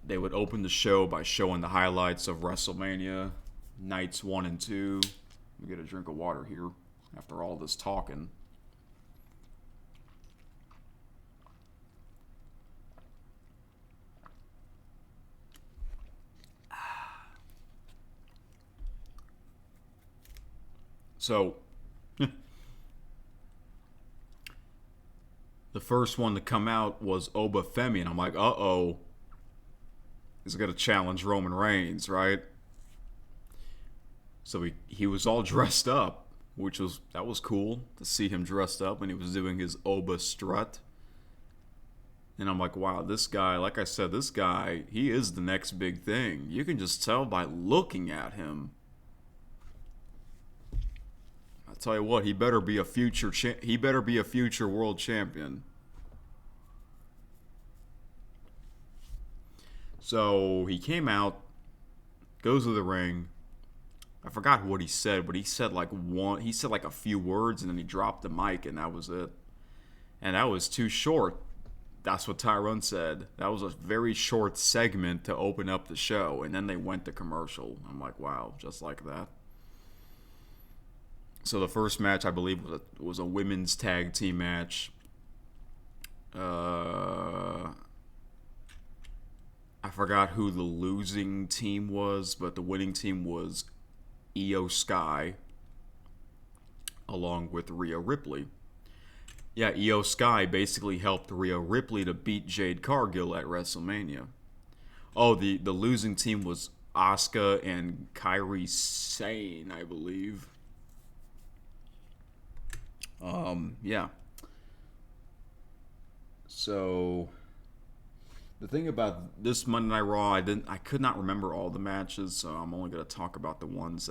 they would open the show by showing the highlights of WrestleMania nights 1 and 2. Let me get a drink of water here after all this talking. So, the first one to come out was Oba Femi, and I'm like, uh-oh. He's going to challenge Roman Reigns, right? So he was all dressed up, that was cool to see him dressed up, and he was doing his Oba strut. And I'm like, wow, this guy, like I said, he is the next big thing. You can just tell by looking at him. I tell you what, he better be a future world champion. So he came out, goes to the ring. I forgot what he said, but he said like a few words and then he dropped the mic and that was it. And that was too short. That's what Tyrone said. That was a very short segment to open up the show, and then they went to commercial. I'm like, wow, just like that. So the first match, I believe, was a women's tag team match. I forgot who the losing team was, but the winning team was Io Sky, along with Rhea Ripley. Yeah, Io Sky basically helped Rhea Ripley to beat Jade Cargill at WrestleMania. Oh, the losing team was Asuka and Kairi Sane, I believe. Yeah. So the thing about this Monday Night Raw, I could not remember all the matches, so I'm only going to talk about the ones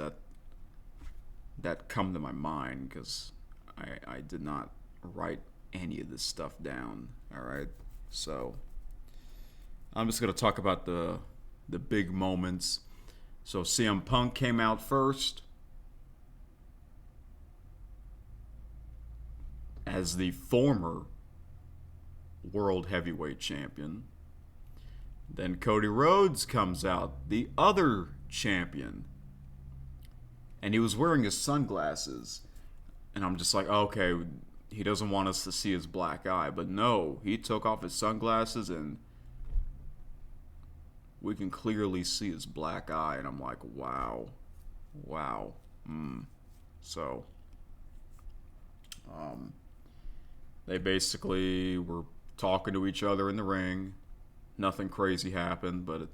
that come to my mind because I did not write any of this stuff down. All right, so I'm just gonna talk about the big moments. So CM Punk came out first as the former World Heavyweight Champion. Then Cody Rhodes comes out, the other champion, and he was wearing his sunglasses, and I'm just like, okay, he doesn't want us to see his black eye. But no, he took off his sunglasses and we can clearly see his black eye. And I'm like, wow. So, they basically were talking to each other in the ring. Nothing crazy happened, but it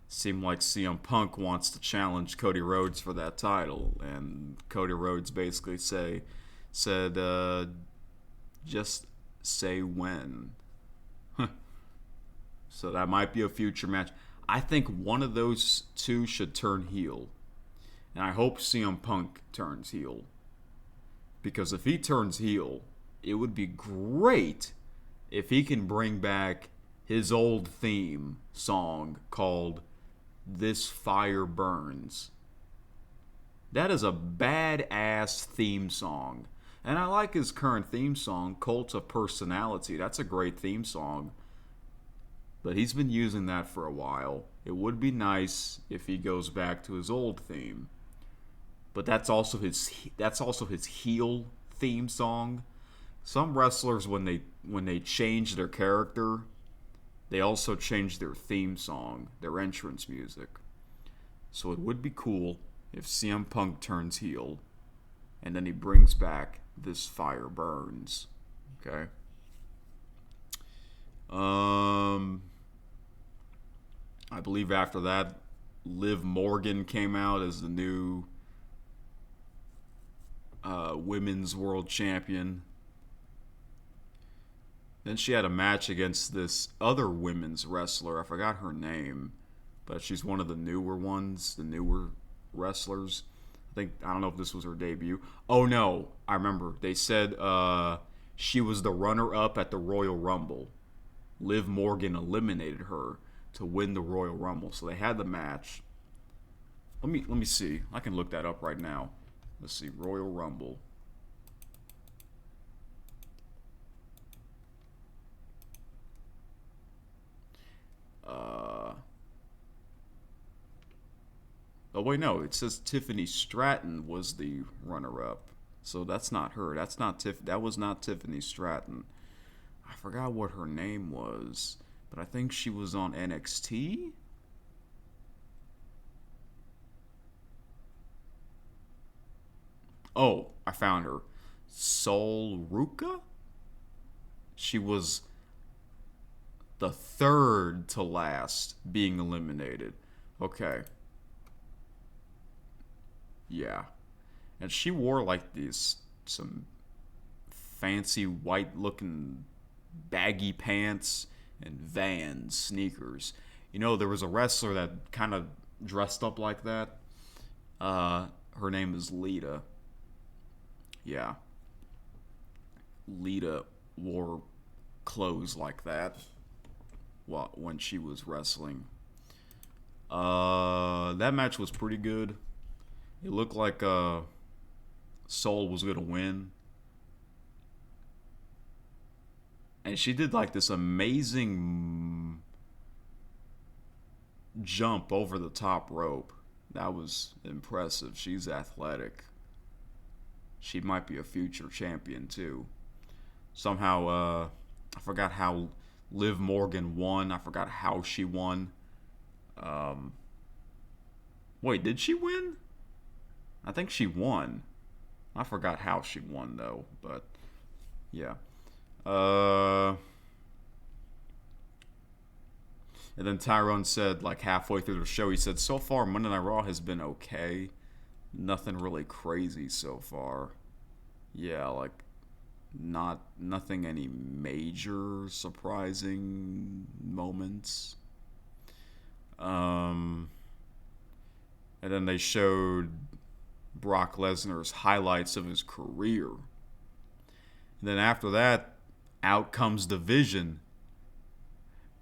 seemed like CM Punk wants to challenge Cody Rhodes for that title. And Cody Rhodes basically said, just say when. So that might be a future match. I think one of those two should turn heel. And I hope CM Punk turns heel. Because if he turns heel, it would be great if he can bring back his old theme song called This Fire Burns. That is a badass theme song. And I like his current theme song, Cult of Personality. That's a great theme song. But he's been using that for a while. It would be nice if he goes back to his old theme. But that's also his heel theme song. Some wrestlers, when they change their character, they also change their theme song, their entrance music. So it would be cool if CM Punk turns heel and then he brings back This Fire Burns. Okay. I believe after that, Liv Morgan came out as the new women's world champion. Then she had a match against this other women's wrestler. I forgot her name, but she's one of the newer ones, the newer wrestlers. I don't know if this was her debut. Oh no, I remember. They said she was the runner-up at the Royal Rumble. Liv Morgan eliminated her to win the Royal Rumble. So they had the match. Let me see. I can look that up right now. Let's see, Royal Rumble. Oh wait, no. It says Tiffany Stratton was the runner-up. So that's not her. That was not Tiffany Stratton. I forgot what her name was, but I think she was on NXT. Oh, I found her. Sol Ruka? She was the third to last being eliminated. Okay. Yeah. And she wore like some fancy white looking baggy pants and Vans sneakers. You know, there was a wrestler that kind of dressed up like that. Her name is Lita. Yeah. Lita wore clothes like that when she was wrestling. That match was pretty good. It looked like Soul was gonna win, and she did like this amazing jump over the top rope. That was impressive. She's athletic. She might be a future champion too. Somehow, I forgot how Liv Morgan won. I forgot how she won. Um, Wait, did she win? I think she won. I forgot how she won though, but yeah. Uh, and then Tyrone said, like halfway through the show, he said, "So far, Monday Night Raw has been okay. Nothing really crazy so far. Yeah, like nothing any major surprising moments." Um, and then they showed Brock Lesnar's highlights of his career. And then after that, out comes the Vision.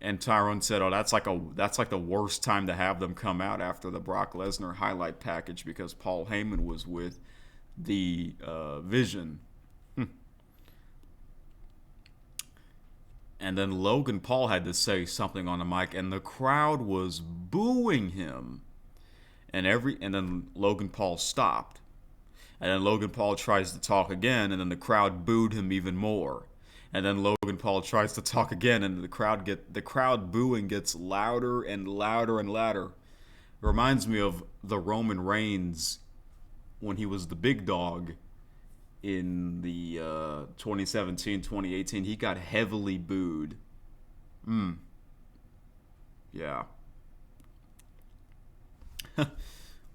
And Tyrone said, "Oh, that's like the worst time to have them come out after the Brock Lesnar highlight package because Paul Heyman was with the Vision." And then Logan Paul had to say something on the mic, and the crowd was booing him. And then Logan Paul stopped. And then Logan Paul tries to talk again, and then the crowd booed him even more. And then Logan Paul tries to talk again, and the crowd booing gets louder and louder and louder. It reminds me of the Roman Reigns when he was the big dog in the 2017-2018. He got heavily booed. Yeah.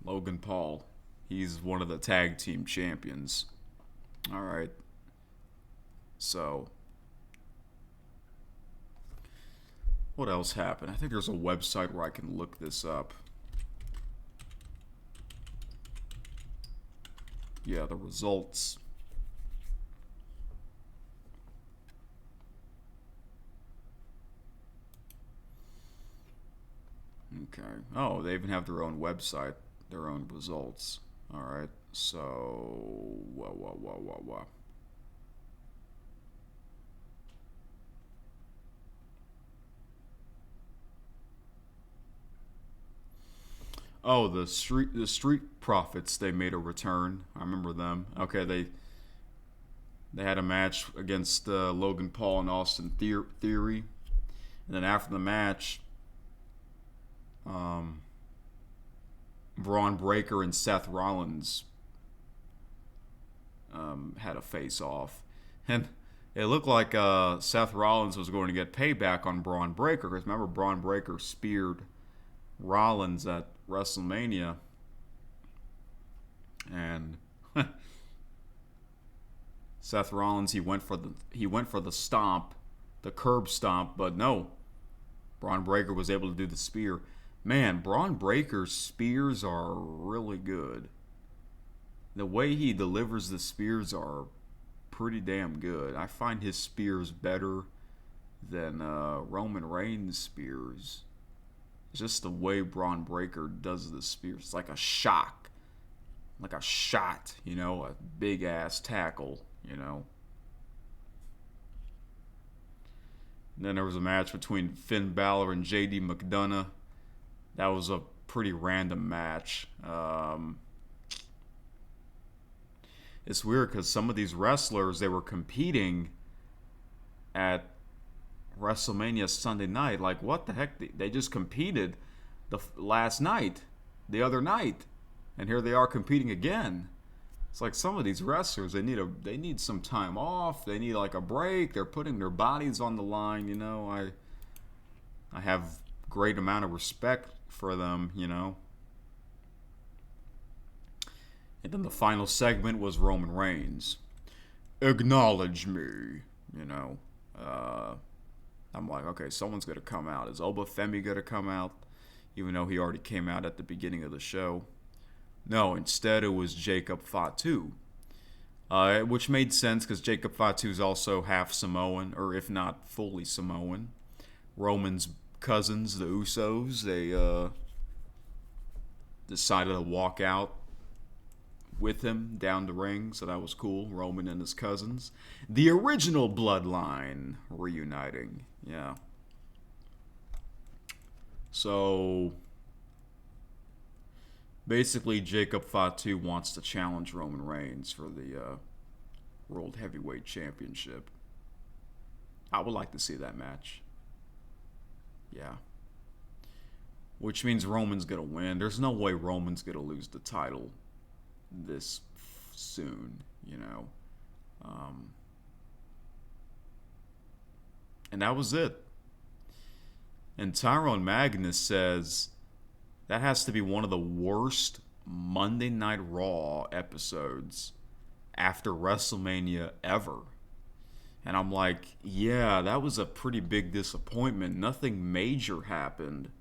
Logan Paul. He's one of the tag team champions. All right. So, what else happened? I think there's a website where I can look this up. Yeah, the results. Okay. Oh, they even have their own website, their own results. All right. So, what? Oh, the Street Profits, they made a return. I remember them. Okay, they had a match against Logan Paul and Austin Theory, and then after the match, Braun Breaker and Seth Rollins had a face-off, and it looked like Seth Rollins was going to get payback on Braun Breaker, because remember Braun Breaker speared Rollins at WrestleMania, and Seth Rollins he went for the stomp, the curb stomp, but no, Braun Breaker was able to do the spear. Man, Braun Breaker's spears are really good. The way he delivers the spears are pretty damn good. I find his spears better than Roman Reigns' spears. It's just the way Braun Breaker does the spears. It's like a shock. Like a shot, a big ass tackle, And then there was a match between Finn Balor and JD McDonough. That was a pretty random match. It's weird because some of these wrestlers, they were competing at WrestleMania Sunday night. Like, what the heck? They just competed the other night, and here they are competing again. It's like some of these wrestlers, they need some time off. They need like a break. They're putting their bodies on the line. I have great amount of respect for them. And then the final segment was Roman Reigns. Acknowledge me. I'm like, okay, someone's going to come out. Is Oba Femi going to come out? Even though he already came out at the beginning of the show. No, instead it was Jacob Fatu. Which made sense because Jacob Fatu is also half Samoan, or if not fully Samoan. Roman's cousins, the Usos, they decided to walk out with him down the ring, so that was cool. Roman and his cousins. The original bloodline reuniting. Yeah. So, basically, Jacob Fatu wants to challenge Roman Reigns for the World Heavyweight Championship. I would like to see that match. Yeah. Which means Roman's going to win. There's no way Roman's going to lose the title this soon, you know. And that was it. And Tyrone Magnus says that has to be one of the worst Monday Night Raw episodes after WrestleMania ever. And I'm like, yeah, that was a pretty big disappointment. Nothing major happened.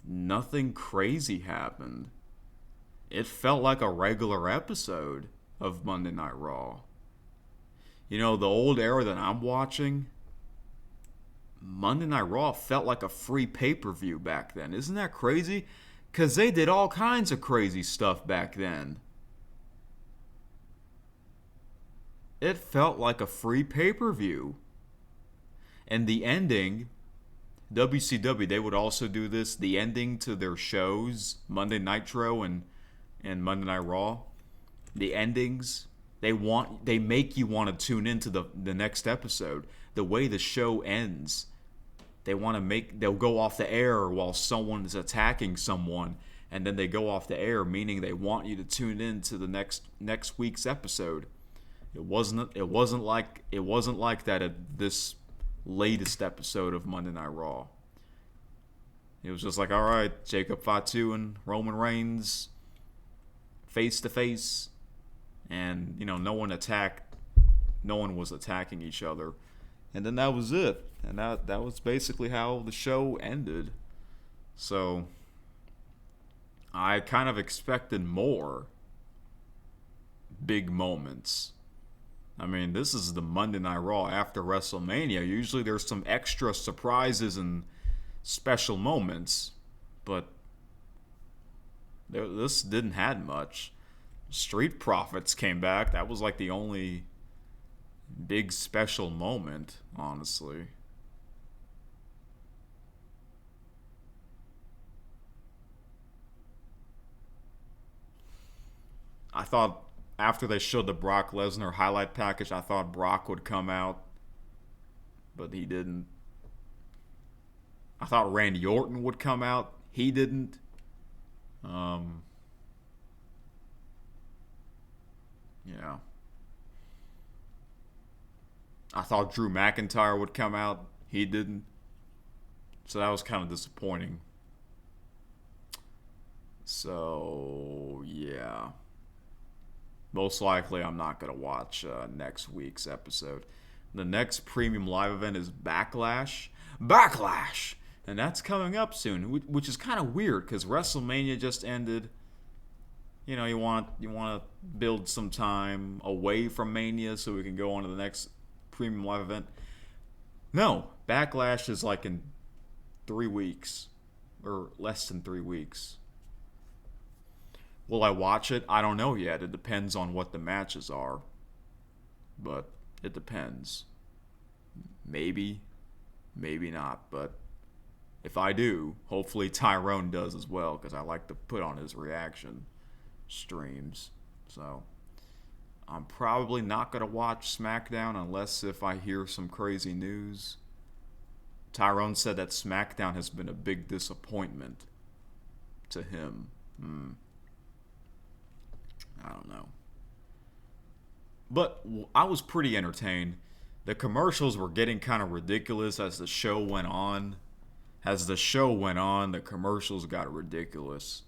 Nothing crazy happened. It felt like a regular episode of Monday Night Raw. You know, the old era that I'm watching, Monday Night Raw felt like a free pay-per-view back then. Isn't that crazy? Because they did all kinds of crazy stuff back then. It felt like a free pay-per-view. And the ending, WCW, they would also do this, the ending to their shows, Monday Nitro and Monday Night Raw, the endings, they make you want to tune into the next episode. The way the show ends, they'll go off the air while someone is attacking someone, and then they go off the air, meaning they want you to tune in to the next week's episode. It wasn't like that at this latest episode of Monday Night Raw. It was just like, all right, Jacob Fatu and Roman Reigns face to face, and you know, no one was attacking each other, and then that was it, and that was basically how the show ended. So I kind of expected more big moments. I mean, this is the Monday Night Raw after WrestleMania. Usually there's some extra surprises and special moments, but this didn't have much. Street Profits came back. That was like the only big special moment, honestly. I thought after they showed the Brock Lesnar highlight package, I thought Brock would come out, but he didn't. I thought Randy Orton would come out. He didn't. Yeah. I thought Drew McIntyre would come out. He didn't. So that was kind of disappointing. So, yeah. Most likely I'm not going to watch next week's episode. The next premium live event is Backlash. Backlash! And that's coming up soon, which is kind of weird because WrestleMania just ended. You know, you want to build some time away from Mania so we can go on to the next premium live event. No, Backlash is like in 3 weeks or less than 3 weeks. Will I watch it? I don't know yet. It depends on what the matches are. But it depends. Maybe, maybe not. But if I do, hopefully Tyrone does as well, because I like to put on his reaction streams. So I'm probably not going to watch SmackDown unless if I hear some crazy news. Tyrone said that SmackDown has been a big disappointment to him. I don't know. But I was pretty entertained. The commercials were getting kind of ridiculous as the show went on. As the show went on, the commercials got ridiculous.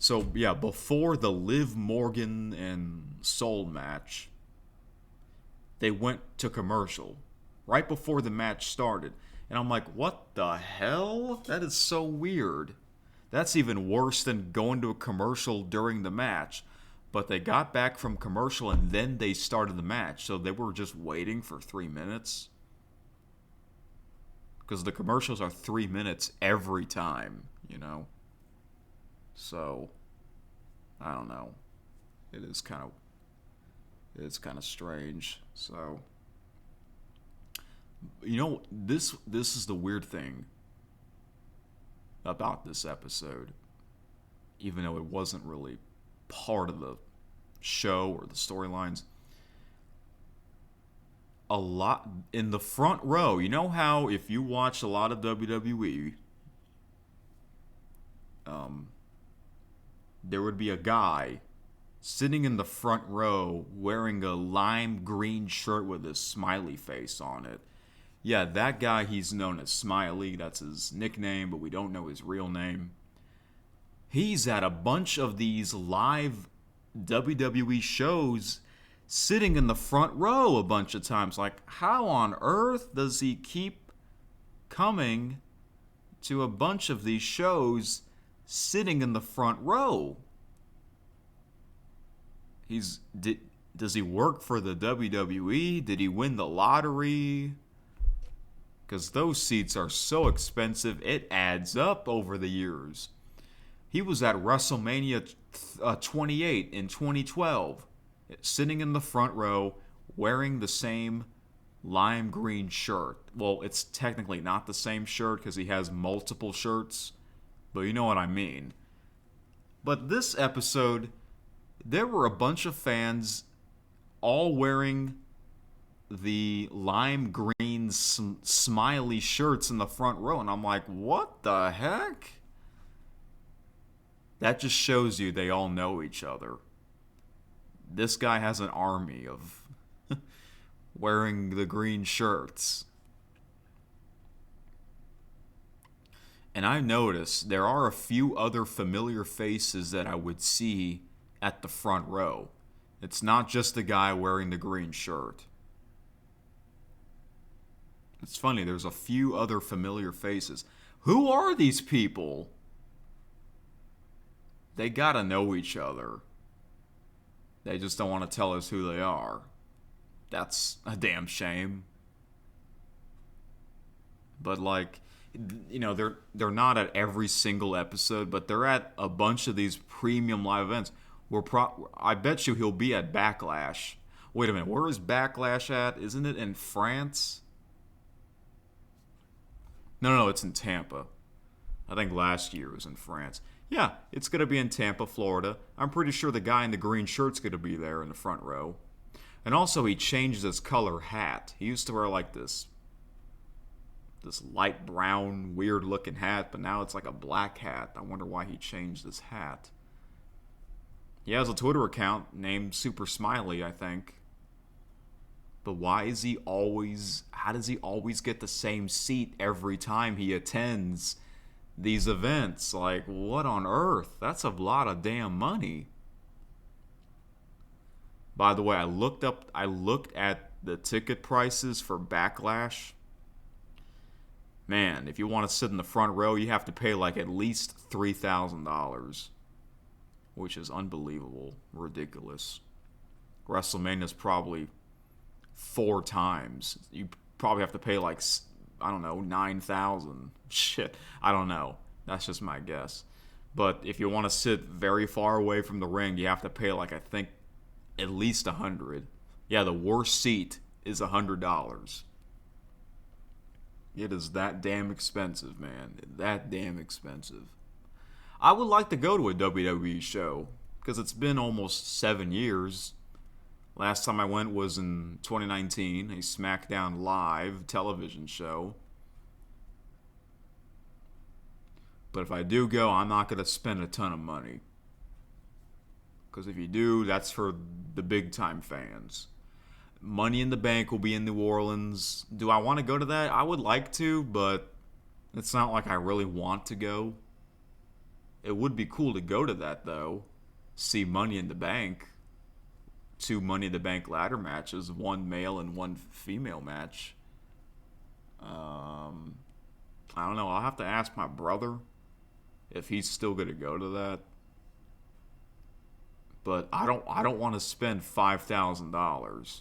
So, yeah, before the Liv Morgan and Soul match, they went to commercial. Right before the match started. And I'm like, what the hell? That is so weird. That's even worse than going to a commercial during the match. But they got back from commercial and then they started the match. So they were just waiting for 3 minutes. Because the commercials are 3 minutes every time, you know. So, I don't know. It's kind of strange. So, this is the weird thing about this episode. Even though it wasn't really part of the show or the storylines, a lot in the front row. You know how if you watch a lot of WWE, there would be a guy sitting in the front row wearing a lime green shirt with a smiley face on it. Yeah, that guy, he's known as Smiley. That's his nickname, but we don't know his real name. He's at a bunch of these live WWE shows sitting in the front row a bunch of times. Like, how on earth does he keep coming to a bunch of these shows sitting in the front row? Does he work for the WWE? Did he win the lottery? Because those seats are so expensive, it adds up over the years. He was at WrestleMania 28 in 2012, sitting in the front row, wearing the same lime green shirt. Well, it's technically not the same shirt because he has multiple shirts, but you know what I mean. But this episode, there were a bunch of fans all wearing the lime green smiley shirts in the front row, and I'm like, what the heck? That just shows you they all know each other. This guy has an army of wearing the green shirts. And I noticed there are a few other familiar faces that I would see at the front row. It's not just the guy wearing the green shirt. It's funny, there's a few other familiar faces. Who are these people? They gotta know each other. They just don't want to tell us who they are. That's a damn shame. But they're not at every single episode, but they're at a bunch of these premium live events. I bet you he'll be at Backlash. Wait a minute, where is Backlash at? Isn't it in France? No, it's in Tampa. I think last year it was in France. Yeah, it's going to be in Tampa, Florida. I'm pretty sure the guy in the green shirt's going to be there in the front row. And also, he changed his color hat. He used to wear like this light brown, weird-looking hat, but now it's like a black hat. I wonder why he changed his hat. He has a Twitter account named Super Smiley, I think. But how does he always get the same seat every time he attends these events? Like, what on earth? That's a lot of damn money. By the way, I looked at the ticket prices for Backlash. Man, if you want to sit in the front row, you have to pay like at least $3,000, which is unbelievable, ridiculous. WrestleMania is probably 4 times. You probably have to pay like, I don't know, $9,000. Shit, I don't know. That's just my guess. But if you want to sit very far away from the ring, you have to pay like, I think, at least $100. Yeah, the worst seat is $100. It is that damn expensive, man. That damn expensive. I would like to go to a WWE show because it's been almost 7 years. Last time I went was in 2019, a SmackDown Live television show. But if I do go, I'm not going to spend a ton of money. Because if you do, that's for the big-time fans. Money in the Bank will be in New Orleans. Do I want to go to that? I would like to, but it's not like I really want to go. It would be cool to go to that, though. See Money in the Bank. 2 Money in the Bank ladder matches. 1 male and 1 female match. I don't know. I'll have to ask my brother if he's still going to go to that. But I don't want to spend $5,000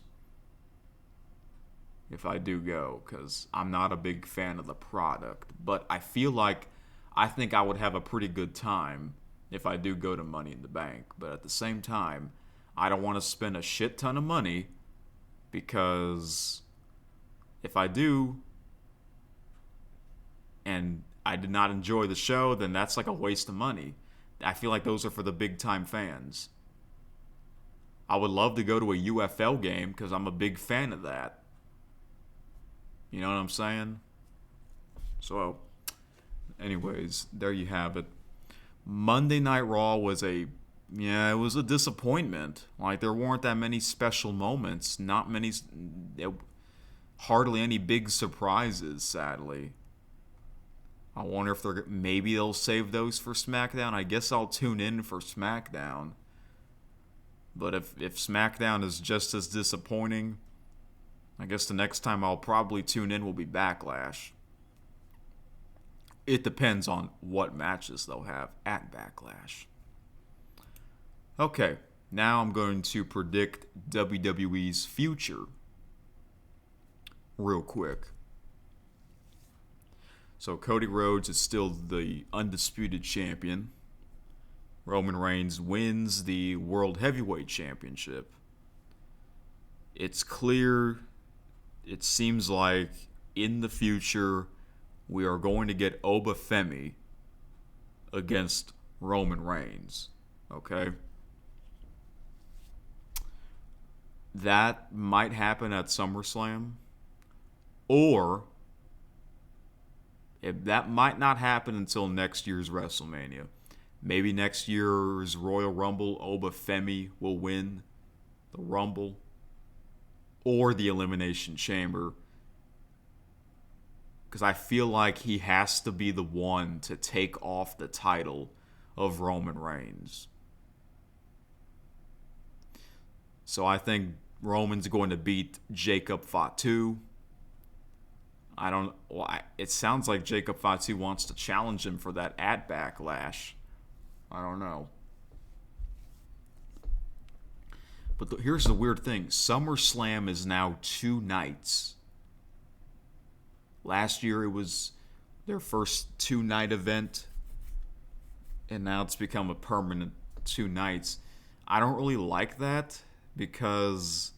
if I do go, because I'm not a big fan of the product. But I think I would have a pretty good time if I do go to Money in the Bank. But at the same time, I don't want to spend a shit ton of money, because if I do and I did not enjoy the show, then that's like a waste of money. I feel like those are for the big time fans. I would love to go to a UFL game because I'm a big fan of that. You know what I'm saying? So, anyways, there you have it. Monday Night Raw was it was a disappointment. Like, there weren't that many special moments. Hardly any big surprises, sadly. I wonder if maybe they'll save those for SmackDown. I guess I'll tune in for SmackDown. But if SmackDown is just as disappointing, I guess the next time I'll probably tune in will be Backlash. It depends on what matches they'll have at Backlash. Okay, now I'm going to predict WWE's future real quick. So Cody Rhodes is still the undisputed champion. Roman Reigns wins the World Heavyweight Championship. It's clear, it seems like in the future we are going to get Oba Femi against Roman Reigns. Okay? That might happen at SummerSlam. Or that might not happen until next year's WrestleMania. Maybe next year's Royal Rumble, Oba Femi will win the Rumble or the Elimination Chamber. Because I feel like he has to be the one to take off the title of Roman Reigns. So I think Roman's going to beat Jacob Fatu. It sounds like Jacob Fatu wants to challenge him for that at Backlash. I don't know. But here's the weird thing. SummerSlam is now 2 nights. Last year it was their first 2-night event. And now it's become a permanent 2 nights. I don't really like that because,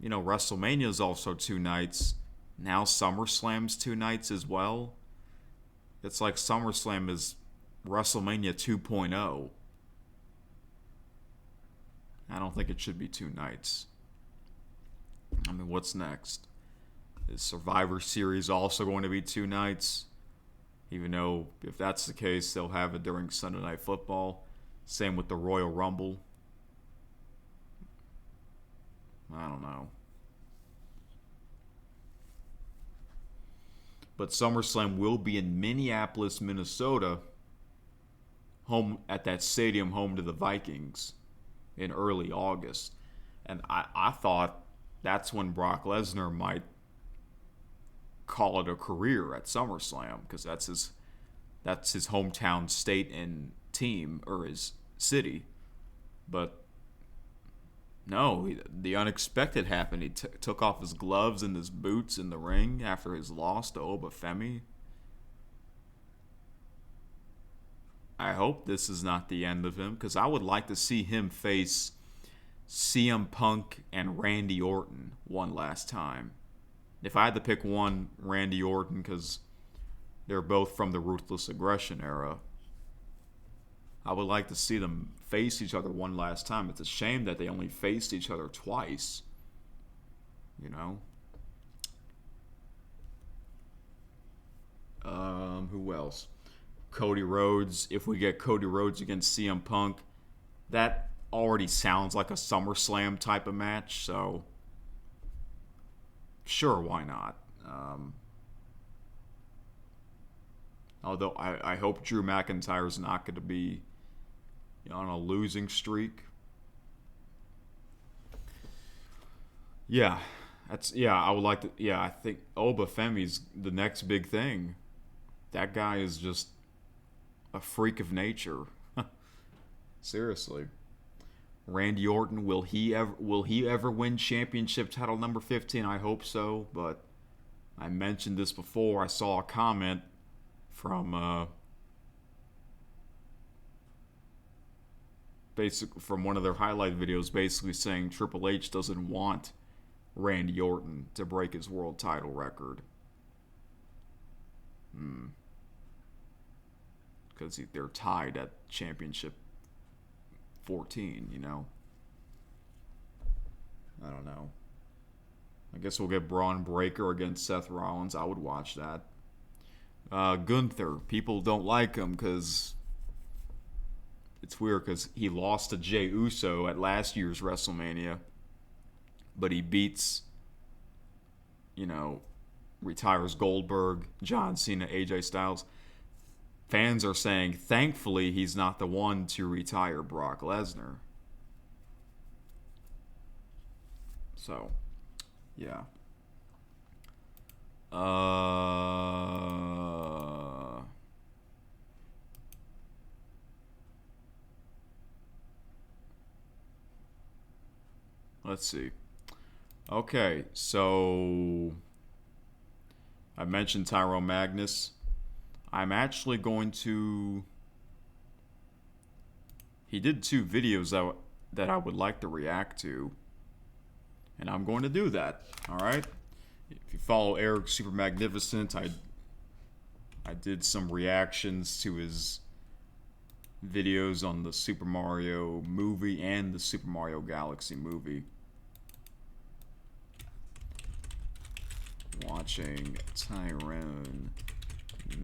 WrestleMania is also 2 nights. Now SummerSlam's 2 nights as well. It's like SummerSlam is WrestleMania 2.0. I don't think it should be 2 nights. I mean, what's next? Is Survivor Series also going to be 2 nights? Even though, if that's the case, they'll have it during Sunday Night Football. Same with the Royal Rumble. I don't know. But SummerSlam will be in Minneapolis, Minnesota, home at that stadium home to the Vikings in early August. And I thought that's when Brock Lesnar might call it a career at SummerSlam, because that's his hometown state and team, or his city. But no, the unexpected happened. He took off his gloves and his boots in the ring after his loss to Oba Femi. I hope this is not the end of him, because I would like to see him face CM Punk and Randy Orton one last time. If I had to pick one, Randy Orton, because they're both from the Ruthless Aggression era. I would like to see them face each other one last time. It's a shame that they only faced each other twice. Who else? Cody Rhodes. If we get Cody Rhodes against CM Punk, that already sounds like a SummerSlam type of match, so sure, why not? Although I hope Drew McIntyre's not going to be on a losing streak. I would like to. I think Oba Femi's the next big thing. That guy is just a freak of nature. Seriously. Randy Orton, will he ever win championship title number 15? I hope so, but I mentioned this before. I saw a comment from basically from one of their highlight videos, basically saying Triple H doesn't want Randy Orton to break his world title record. Because they're tied at championship 14, you know? I don't know. I guess we'll get Braun Breaker against Seth Rollins. I would watch that. Gunther. People don't like him because it's weird because he lost to Jey Uso at last year's WrestleMania. But he beats, retires Goldberg, John Cena, AJ Styles. Fans are saying, thankfully, he's not the one to retire Brock Lesnar. So, yeah. Let's see. Okay, so I mentioned Tyrone Magnus. I'm actually going to... He did 2 videos that I would like to react to. And I'm going to do that. Alright? If you follow Eric Super Magnificent, I did some reactions to his videos on the Super Mario movie and the Super Mario Galaxy movie. Watching Tyrone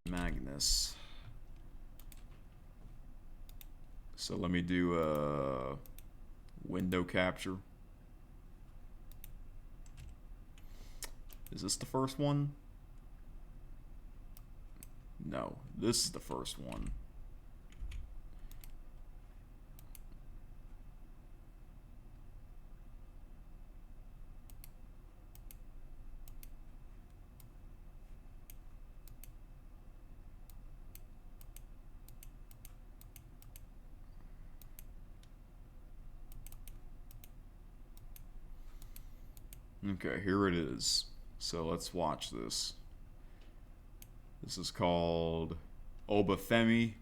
Magnus. So let me do a window capture. Is this the first one? No, this is the first one. Okay, here it is. So let's watch this. This is called Oba Femi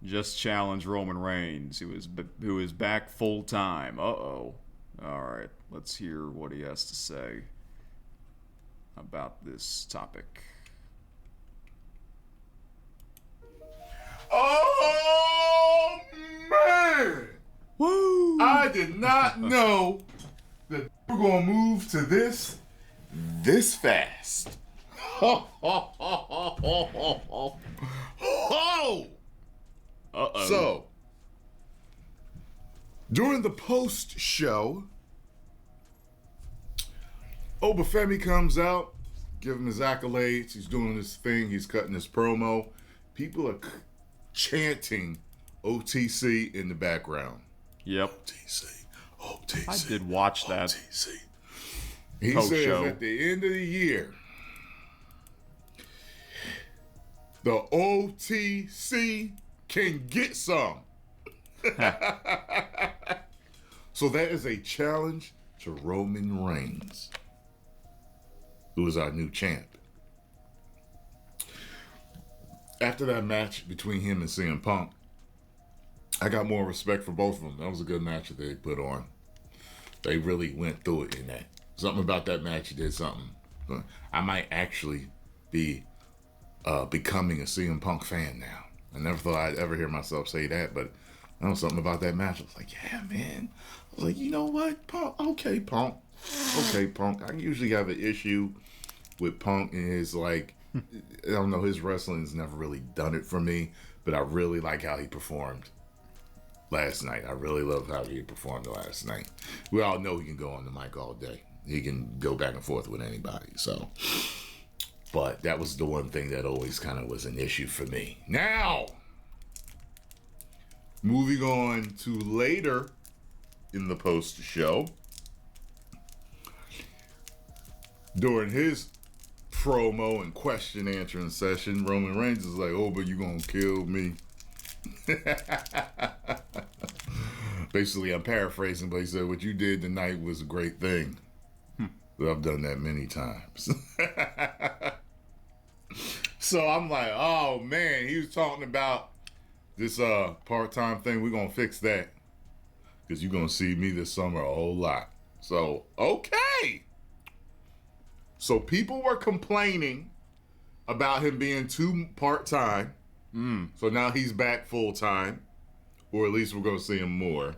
just challenged Roman Reigns, who is back full time. Uh-oh. All right, let's hear what he has to say about this topic. Oh man! Woo! I did not know that we're gonna move to this fast. Ho ho ho ho ho ho ho! Uh-oh. So, during the post show, Oba Femi comes out, give him his accolades. He's doing his thing. He's cutting his promo. People are chanting OTC in the background. Yep. OTC. I did watch that. OTC. He Post says show. at the end of the year, the OTC can get some. So that is a challenge to Roman Reigns, who is our new champ. After that match between him and CM Punk, I got more respect for both of them. That was a good match that they put on. They really went through it in that. Something about that match did something. I might actually be becoming a CM Punk fan now. I never thought I'd ever hear myself say that, but I know something about that match. I was like, yeah, man. I was like, you know what, Punk? Okay, Punk. Okay, Punk. I usually have an issue with Punk and his, like, I don't know, his wrestling's never really done it for me, but I really like how he performed last night. I really love how he performed last night. We all know he can go on the mic all day. He can go back and forth with anybody, so. But that was the one thing that always kind of was an issue for me. Now, moving on to later in the post show, during his promo and question answering session, Roman Reigns is like, "Oh, but you gonna kill me?" Basically, I'm paraphrasing, but he said, "What you did tonight was a great thing." But I've done that many times. So I'm like, oh man, he was talking about This part-time thing, we're going to fix that. Because you're going to see me this summer a whole lot. So, okay. So people were complaining about him being too part-time. So now he's back full-time. Or at least we're going to see him more.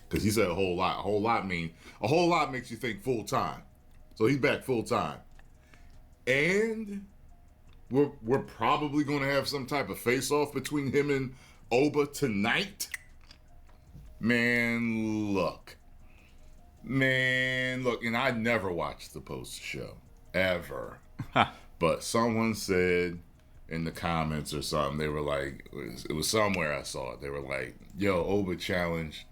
Because he said a whole lot. A whole lot makes you think full-time. So he's back full-time. And we're probably going to have some type of face-off between him and Oba tonight. Man, look. And I never watched the post-show. Ever. But someone said in the comments or something, they were like, it was somewhere I saw it. They were like, yo, Oba challenged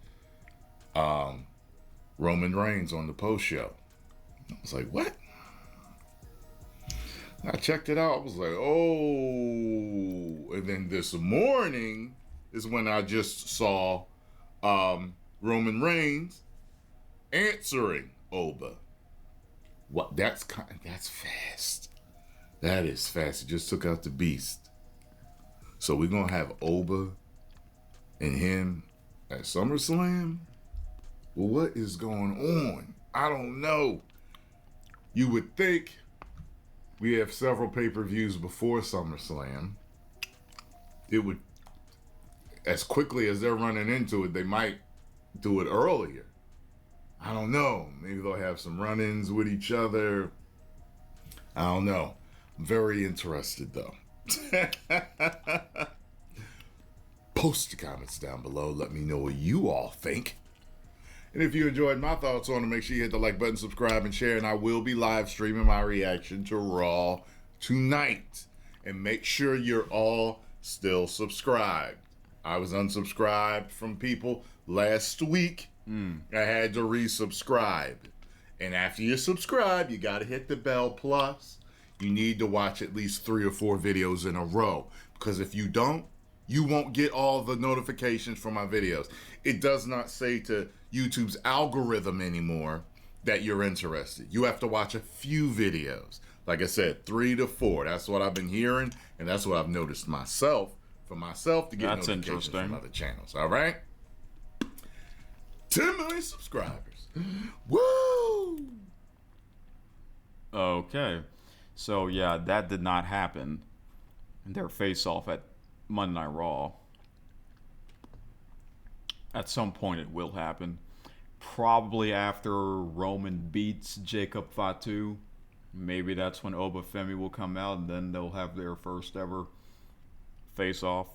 Roman Reigns on the post-show. I was like, what? I checked it out. I was like, oh. And then this morning is when I just saw Roman Reigns answering Oba. What? That's fast. That is fast. He just took out the beast. So we're going to have Oba and him at SummerSlam? Well, what is going on? I don't know. You would think we have several pay-per-views before SummerSlam. It would, as quickly as they're running into it, they might do it earlier. I don't know. Maybe they'll have some run-ins with each other. I don't know. I'm very interested, though. Post the comments down below. Let me know what you all think. And if you enjoyed my thoughts on it, make sure you hit the like button, subscribe, and share. And I will be live streaming my reaction to Raw tonight. And make sure you're all still subscribed. I was unsubscribed from people last week. I had to resubscribe. And after you subscribe, you got to hit the bell. Plus, you need to watch at least 3 or 4 videos in a row. Because if you don't, you won't get all the notifications from my videos. It does not say to YouTube's algorithm anymore that you're interested. You have to watch a few videos. Like I said, 3 to 4. That's what I've been hearing, and that's what I've noticed myself to get notifications from other channels. All right? 10 million subscribers. Woo! Okay. So, yeah, that did not happen. Their face-off at Monday Night Raw. At some point it will happen. Probably after Roman beats Jacob Fatu. Maybe that's when Oba Femi will come out, and then they'll have their first ever face-off.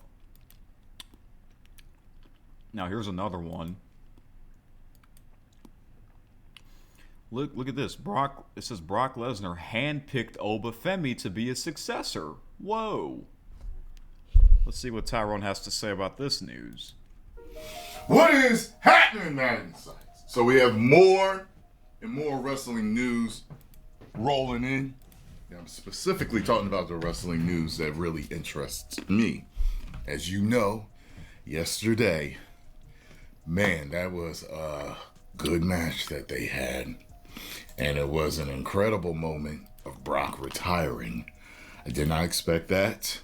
Now here's another one. Look at this. It says Brock Lesnar handpicked Oba Femi to be his successor. Whoa. Let's see what Tyrone has to say about this news. What is happening, Madden Insights? So we have more and more wrestling news rolling in. And I'm specifically talking about the wrestling news that really interests me. As you know, yesterday, man, that was a good match that they had. And it was an incredible moment of Brock retiring. I did not expect that.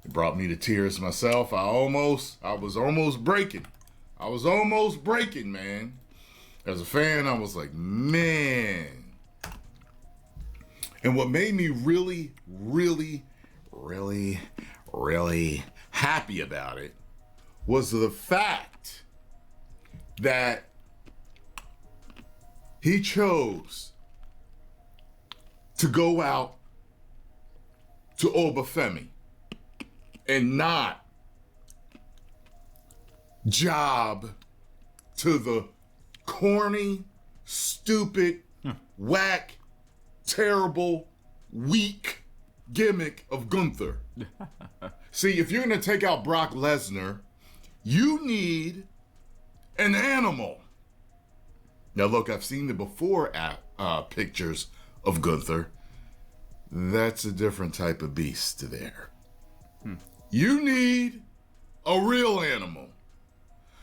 It brought me to tears myself. I was almost breaking. Man. As a fan, I was like, man. And what made me really, really, really, really happy about it was the fact that he chose to go out to Oba Femi and not job to the corny, stupid, whack, terrible, weak gimmick of Gunther. See, if you're going to take out Brock Lesnar, you need an animal. Now, look, I've seen the before pictures of Gunther. That's a different type of beast there. You need a real animal.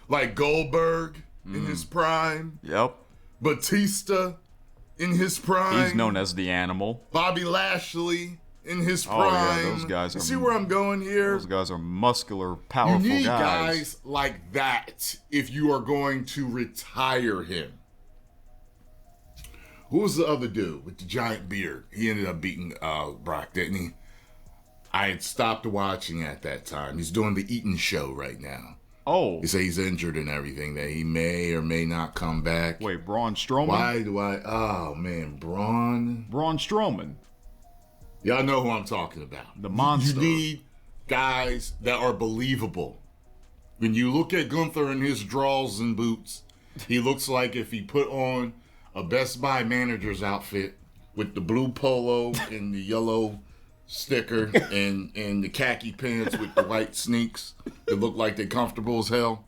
Like Goldberg in his prime. Yep. Batista in his prime. He's known as the animal. Bobby Lashley in his prime. Oh, yeah, those guys You are... see where I'm going here? Those guys are muscular, powerful you need guys. like that if you are going to retire him. Who was the other dude with the giant beard? He ended up beating Brock, didn't he? I had stopped watching at that time. He's doing the Eaton show right now. Oh. He says he's injured and everything, that he may or may not come back. Wait, Braun Strowman? Why do I... Oh, man, Braun Strowman. Y'all know who I'm talking about. The monster. You need guys that are believable. When you look at Gunther in his drawers and boots, he looks like if he put on a Best Buy manager's outfit with the blue polo and the yellow sticker and the khaki pants with the white sneaks that look like they're comfortable as hell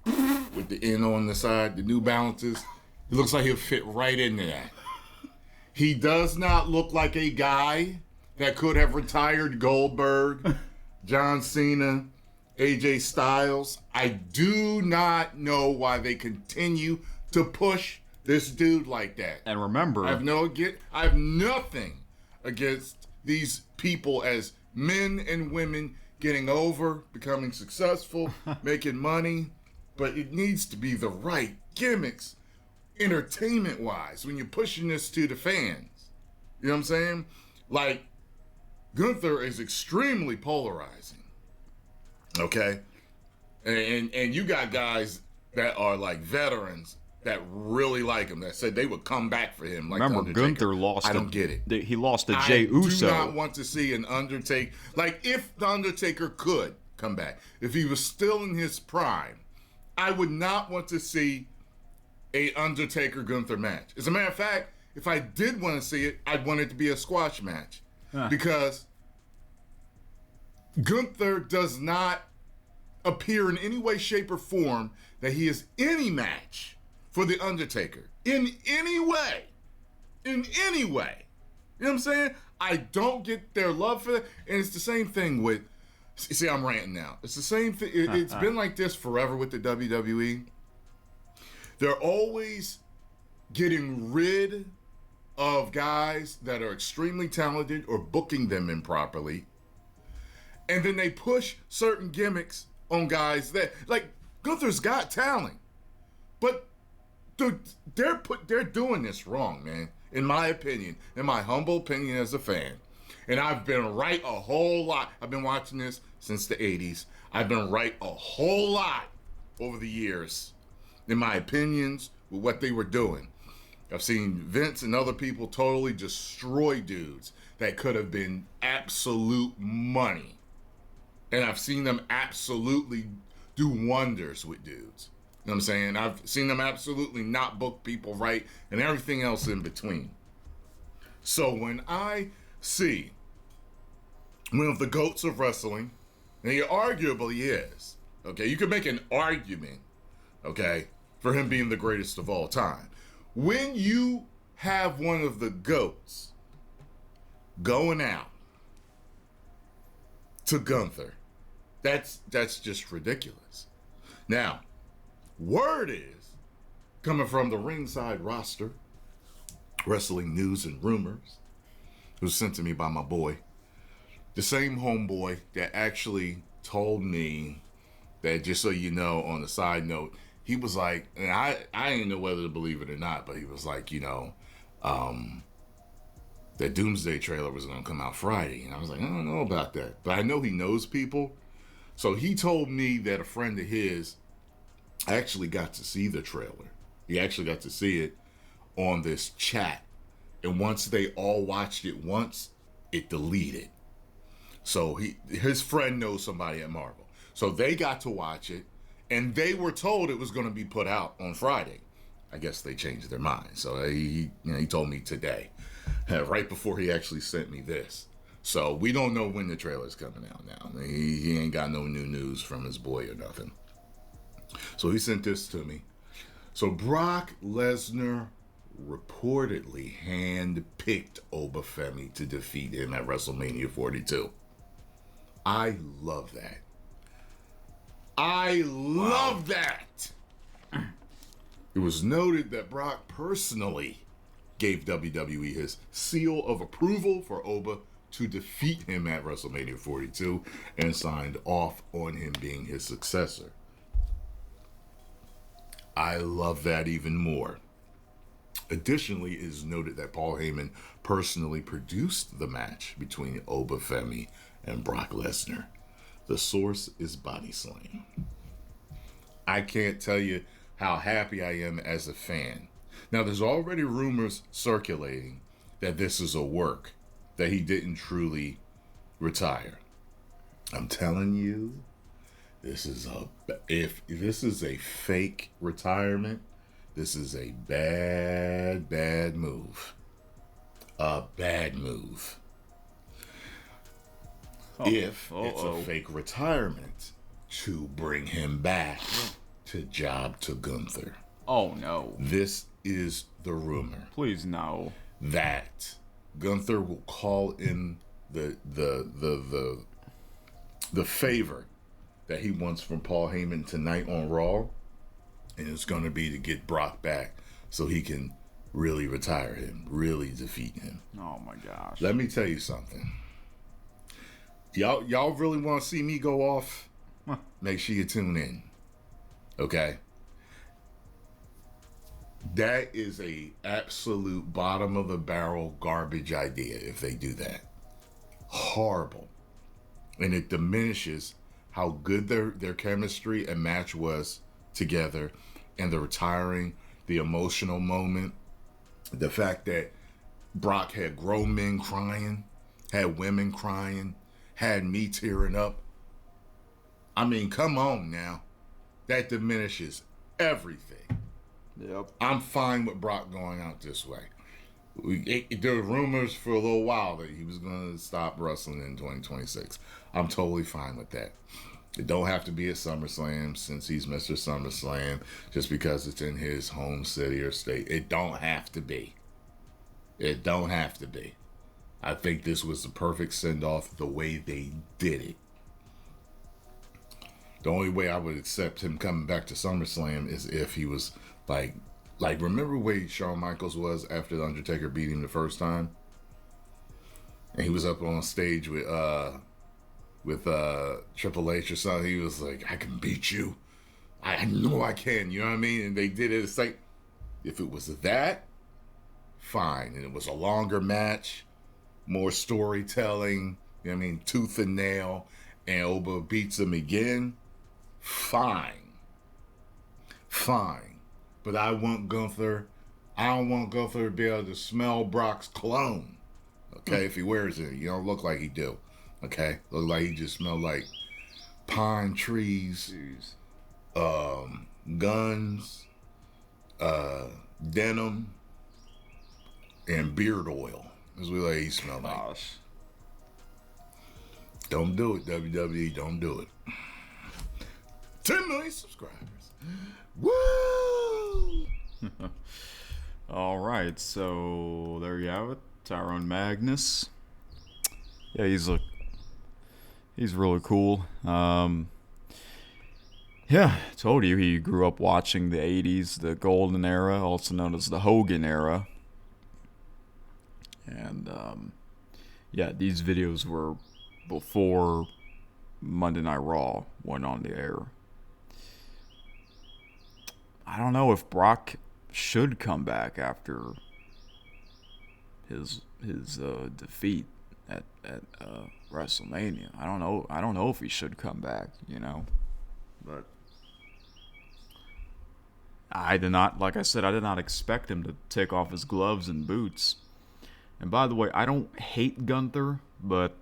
with the N on the side, the New Balances. It looks like he'll fit right into that. He does not look like a guy that could have retired Goldberg, John Cena, AJ Styles. I do not know why they continue to push this dude like that. And remember, I have nothing against these people as men and women getting over, becoming successful, making money, but it needs to be the right gimmicks, entertainment-wise, when you're pushing this to the fans. You know what I'm saying? Like, Gunther is extremely polarizing. Okay? And you got guys that are like veterans that really like him, that said they would come back for him. Like remember, Gunther lost. I don't get it. He lost to Jey Uso. I do not want to see an Undertaker. Like, if the Undertaker could come back, if he was still in his prime, I would not want to see a Undertaker Gunther match. As a matter of fact, if I did want to see it, I'd want it to be a squash match. Because Gunther does not appear in any way, shape, or form that he is any match for the Undertaker. In any way. In any way. You know what I'm saying? I don't get their love for that. And it's the same thing with... See, I'm ranting now. It's the same thing. It's been like this forever with the WWE. They're always getting rid of guys that are extremely talented or booking them improperly. And then they push certain gimmicks on guys that... Like, Gunther's got talent. But they're doing this wrong, man. In my opinion. In my humble opinion as a fan. And I've been right a whole lot. I've been watching this since the 80s. I've been right a whole lot over the years in my opinions with what they were doing. I've seen Vince and other people totally destroy dudes that could have been absolute money. And I've seen them absolutely do wonders with dudes. You know what I'm saying? I've seen them absolutely not book people right and everything else in between. So when I see one of the GOATs of wrestling, and he arguably is, okay, you could make an argument, okay, for him being the greatest of all time. When you have one of the GOATs going out to Gunther, that's just ridiculous. Now, word is coming from the ringside roster, wrestling news and rumors, it was sent to me by my boy, the same homeboy that actually told me that, just so you know, on a side note, he was like, and I didn't know whether to believe it or not, but he was like, you know, that Doomsday trailer was going to come out Friday. And I was like, I don't know about that. But I know he knows people. So he told me that a friend of his actually got to see the trailer. He actually got to see it on this chat. And once they all watched it once, it deleted. So his friend knows somebody at Marvel. So they got to watch it. And they were told it was going to be put out on Friday. I guess they changed their mind. So he told me today, right before he actually sent me this. So we don't know when the trailer's coming out now. He ain't got no new news from his boy or nothing. So he sent this to me. So Brock Lesnar reportedly hand-picked Oba Femi to defeat him at WrestleMania 42. I love that. I love that. It was noted that Brock personally gave WWE his seal of approval for Oba to defeat him at WrestleMania 42 and signed off on him being his successor. I love that even more. Additionally, it is noted that Paul Heyman personally produced the match between Oba Femi and Brock Lesnar. The source is Body Slam. I can't tell you how happy I am as a fan. Now, there's already rumors circulating that this is a work, that he didn't truly retire. I'm telling you, if this is a fake retirement, this is a bad move. A bad move. It's a fake retirement to bring him back to job to Gunther. Oh no. This is the rumor. Please no. That Gunther will call in the favor that he wants from Paul Heyman tonight on Raw, and it's going to be to get Brock back so he can really retire him, really defeat him. Oh my gosh. Let me tell you something. Y'all really want to see me go off? Make sure you tune in. Okay? That is a absolute bottom of the barrel garbage idea if they do that. Horrible. And it diminishes how good their chemistry and match was together, and the retiring, the emotional moment, the fact that Brock had grown men crying, had women crying, had me tearing up. I mean, come on now. That diminishes everything. Yep. I'm fine with Brock going out this way. There were rumors for a little while that he was going to stop wrestling in 2026. I'm totally fine with that. It don't have to be at SummerSlam, since he's Mr. SummerSlam, just because it's in his home city or state. It don't have to be. It don't have to be. I think this was the perfect send-off the way they did it. The only way I would accept him coming back to SummerSlam is if he was like remember where Shawn Michaels was after The Undertaker beat him the first time? And he was up on stage with Triple H or something. He was like, I can beat you. I know I can, you know what I mean? And they did it. It's like, if it was that, fine. And it was a longer match, more storytelling, you know what I mean? Tooth and nail, and Oba beats him again, fine. But I don't want Gunther to be able to smell Brock's cologne. Okay, if he wears it, you don't look like he do. Okay, look like he just smell like pine trees, guns, denim, and beard oil. That's what he smell like. Gosh. Don't do it, WWE. Don't do it. 10 million subscribers. Woo! All right, so there you have it. Tyrone Magnus. Yeah, he's really cool. Yeah, I told you he grew up watching the 80s, the golden era, also known as the Hogan era. And yeah, these videos were before Monday Night Raw went on the air. I don't know if Brock should come back after his defeat at WrestleMania. I don't know if he should come back, you know. But I did not expect him to take off his gloves and boots. And by the way, I don't hate Gunther, but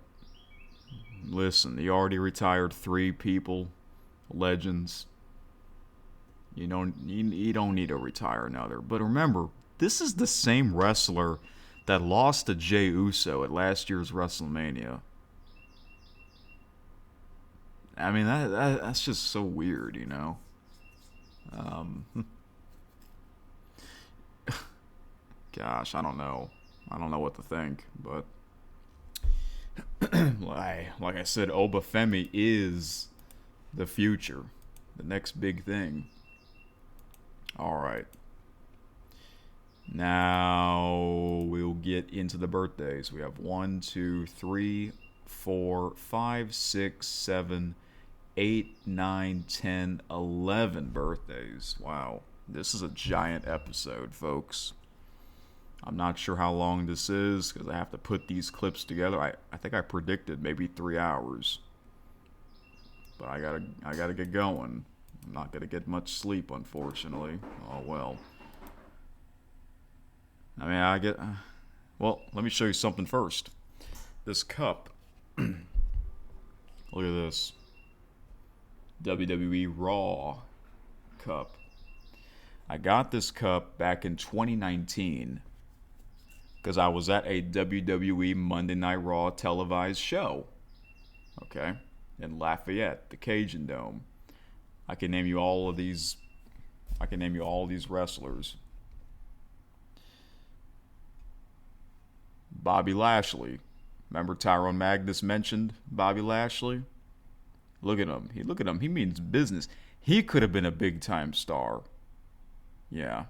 listen, he already retired 3 people, legends. You don't need to retire another. But remember, this is the same wrestler that lost to Jey Uso at last year's WrestleMania. I mean, that's just so weird, you know. Gosh, I don't know what to think, but like I said, Oba Femi is the future, the next big thing. All right. Now we'll get into the birthdays. We have 1, 2, 3, 4, 5, 6, 7, 8, 9, 10, 11 birthdays. Wow. This is a giant episode, folks. I'm not sure how long this is because I have to put these clips together. I think I predicted maybe 3 hours. But I gotta get going. I'm not gonna get much sleep, unfortunately. Oh well. I mean, well, let me show you something first. This cup. Look at this. WWE Raw cup. I got this cup back in 2019 because I was at a WWE Monday Night Raw televised show. Okay? In Lafayette, the Cajun Dome. I can name you all of these wrestlers. Bobby Lashley. Remember Tyrone Magnus mentioned Bobby Lashley? Look at him. He means business. He could have been a big time star. Yeah.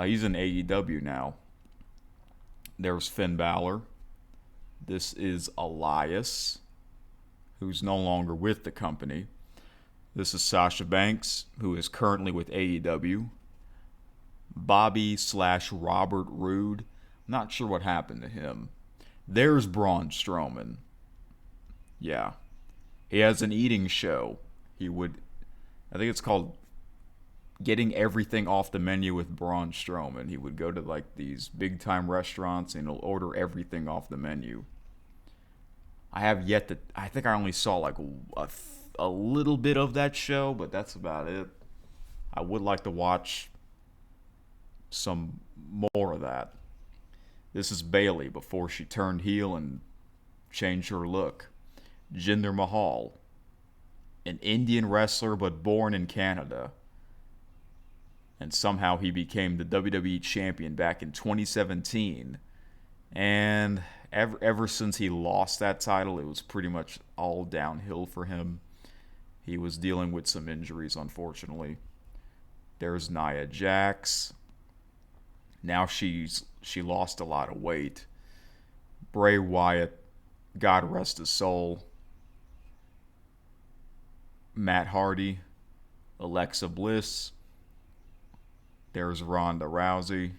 He's in AEW now. There's Finn Balor. This is Elias, who's no longer with the company. This is Sasha Banks, who is currently with AEW. Bobby/Robert Roode. Not sure what happened to him. There's Braun Strowman. Yeah. He has an eating show. I think it's called Getting Everything Off the Menu with Braun Strowman. He would go to like these big time restaurants and he'll order everything off the menu. I think I only saw like a little bit of that show, but that's about it. I would like to watch some more of that. This is Bayley before she turned heel and changed her look. Jinder Mahal, an Indian wrestler but born in Canada. And somehow he became the WWE champion back in 2017. And ever since he lost that title, it was pretty much all downhill for him. He was dealing with some injuries, unfortunately. There's Nia Jax. Now she lost a lot of weight. Bray Wyatt, God rest his soul. Matt Hardy, Alexa Bliss. There's Ronda Rousey.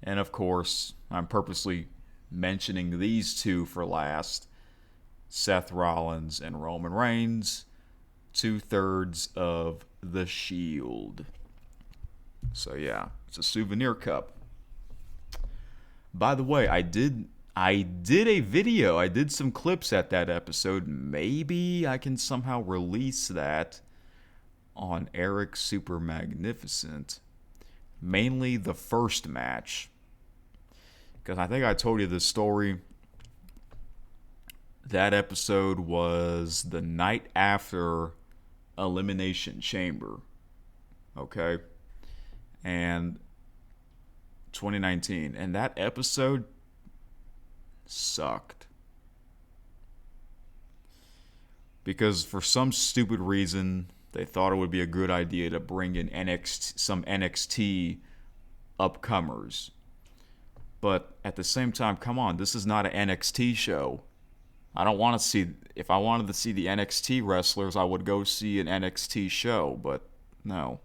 And of course, I'm purposely mentioning these two for last. Seth Rollins and Roman Reigns. 2/3 of the Shield. So yeah, it's a souvenir cup. By the way, I did a video. I did some clips at that episode. Maybe I can somehow release that on Eric Super Magnificent. Mainly the first match. Because I think I told you this story. That episode was the night after Elimination Chamber. Okay? And 2019. And that episode sucked. Because for some stupid reason, they thought it would be a good idea to bring in some NXT upcomers. But at the same time, come on, this is not an NXT show. I don't want to see... If I wanted to see the NXT wrestlers, I would go see an NXT show. But no.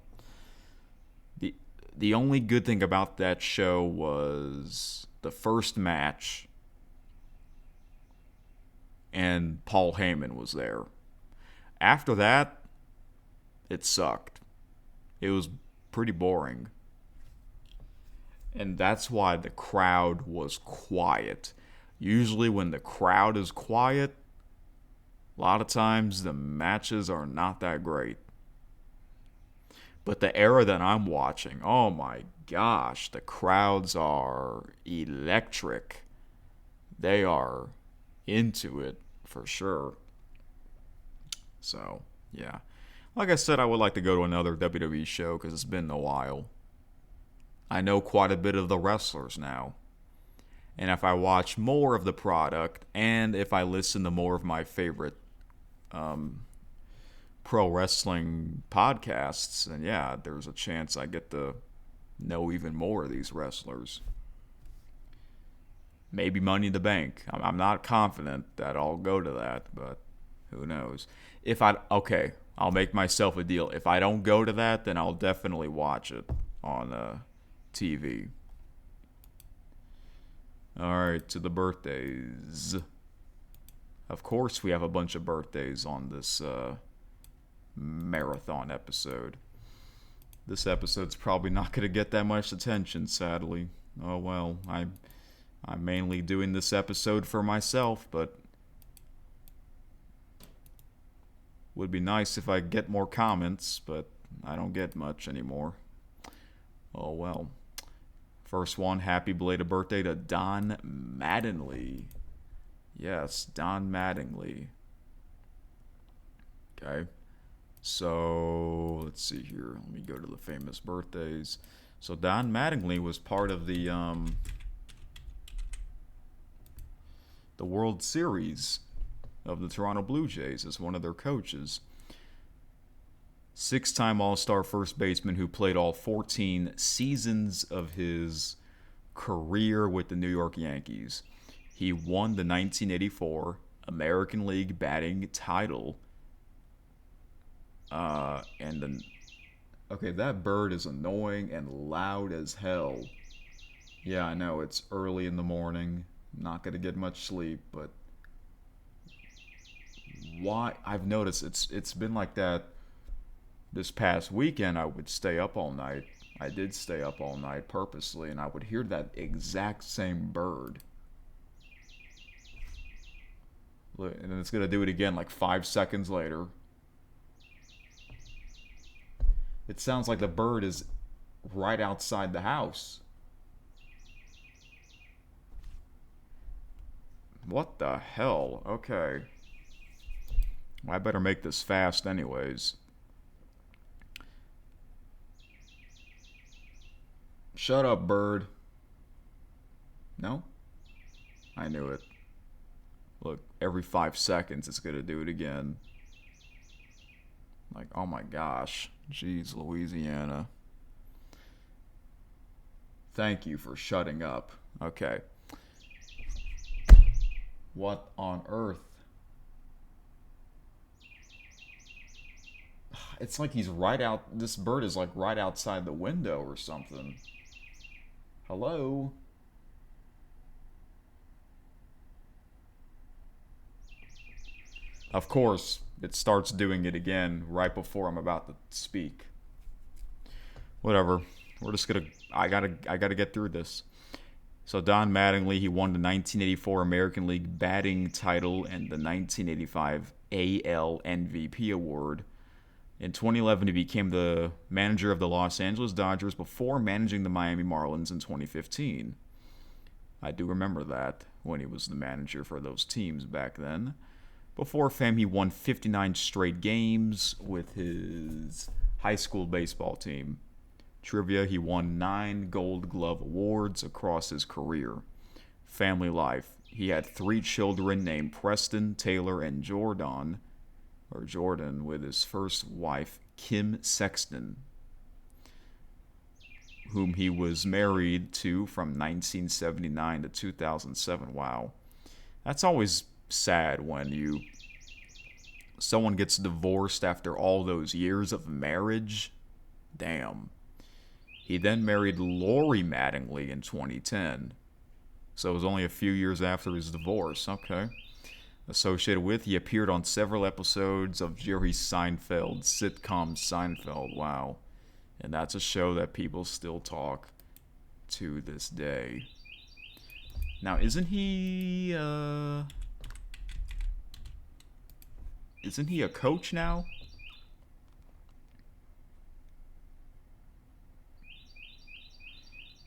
The only good thing about that show was the first match. And Paul Heyman was there. After that, it sucked. It was pretty boring. And that's why the crowd was quiet. Usually when the crowd is quiet, a lot of times the matches are not that great. But the era that I'm watching, oh my gosh, the crowds are electric. They are into it for sure. So, yeah. Like I said, I would like to go to another WWE show because it's been a while. I know quite a bit of the wrestlers now. And if I watch more of the product and if I listen to more of my favorite pro wrestling podcasts, then yeah, there's a chance I get to know even more of these wrestlers. Maybe Money in the Bank. I'm not confident that I'll go to that, but who knows? Okay, I'll make myself a deal. If I don't go to that, then I'll definitely watch it on TV. All right, to the birthdays. Of course, we have a bunch of birthdays on this marathon episode. This episode's probably not going to get that much attention, sadly. Oh well, I'm mainly doing this episode for myself, but would be nice if I get more comments, but I don't get much anymore. Oh well. First one, happy belated birthday to Don Mattingly. Yes, Don Mattingly. Okay. So, let's see here. Let me go to the famous birthdays. So, Don Mattingly was part of the World Series of the Toronto Blue Jays as one of their coaches. 6-time All-Star first baseman who played all 14 seasons of his career with the New York Yankees. He won the 1984 American League batting title. Okay, that bird is annoying and loud as hell. Yeah, I know, it's early in the morning. Not going to get much sleep, but why? I've noticed it's been like that this past weekend. I would stay up all night. I did stay up all night purposely, and I would hear that exact same bird. Look, and then it's going to do it again like 5 seconds later. It sounds like the bird is right outside the house. What the hell? Okay. Well, I better make this fast anyways. Shut up, bird. No? I knew it. Look, every 5 seconds it's going to do it again. Like, oh my gosh. Jeez, Louisiana. Thank you for shutting up. Okay. What on earth? It's like he's right out. This bird is like right outside the window or something. Hello? Of course, it starts doing it again right before I'm about to speak. Whatever. We're just gonna. I gotta get through this. So Don Mattingly, he won the 1984 American League batting title and the 1985 AL MVP award. In 2011, he became the manager of the Los Angeles Dodgers before managing the Miami Marlins in 2015. I do remember that, when he was the manager for those teams back then. Before fame, he won 59 straight games with his high school baseball team. Trivia, he won 9 Gold Glove awards across his career. Family life, he had 3 children named Preston, Taylor, and Jordan, with his first wife, Kim Sexton, whom he was married to from 1979 to 2007. Wow. That's always sad when someone gets divorced after all those years of marriage. Damn. He then married Lori Mattingly in 2010. So it was only a few years after his divorce. Okay. Associated with, he appeared on several episodes of Jerry Seinfeld's sitcom Seinfeld. Wow. And that's a show that people still talk to this day. Now, isn't he a coach now?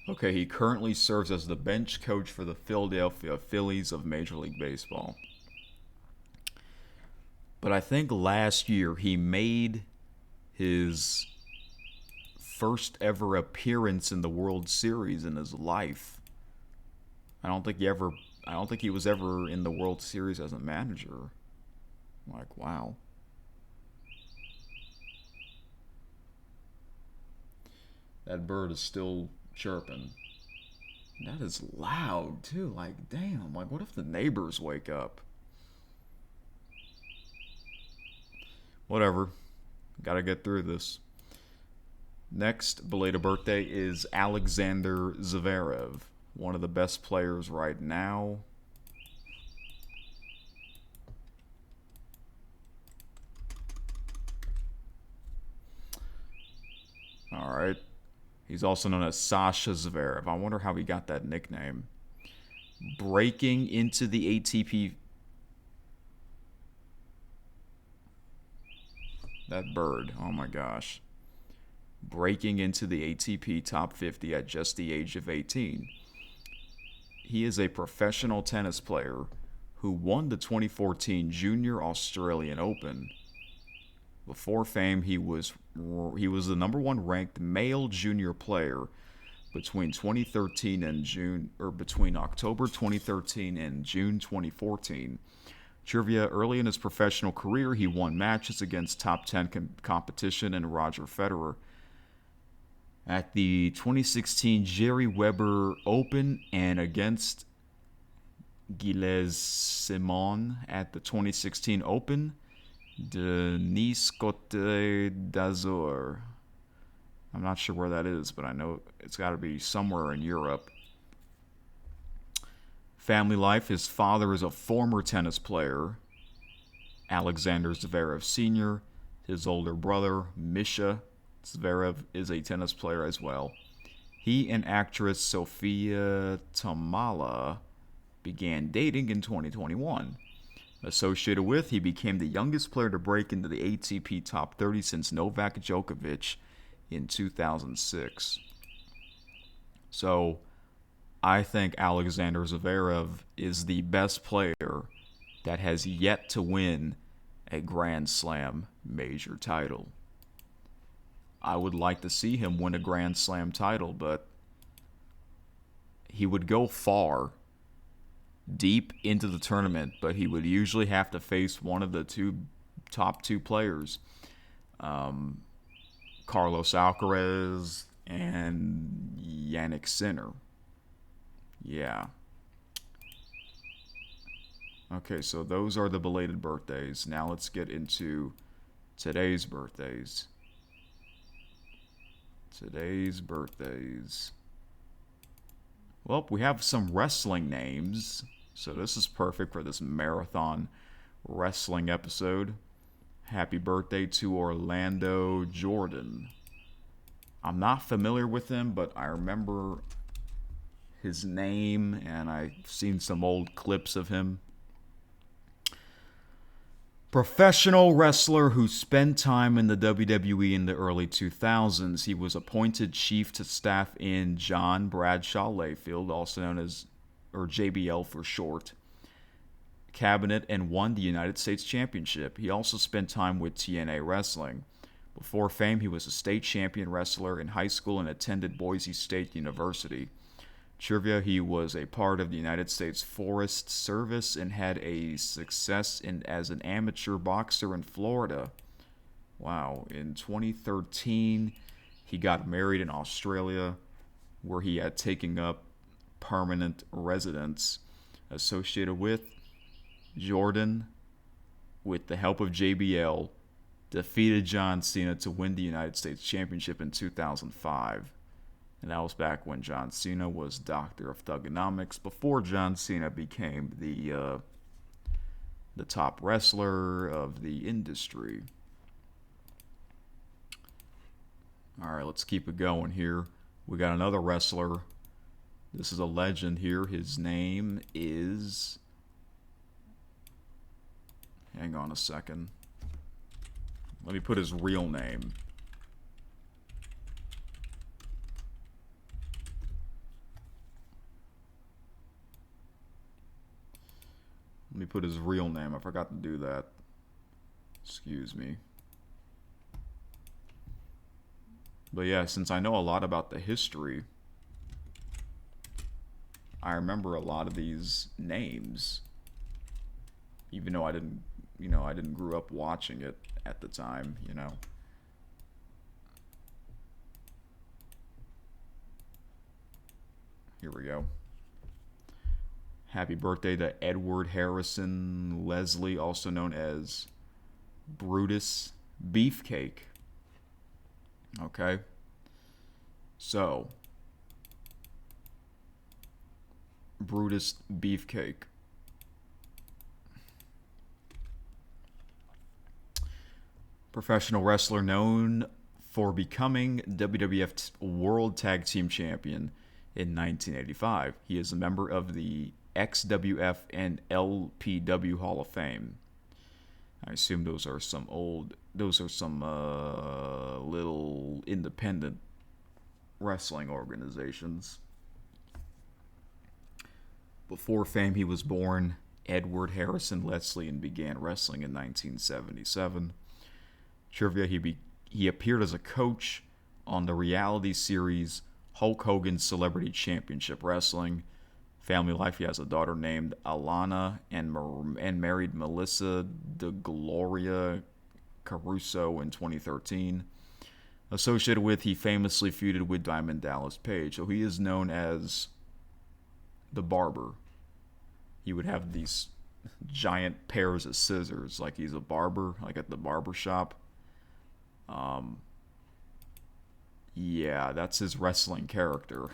Okay, he currently serves as the bench coach for the Philadelphia Phillies of Major League Baseball. But I think last year he made his first ever appearance in the World Series in his life. I don't think he was ever in the World Series as a manager. Like, wow. That bird is still chirping. That is loud, too. Like, damn. Like, what if the neighbors wake up? Whatever. Gotta get through this. Next belated birthday is Alexander Zverev, one of the best players right now. All right. He's also known as Sasha Zverev. I wonder how he got that nickname. Breaking into the ATP. That bird. Oh my gosh. Breaking into the ATP top 50 at just the age of 18. He is a professional tennis player who won the 2014 Junior Australian Open. Before fame, he was the number one ranked male junior player between 2013 and between October 2013 and June 2014. Trivia: early in his professional career, he won matches against top 10 competition and Roger Federer. At the 2016 Jerry Weber Open and against Gilles Simon at the 2016 Open, Denis Côte d'Azur. I'm not sure where that is, but I know it's got to be somewhere in Europe. Family life: his father is a former tennis player, Alexander Zverev Sr. His older brother, Misha Zverev, is a tennis player as well. He and actress Sofia Tamala began dating in 2021. Associated with, he became the youngest player to break into the ATP top 30 since Novak Djokovic in 2006. So, I think Alexander Zverev is the best player that has yet to win a Grand Slam major title. I would like to see him win a Grand Slam title, but he would go far, deep into the tournament, but he would usually have to face one of the top two players, Carlos Alcaraz and Yannick Sinner. Yeah. Okay, so those are the belated birthdays. Now let's get into today's birthdays. Well, we have some wrestling names, so this is perfect for this marathon wrestling episode. Happy birthday to Orlando Jordan. I'm not familiar with him, but I remember his name, and I've seen some old clips of him. Professional wrestler who spent time in the WWE in the early 2000s. He was appointed chief to staff in John Bradshaw Layfield, also known as, or JBL for short, cabinet, and won the United States Championship. He also spent time with TNA Wrestling. Before fame, he was a state champion wrestler in high school and attended Boise State University. Trivia: he was a part of the United States Forest Service and had a success as an amateur boxer in Florida. Wow. In 2013, he got married in Australia, where he had taken up permanent residence. Associated with, Jordan, with the help of JBL, defeated John Cena to win the United States Championship in 2005. And that was back when John Cena was Doctor of Thugonomics, before John Cena became the top wrestler of the industry. All right, let's keep it going here. We got another wrestler. This is a legend here. His name is... Hang on a second. Let me put his real name. Let me put his real name. I forgot to do that. Excuse me. But yeah, since I know a lot about the history, I remember a lot of these names. Even though I didn't grow up watching it at the time, here we go. Happy birthday to Edward Harrison Leslie, also known as Brutus Beefcake. Okay. So, Brutus Beefcake. Professional wrestler known for becoming WWF World Tag Team Champion in 1985. He is a member of the XWF and LPW Hall of Fame. I assume those are some little independent wrestling organizations. Before Fame, he was born Edward Harrison Leslie and began wrestling in 1977. Trivia, he appeared as a coach on the reality series Hulk Hogan's Celebrity Championship Wrestling. Family life, he has a daughter named Alana and married Melissa DeGloria Caruso in 2013. Associated with, he famously feuded with Diamond Dallas Page. So he is known as the barber. He would have these giant pairs of scissors, like he's a barber, like at the barber shop. Yeah, that's his wrestling character.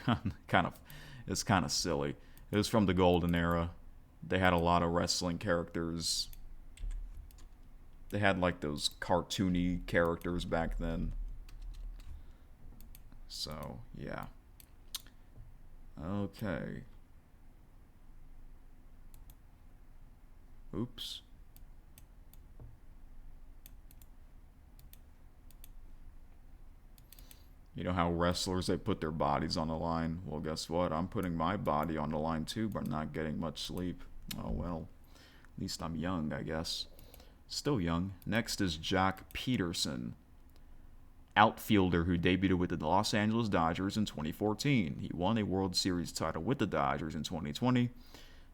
It's kind of silly. It was from the Golden Era. They had a lot of wrestling characters. They had like those cartoony characters back then. So, yeah. Okay. Oops. You know how wrestlers, they put their bodies on the line? Well, guess what? I'm putting my body on the line too, but not getting much sleep. Oh, well. At least I'm young, I guess. Still young. Next is Joc Pederson, outfielder who debuted with the Los Angeles Dodgers in 2014. He won a World Series title with the Dodgers in 2020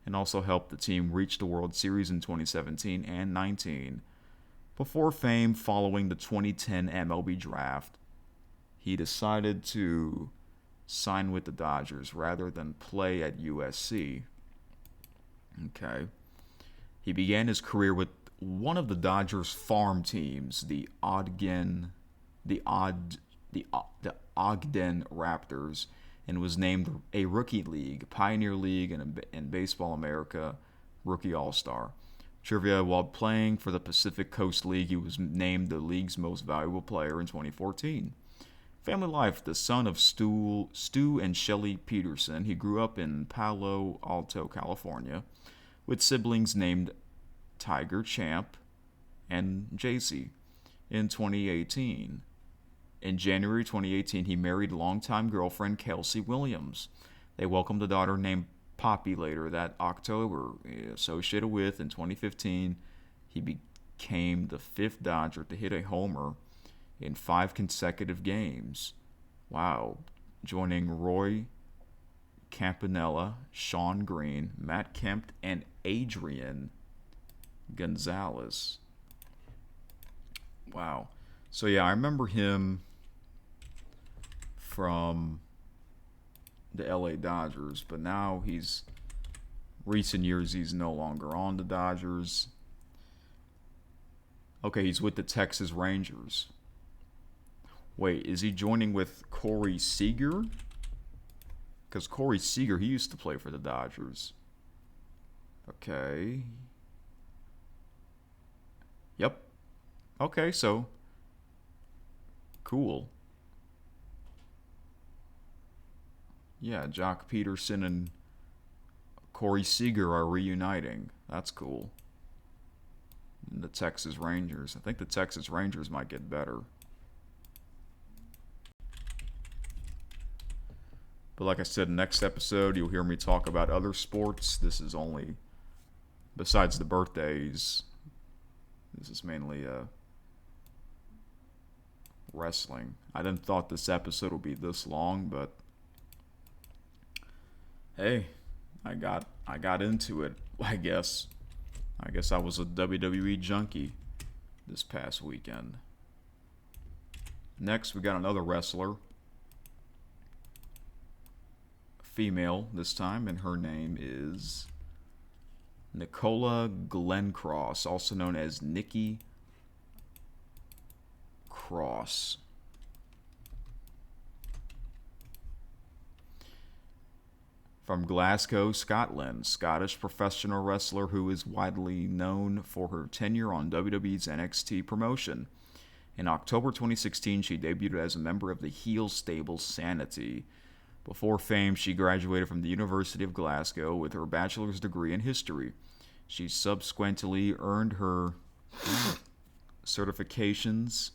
and also helped the team reach the World Series in 2017 and 19. Before Fame, following the 2010 MLB draft, he decided to sign with the Dodgers rather than play at USC. Okay. He began his career with one of the Dodgers' farm teams, the Ogden Raptors, and was named a Rookie League, Pioneer League, and Baseball America Rookie All-Star. Trivia, while playing for the Pacific Coast League, he was named the league's most valuable player in 2014. Family life, the son of Stu and Shelley Pederson. He grew up in Palo Alto, California, with siblings named Tiger Champ and JC. In 2018, in January 2018, he married longtime girlfriend Kelsey Williams. They welcomed a daughter named Poppy later that October. Associated with, in 2015, he became the fifth Dodger to hit a homer in 5 consecutive games. Wow. Joining Roy Campanella, Sean Green, Matt Kemp, and Adrian Gonzalez. Wow. So yeah, I remember him from the LA Dodgers, but now recent years he's no longer on the Dodgers. Okay, he's with the Texas Rangers. Wait, is he joining with Corey Seager? Because Corey Seager, he used to play for the Dodgers. Okay. Yep. Okay, so cool. Yeah, Joc Pederson and Corey Seager are reuniting. That's cool. And the Texas Rangers. I think the Texas Rangers might get better. But like I said, next episode, you'll hear me talk about other sports. This is only, besides the birthdays, this is mainly wrestling. I didn't thought this episode would be this long, but hey, I got into it, I guess. I guess I was a WWE junkie this past weekend. Next, we got another wrestler. female this time, and her name is Nicola Glencross, also known as Nikki Cross. From Glasgow, Scotland, Scottish professional wrestler who is widely known for her tenure on WWE's NXT promotion. In October 2016, she debuted as a member of the heel stable Sanity. Before Fame, she graduated from the University of Glasgow with her bachelor's degree in history. She subsequently earned her certifications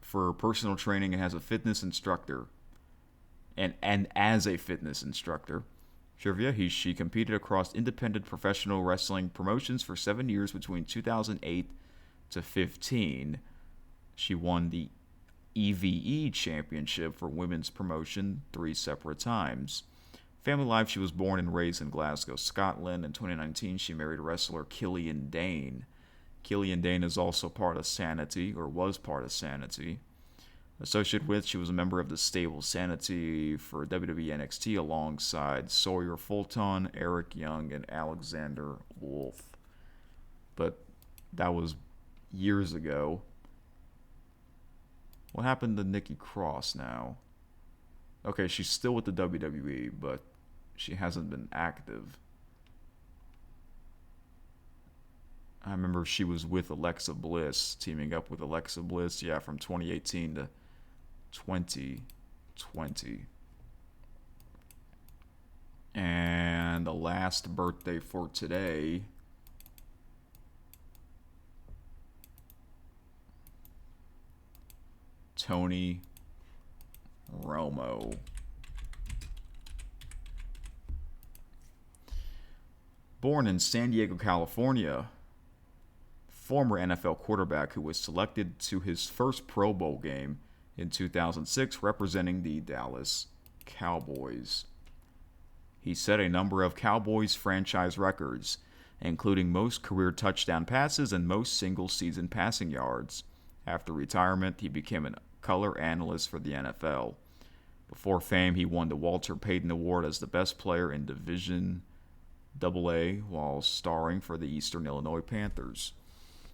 for personal training and as a fitness instructor. And as a fitness instructor. Trivia, she competed across independent professional wrestling promotions for 7 years between 2008 to 15. She won the EVE championship for women's promotion 3 separate times. Family life, she was born and raised in Glasgow, Scotland. In 2019, she married wrestler Killian Dane. Killian Dane is also part of Sanity, or was part of Sanity. Associated with, she was a member of the stable Sanity for WWE NXT alongside Sawyer Fulton, Eric Young, and Alexander Wolf. But that was years ago. What happened to Nikki Cross now? Okay, she's still with the WWE, but she hasn't been active. I remember she was with Alexa Bliss, teaming up with Alexa Bliss, from 2018 to 2020. And the last birthday for today, Tony Romo. Born in San Diego, California, former NFL quarterback who was selected to his first Pro Bowl game in 2006 representing the Dallas Cowboys. He set a number of Cowboys franchise records, including most career touchdown passes and most single-season passing yards. After retirement, he became a color analyst for the NFL. Before Fame, he won the Walter Payton Award as the best player in Division AA while starring for the Eastern Illinois Panthers.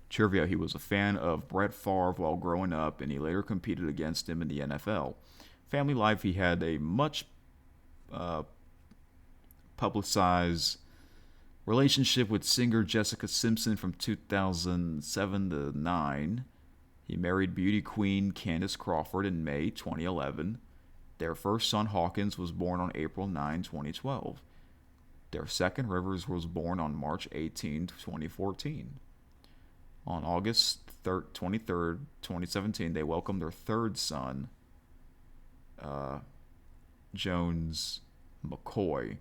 Trivia, he was a fan of Brett Favre while growing up, and he later competed against him in the NFL. Family life, he had a much publicized relationship with singer Jessica Simpson from 2007 to 9. He married beauty queen Candace Crawford in May 2011. Their first son, Hawkins, was born on April 9, 2012. Their second, Rivers, was born on March 18, 2014. On August 23rd, 2017, they welcomed their third son, Jones McCoy.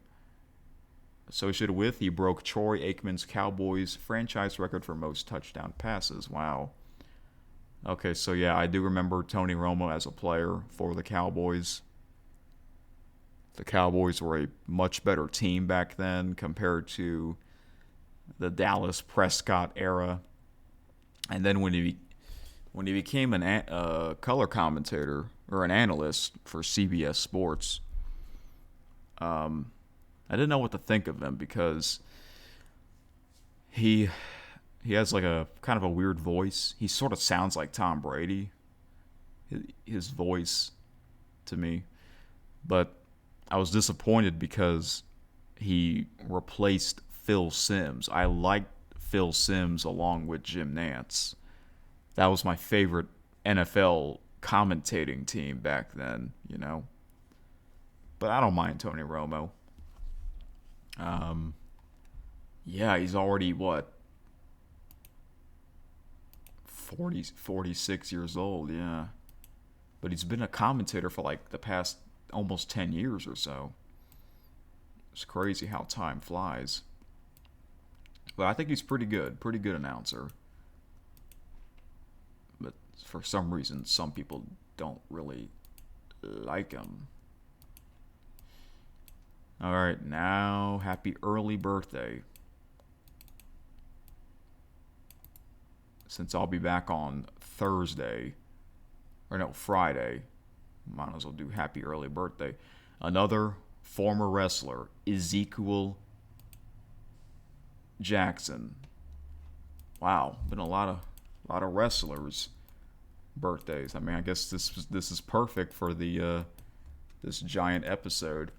Associated with, he broke Troy Aikman's Cowboys franchise record for most touchdown passes. Wow. Okay, so I do remember Tony Romo as a player for the Cowboys. The Cowboys were a much better team back then compared to the Dallas Prescott era. And then when he became a color commentator or an analyst for CBS Sports, I didn't know what to think of him because he has like a kind of a weird voice. He sort of sounds like Tom Brady, his voice to me. But I was disappointed because he replaced Phil Simms. I liked Phil Simms along with Jim Nantz. That was my favorite NFL commentating team back then, But I don't mind Tony Romo. He's already, 46 years old, But he's been a commentator for like the past almost 10 years or so. It's crazy how time flies. But I think he's pretty good announcer. But for some reason, some people don't really like him. All right, now happy early birthday. Since I'll be back on Friday, might as well do happy early birthday. Another former wrestler Ezekiel Jackson. Wow, been a lot of wrestlers' birthdays. I mean, I guess this is perfect for the this giant episode.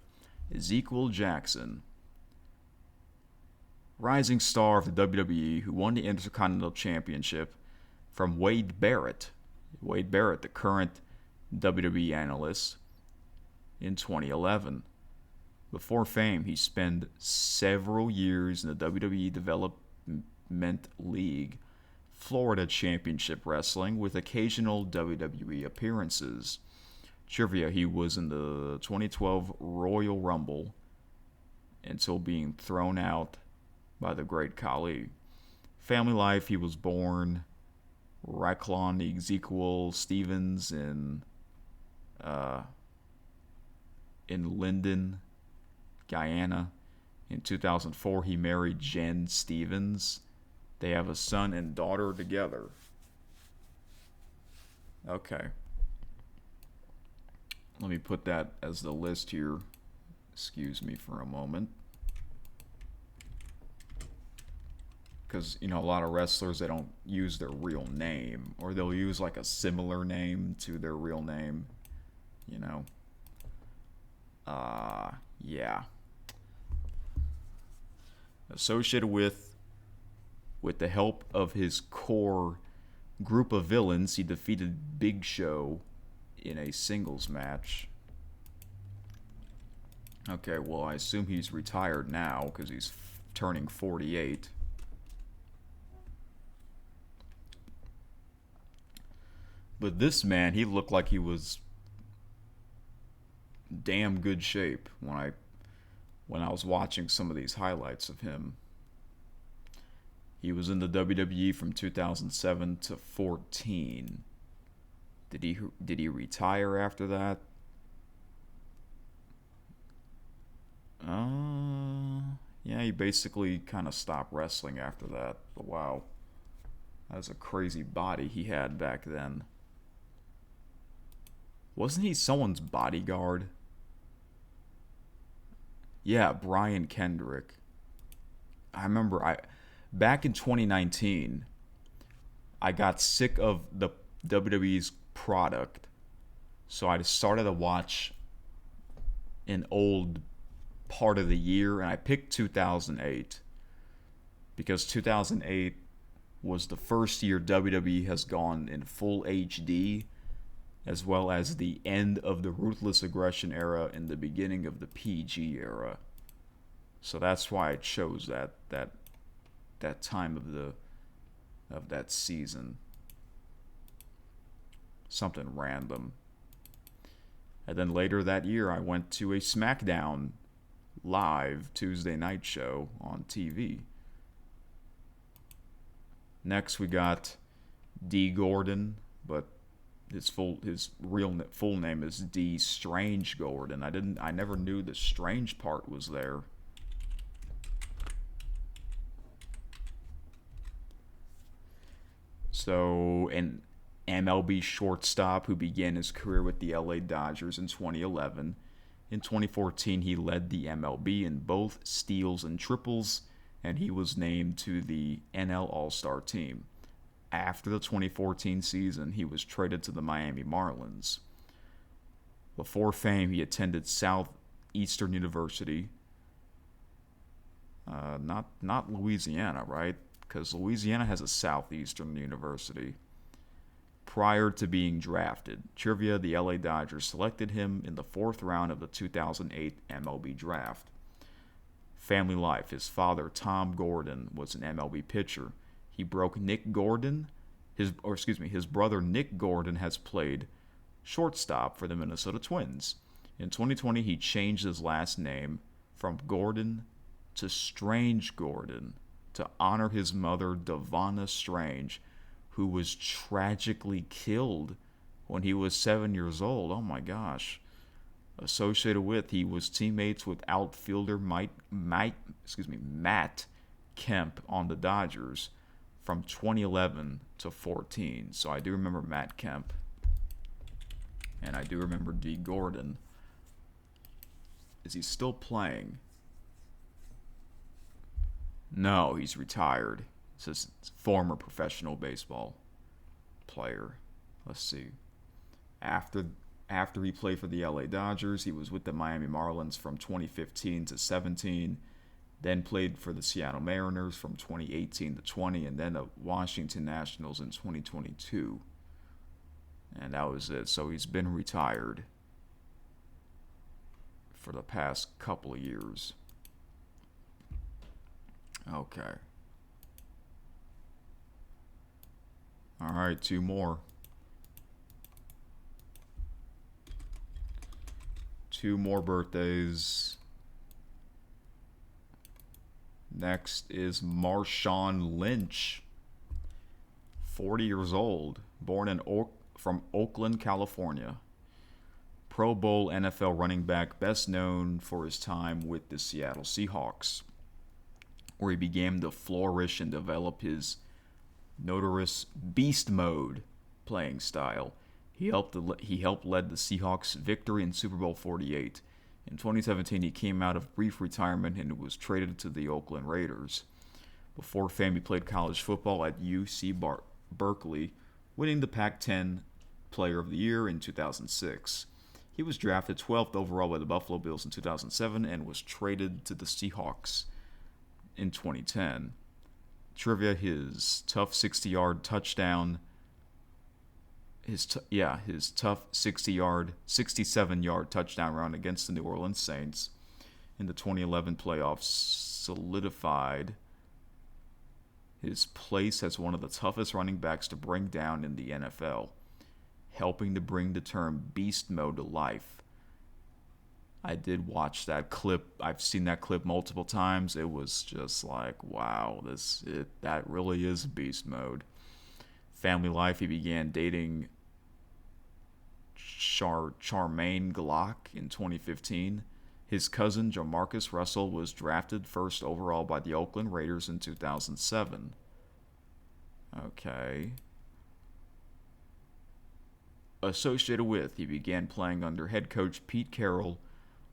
Ezekiel Jackson, rising star of the WWE, who won the Intercontinental Championship from Wade Barrett. Wade Barrett, the current WWE analyst, in 2011. Before fame, he spent several years in the WWE Development League, Florida Championship Wrestling, with occasional WWE appearances. Trivia: he was in the 2012 Royal Rumble until being thrown out by the Great Khali. Family life: he was born Racklon Ezekiel Stevens in Linden, Guyana. In 2004, he married Jen Stevens. They have a son and daughter together. Okay. Let me put that as the list here. Excuse me for a moment. Because, a lot of wrestlers, they don't use their real name. Or they'll use like a similar name to their real name. Yeah. Associated with the help of his core group of villains, he defeated Big Show in a singles match. Okay, well, I assume he's retired now because he's turning 48. But this man, he looked like he was damn good shape when I was watching some of these highlights of him. He was in the WWE from 2007 to 14. Did he retire after that? Yeah, he basically kind of stopped wrestling after that. But wow, that's a crazy body he had back then. Wasn't he someone's bodyguard? Yeah, Brian Kendrick. I remember back in 2019, I got sick of the WWE's product, so I started to watch an old part of the year, and I picked 2008 because 2008 was the first year WWE has gone in full HD, as well as the end of the Ruthless Aggression era and the beginning of the PG era. So that's why I chose that time of that season. Something random. And then later that year, I went to a SmackDown live Tuesday night show on TV. Next, we got Dee Gordon, but his full name is Dee Strange-Gordon. I never knew the strange part was there. So, an MLB shortstop who began his career with the LA Dodgers in 2011. In 2014, he led the MLB in both steals and triples, and he was named to the NL All-Star team. After the 2014 season, he was traded to the Miami Marlins. Before fame, he attended Southeastern University. Not Louisiana, right? Because Louisiana has a Southeastern University. Prior to being drafted, trivia: the LA Dodgers selected him in the 4th round of the 2008 MLB draft. Family life: his father, Tom Gordon, was an MLB pitcher. He broke Nick Gordon. His brother Nick Gordon has played shortstop for the Minnesota Twins. In 2020, he changed his last name from Gordon to Strange-Gordon to honor his mother, Devonna Strange, who was tragically killed when he was 7 years old. Oh my gosh. Associated with, he was teammates with outfielder Matt Kemp on the Dodgers from 2011 to 14. So I do remember Matt Kemp. And I do remember Dee Gordon. Is he still playing? No, he's retired. It's his former professional baseball player. Let's see. After he played for the LA Dodgers, he was with the Miami Marlins from 2015 to 17, then played for the Seattle Mariners from 2018 to 20, and then the Washington Nationals in 2022. And that was it. So he's been retired for the past couple of years. Okay. All right, two more. Two more birthdays. Next is Marshawn Lynch, 40 years old, born from Oakland, California. Pro Bowl NFL running back, best known for his time with the Seattle Seahawks, where he began to flourish and develop his notorious beast mode playing style. He helped lead the Seahawks' victory in Super Bowl 48. In 2017, he came out of brief retirement and was traded to the Oakland Raiders. Before Fame, he played college football at UC Berkeley, winning the Pac-10 Player of the Year in 2006. He was drafted 12th overall by the Buffalo Bills in 2007 and was traded to the Seahawks in 2010. Trivia: his tough 60-yard touchdown. His tough 67-yard touchdown run against the New Orleans Saints in the 2011 playoffs solidified his place as one of the toughest running backs to bring down in the NFL, helping to bring the term beast mode to life. I did watch that clip. I've seen that clip multiple times. It was just like, wow, that really is beast mode. Family life: he began dating Charmaine Glock in 2015. His cousin, Jamarcus Russell, was drafted first overall by the Oakland Raiders in 2007. Okay. Associated with, he began playing under head coach Pete Carroll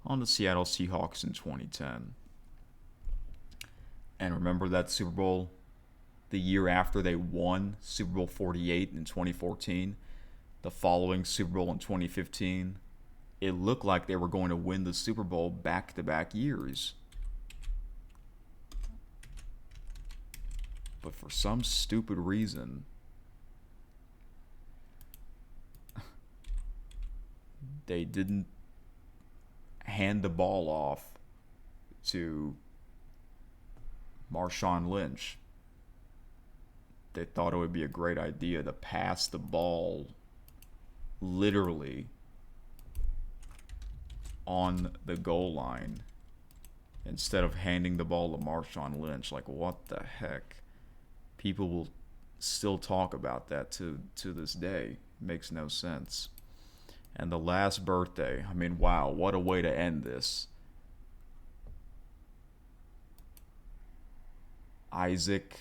on the Seattle Seahawks in 2010. And remember that Super Bowl the year after they won Super Bowl 48 in 2014? The following Super Bowl in 2015, it looked like they were going to win the Super Bowl back-to-back years. But for some stupid reason, they didn't hand the ball off to Marshawn Lynch. They thought it would be a great idea to pass the ball literally on the goal line instead of handing the ball to Marshawn Lynch. Like, what the heck? People will still talk about that to this day. It makes no sense. And the last birthday, I mean, wow, what a way to end this. Isaac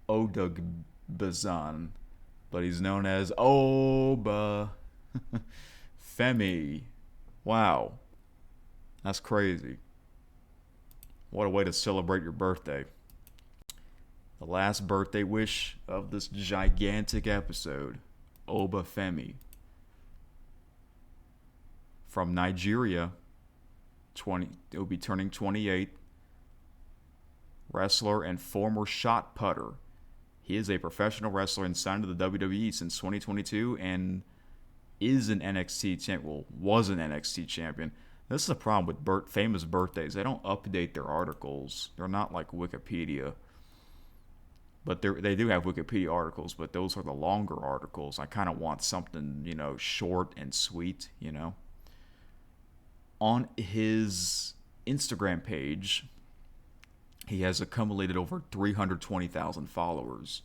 Odugbesan, but he's known as Oba Femi. Wow, that's crazy. What a way to celebrate your birthday. The last birthday wish of this gigantic episode, Oba Femi. From Nigeria, he'll be turning 28. Wrestler and former shot putter. He is a professional wrestler and signed to the WWE since 2022 and is an NXT champion. Well, was an NXT champion. This is the problem with famous birthdays. They don't update their articles. They're not like Wikipedia. But they do have Wikipedia articles, but those are the longer articles. I kind of want something, short and sweet, On his Instagram page, he has accumulated over 320,000 followers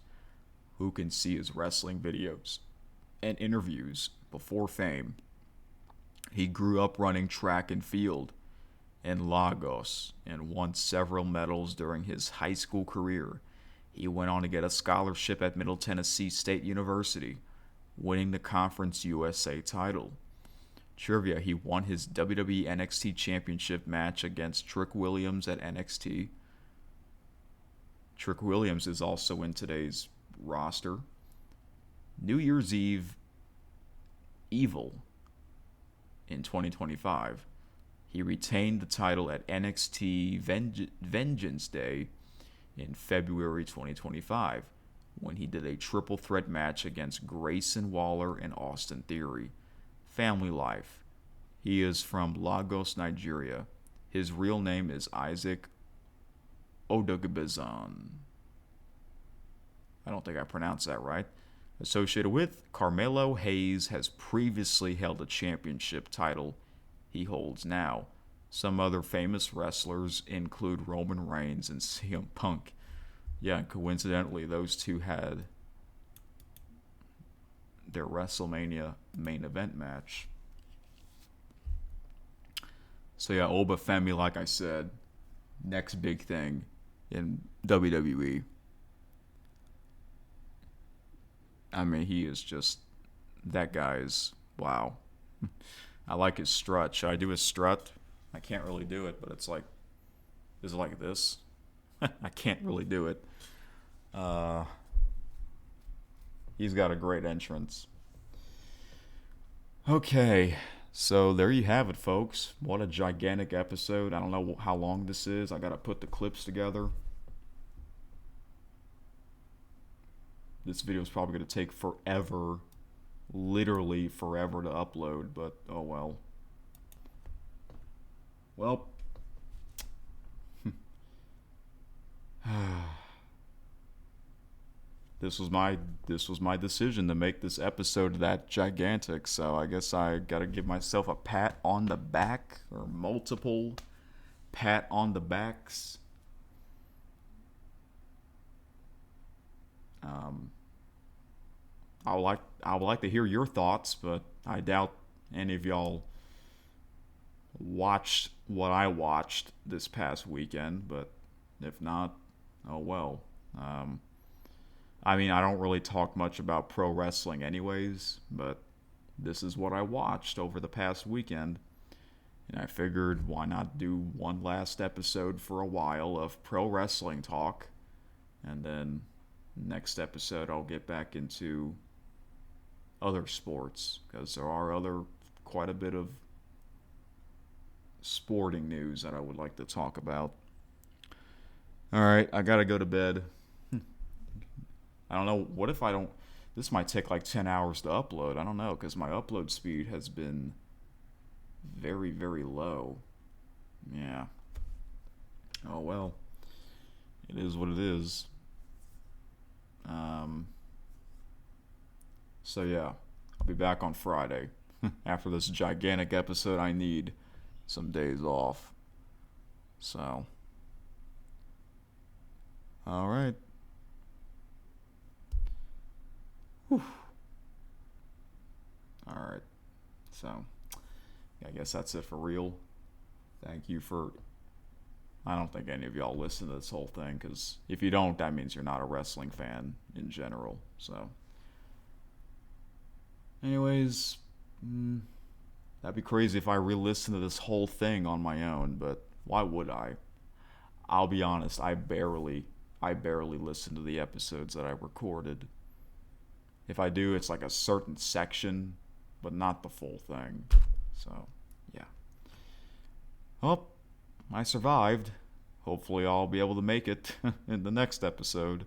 who can see his wrestling videos and interviews before Fame. He grew up running track and field in Lagos and won several medals during his high school career. He went on to get a scholarship at Middle Tennessee State University, winning the Conference USA title. Trivia, he won his WWE NXT Championship match against Trick Williams at NXT. Trick Williams is also in today's roster. New Year's Eve Evil in 2025. He retained the title at NXT Vengeance Day in February 2025 when he did a triple threat match against Grayson Waller and Austin Theory. Family life. He is from Lagos, Nigeria. His real name is Isaac Odugbesan. I don't think I pronounced that right. Associated with Carmelo Hayes has previously held a championship title he holds now. Some other famous wrestlers include Roman Reigns and CM Punk. Yeah, and coincidentally, those two had their WrestleMania main event match. So yeah, Oba Femi, like I said, next big thing in WWE. I mean, he is just, that guy's, wow. I like his strut. Should I do his strut? I can't really do it, but it's like, is it like this? I can't really do it. He's got a great entrance. Okay, so there you have it, folks. What a gigantic episode. I don't know how long this is. I got to put the clips together. This video is probably going to take forever, literally forever to upload, but oh well. Well, this was my decision to make this episode that gigantic, so I guess I got to give myself a pat on the back, or multiple pat on the backs. I would like to hear your thoughts, but I doubt any of y'all watched what I watched this past weekend. But if not, oh well. I mean, I don't really talk much about pro wrestling anyways, but this is what I watched over the past weekend. And I figured, why not do one last episode for a while of pro wrestling talk, and then next episode I'll get back into other sports, because there are quite a bit of sporting news that I would like to talk about. Alright, I gotta go to bed. I don't know, what if I don't, this might take like 10 hours to upload, I don't know, because my upload speed has been very, very low. Yeah. Oh well. It is what it is. So yeah, I'll be back on Friday. After this gigantic episode, I need some days off. So, alright. Alright. So, I guess that's it for real. Thank you for... I don't think any of y'all listen to this whole thing, because if you don't, that means you're not a wrestling fan in general. So, anyways, that'd be crazy if I re-listened to this whole thing on my own, but why would I? I'll be honest, I barely listen to the episodes that I recorded. If I do, it's like a certain section, but not the full thing. So, yeah. Well, I survived. Hopefully I'll be able to make it in the next episode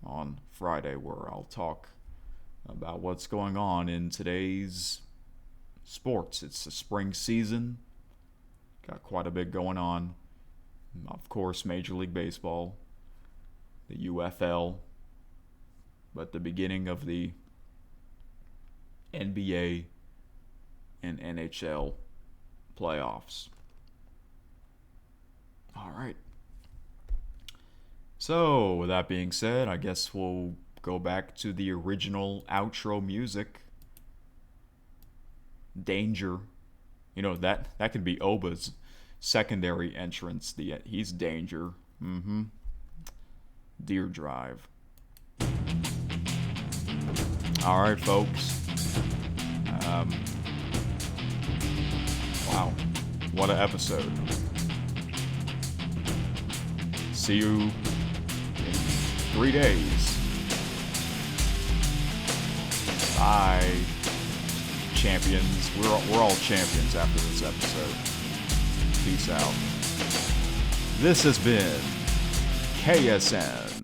on Friday, where I'll talk about what's going on in today's sports. It's the spring season. Got quite a bit going on. Of course, Major League Baseball, the UFL, but the beginning of the NBA and NHL playoffs. All right. So, with that being said, I guess we'll go back to the original outro music. Danger. You know, that could be Oba's secondary entrance. He's Danger. Deer Drive. All right, folks. Wow, what an episode. See you in 3 days. Bye, champions. We're all champions after this episode. Peace out. This has been KSN.